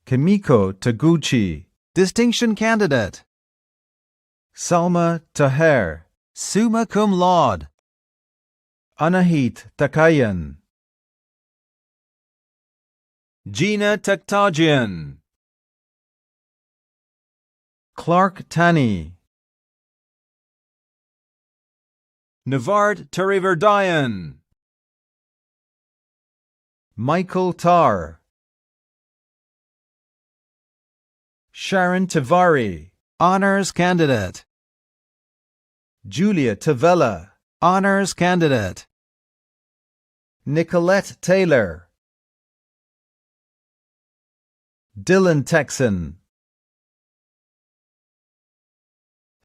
Kimiko Taguchi, Distinction Candidate. Salma Taher, Summa Cum Laude. Anahit Takayan. Gina Taktajian. Clark Tani. Navard Tariverdayan. Michael Tar. Sharon Tavari, Honors Candidate. Julia Tavella, Honors Candidate. Nicolette Taylor. Dylan Texan.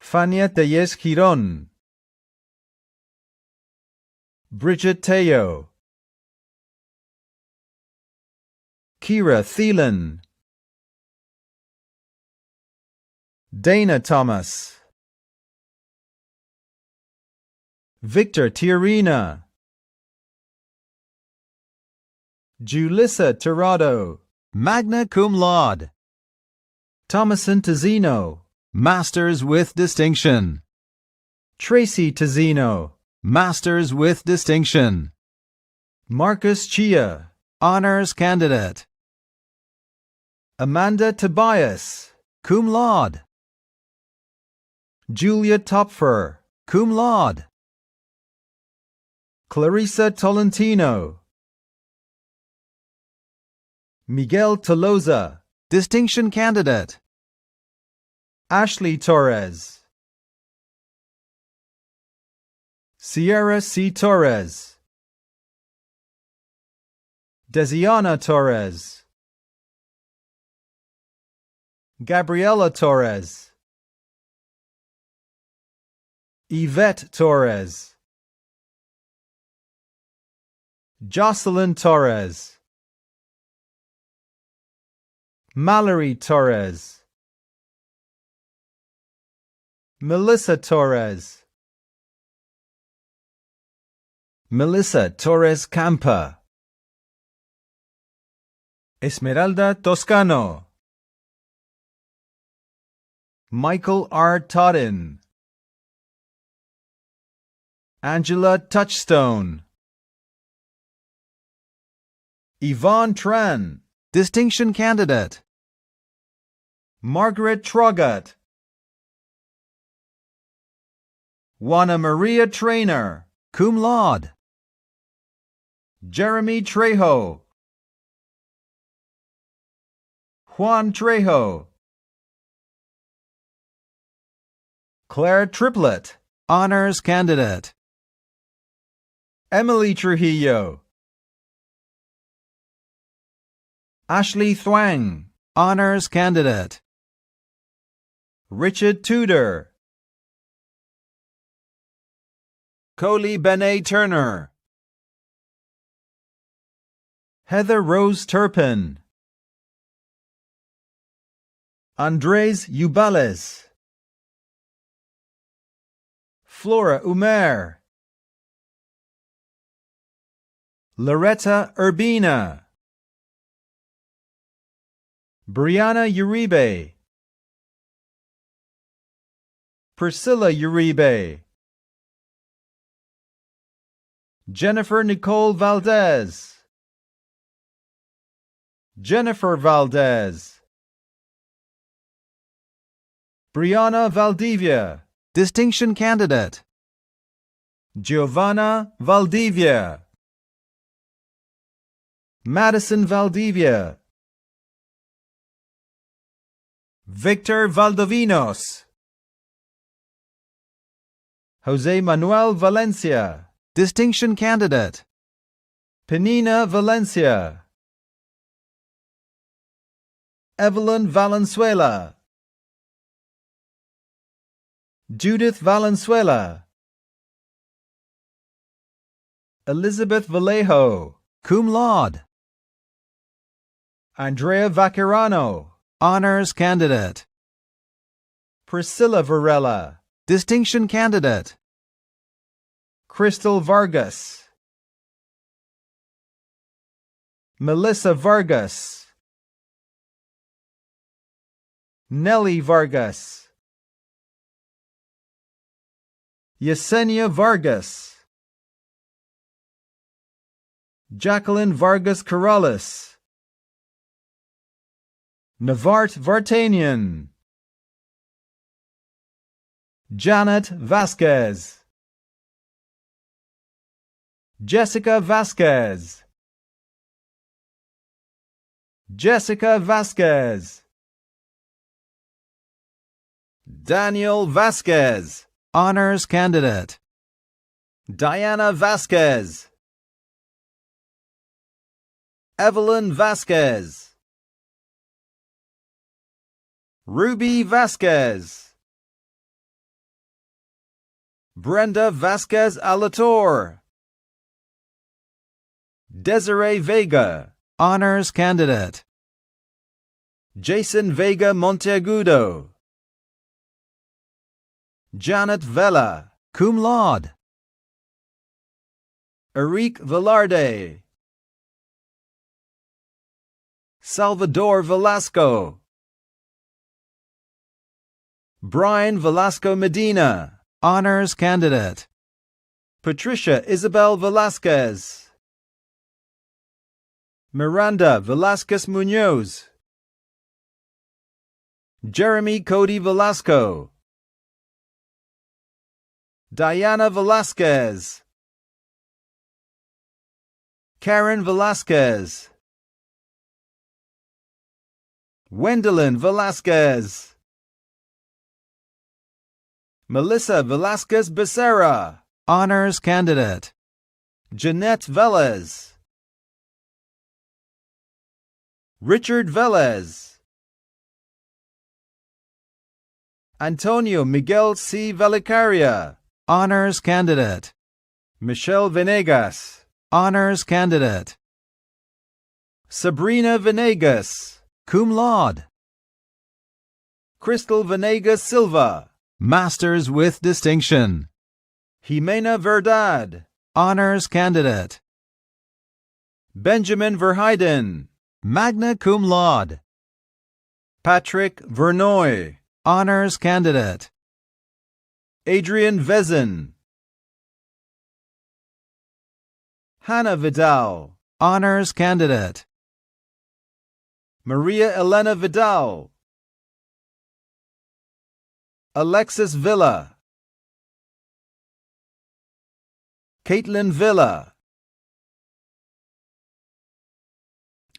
Fania Tellez Giron. Bridget Teo. Kira Thielen. Dana Thomas. Victor Tiarina. Julissa Tirado, Magna Cum Laude. Thomason Tazzino, Masters with Distinction. Tracy Tazzino, Masters with Distinction. Marcus Chia, Honors Candidate. Amanda Tobias, Cum Laude. Julia Topfer, Cum Laude. Clarissa Tolentino. Miguel Tolosa, Distinction Candidate. Ashley Torres. Sierra C. Torres. Desiana Torres. Gabriela Torres. Yvette Torres. Jocelyn Torres. Mallory Torres. Melissa Torres. Melissa Torres Campa. Esmeralda Toscano. Michael R. Toddin. Angela Touchstone. Yvonne Tran. Distinction Candidate. Margaret Trogat. Juana Maria Trainer, cum laude. Jeremy Trejo. Juan Trejo. Claire Triplett, honors candidate. Emily Trujillo. Ashley Thwang, honors candidate. Richard Tudor. Coley Benet Turner. Heather Rose Turpin. Andres Ubales. Flora Umer. Loretta Urbina. Brianna Uribe. Priscilla Uribe. Jennifer Nicole Valdez. Jennifer Valdez. Brianna Valdivia, distinction candidate. Giovanna Valdivia. Madison Valdivia. Victor Valdovinos. Jose Manuel Valencia, distinction candidate. Penina Valencia. Evelyn Valenzuela. Judith Valenzuela. Elizabeth Vallejo, cum laude. Andrea Vaccarano, honors candidate. Priscilla Varela, distinction candidate. Crystal Vargas. Melissa Vargas. Nellie Vargas. Yesenia Vargas. Jacqueline Vargas Corrales. Navart Vartanian. Janet Vasquez. Jessica Vasquez. Jessica Vasquez. Daniel Vasquez, honors candidate. Diana Vasquez. Evelyn Vasquez. Ruby Vasquez. Brenda Vasquez Alator. Desiree Vega, honors candidate. Jason Vega Monteagudo. Janet Vela, cum laude. Eric Velarde. Salvador Velasco. Brian Velasco Medina, honors candidate. Patricia Isabel Velasquez. Miranda Velasquez Munoz. Jeremy Cody Velasco. Diana Velasquez. Karen Velasquez. Wendelin Velasquez. Melissa Velasquez Becerra, honors candidate. Jeanette Velez. Richard Velez. Antonio Miguel C. Velicaria, honors candidate. Michelle Venegas, honors candidate. Sabrina Venegas, cum laude. Crystal Venegas Silva, masters with distinction. Jimena Verdad, honors candidate. Benjamin Verheiden, magna cum laude. Patrick Vernoy, honors candidate. Adrian Vezin. Hannah Vidal, honors candidate. Maria Elena Vidal. Alexis Villa. Caitlin Villa.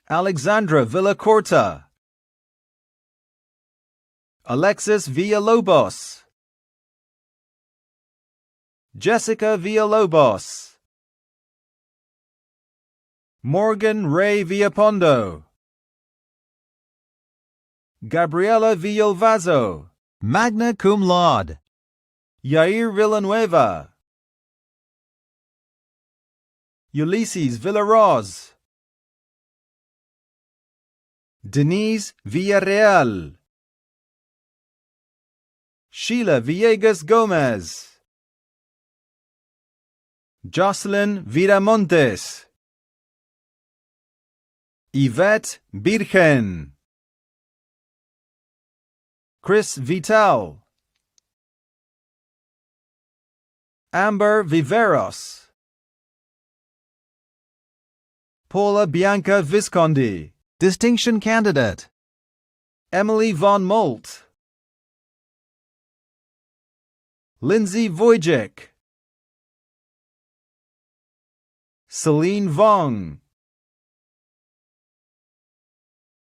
Alexandra Villacorta. Alexis Villalobos. Jessica Villalobos. Morgan Ray Villapondo. Gabriela Villalvazo, magna cum laude. Yair Villanueva. Ulysses Villaroz. Denise Villarreal. Sheila Villegas Gomez. Jocelyn Viramontes. Yvette Birgen. Chris Vital. Amber Viveros. Paula Bianca Visconti, distinction candidate. Emily Von Molt. Lindsay Wojcik. Celine Vong.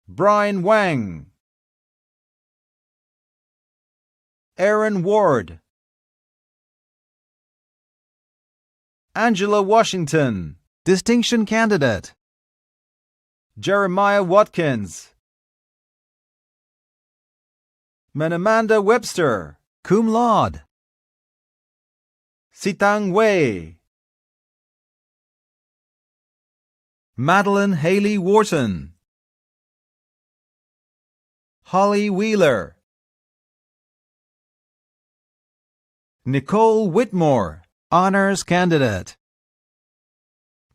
Brian Wang. Aaron Ward. Angela Washington, distinction candidate. Jeremiah Watkins. Manamanda Webster, cum laude. Sitang Wei. Madeline Haley Wharton. Holly Wheeler. Nicole Whitmore, honors candidate.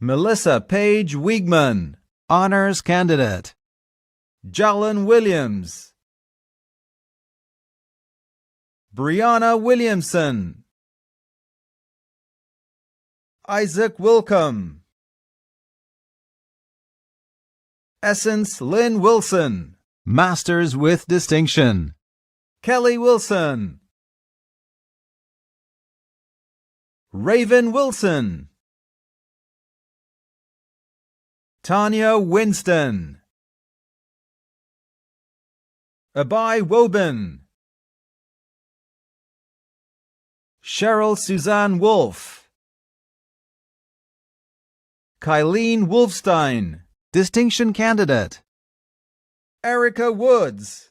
Melissa Page Wiegman, honors candidate. Jalen Williams. Brianna Williamson. Isaac Wilcombe. Essence Lynn Wilson, masters with distinction. Kelly Wilson. Raven Wilson. Tanya Winston. Abai Woben. Cheryl Suzanne Wolfe. Kylene Wolfstein, distinction candidate. Erica Woods.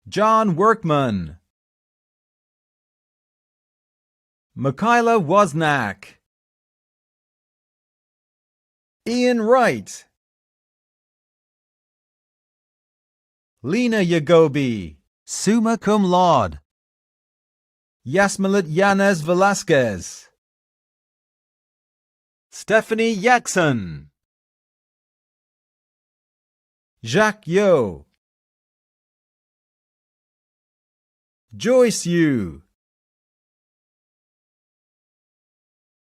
John Workman. Michaela Wozniak. Ian Wright. Lena Yagobi, summa cum laude. Yasmilet Yanez Velasquez. Stephanie Jackson. Jacques Yo. Joyce Yu.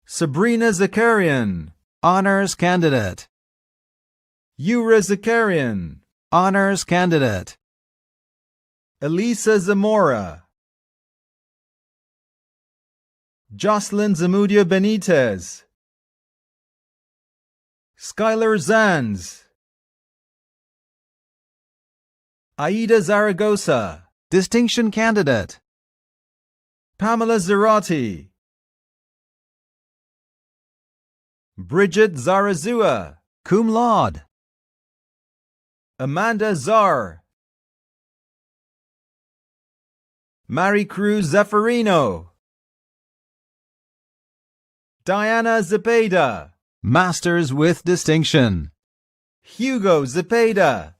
Sabrina Zakarian, honors candidate. Yura Zakarian, honors candidate. Elisa Zamora. Jocelyn Zamudio Benitez. Skylar Zanz. Aida Zaragoza, distinction candidate. Pamela Zarati. Bridget Zarazua, cum laude. Amanda Zar. Maricruz Zaffarino. Diana Zepeda, Masters with Distinction. Hugo Zepeda.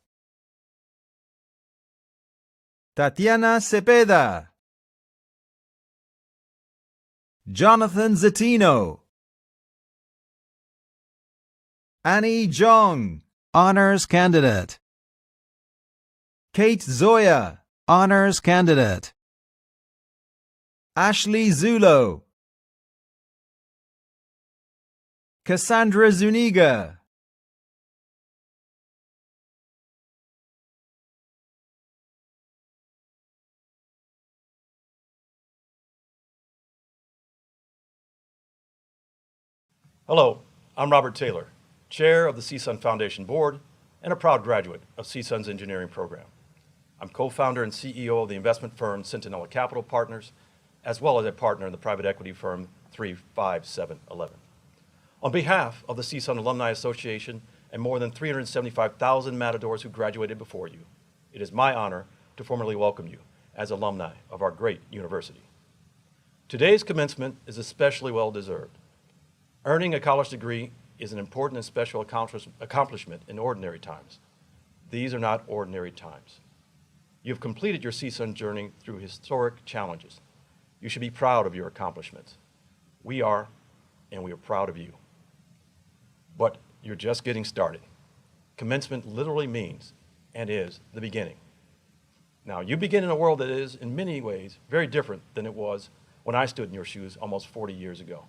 Tatiana Cepeda. Jonathan Zatino. Annie Jong, Honors Candidate. Kate Zoya, Honors Candidate. Ashley Zulo. Cassandra Zuniga. Hello, I'm Robert Taylor, Chair of the CSUN Foundation Board and a proud graduate of CSUN's engineering program. I'm co-founder and CEO of the investment firm Centinela Capital Partners, as well as a partner in the private equity firm 35711. On behalf of the CSUN Alumni Association and more than 375,000 Matadors who graduated before you, it is my honor to formally welcome you as alumni of our great university. Today's commencement is especially well-deserved. Earning a college degree is an important and special accomplishment in ordinary times. These are not ordinary times. You have completed your CSUN journey through historic challenges. You should be proud of your accomplishments. We are, and we are proud of you. But you're just getting started. Commencement literally means and is the beginning. Now, you begin in a world that is, in many ways, very different than it was when I stood in your shoes almost 40 years ago.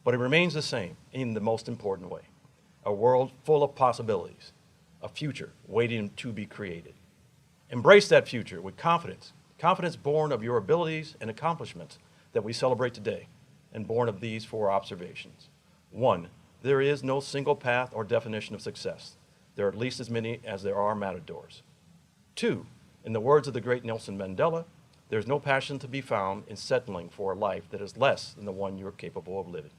But it remains the same in the most important way. A world full of possibilities, a future waiting to be created. Embrace that future with confidence, confidence born of your abilities and accomplishments that we celebrate today, and born of these 4 observations. 1, there is no single path or definition of success. There are at least as many as there are matadors. 2, in the words of the great Nelson Mandela, there's no passion to be found in settling for a life that is less than the one you're capable of living.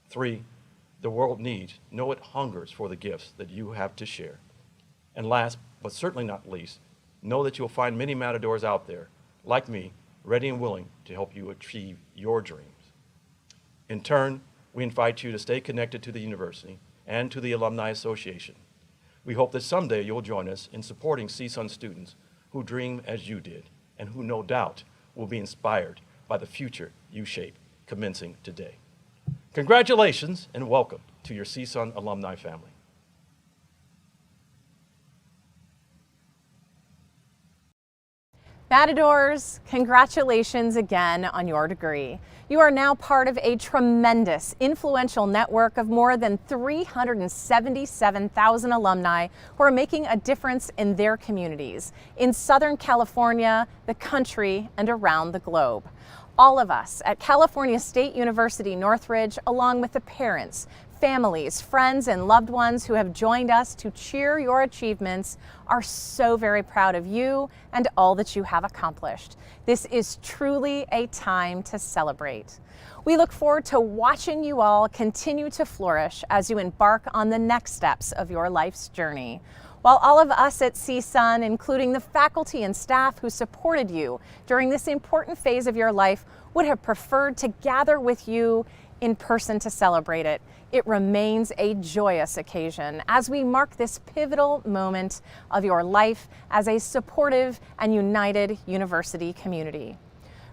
3, the world needs, no, it hungers for the gifts that you have to share. And last, but certainly not least, know that you'll find many matadors out there, like me, ready and willing to help you achieve your dreams. In turn, we invite you to stay connected to the university and to the Alumni Association. We hope that someday you'll join us in supporting CSUN students who dream as you did and who no doubt will be inspired by the future you shape commencing today. Congratulations and welcome to your CSUN alumni family. Matadors, congratulations again on your degree. You are now part of a tremendous, influential network of more than 377,000 alumni who are making a difference in their communities, in Southern California, the country, and around the globe. All of us at California State University Northridge, along with the parents, families, friends, and loved ones who have joined us to cheer your achievements, are so very proud of you and all that you have accomplished. This is truly a time to celebrate. We look forward to watching you all continue to flourish as you embark on the next steps of your life's journey. While all of us at CSUN, including the faculty and staff who supported you during this important phase of your life, would have preferred to gather with you in person to celebrate it, it remains a joyous occasion as we mark this pivotal moment of your life as a supportive and united university community.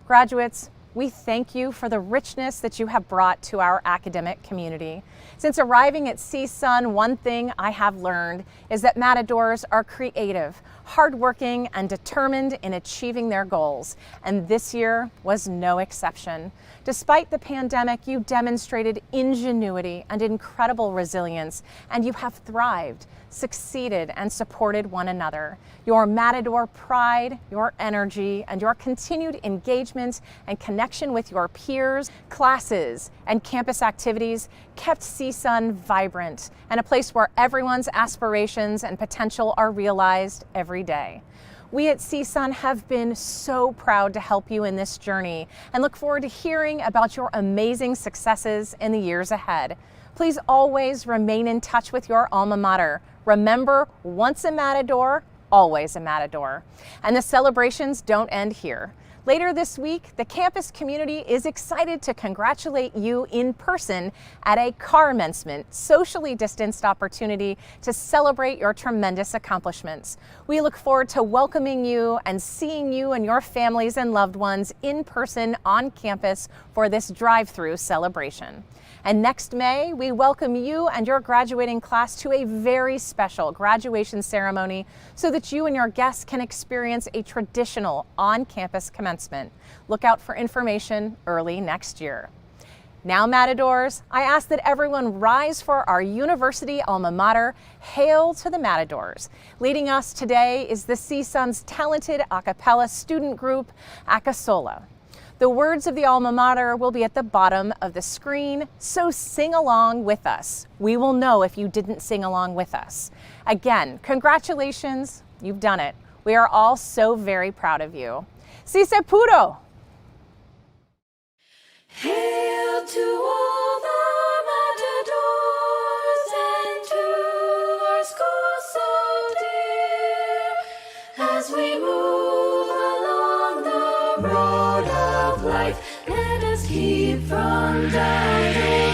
Graduates, we thank you for the richness that you have brought to our academic community. Since arriving at CSUN, one thing I have learned is that Matadors are creative, hardworking, and determined in achieving their goals, and this year was no exception. Despite the pandemic, you demonstrated ingenuity and incredible resilience, and you have thrived, succeeded, and supported one another. Your Matador pride, your energy, and your continued engagement and connection with your peers, classes, and campus activities kept CSUN vibrant and a place where everyone's aspirations and potential are realized every day. We at CSUN have been so proud to help you in this journey and look forward to hearing about your amazing successes in the years ahead. Please always remain in touch with your alma mater. Remember, once a Matador, always a Matador. And the celebrations don't end here. Later this week, the campus community is excited to congratulate you in person at a commencement, socially distanced opportunity to celebrate your tremendous accomplishments. We look forward to welcoming you and seeing you and your families and loved ones in person on campus for this drive-through celebration. And next May, we welcome you and your graduating class to a very special graduation ceremony so that you and your guests can experience a traditional on-campus commencement. Look out for information early next year. Now, Matadors, I ask that everyone rise for our university alma mater. Hail to the Matadors. Leading us today is the CSUN's talented a cappella student group, Acasola. The words of the alma mater will be at the bottom of the screen, so sing along with us. We will know if you didn't sing along with us. Again, congratulations, you've done it. We are all so very proud of you. Si se pudo! Hail to all the matadors and to our school so dear, as we move along the road of life, let us keep from doubting.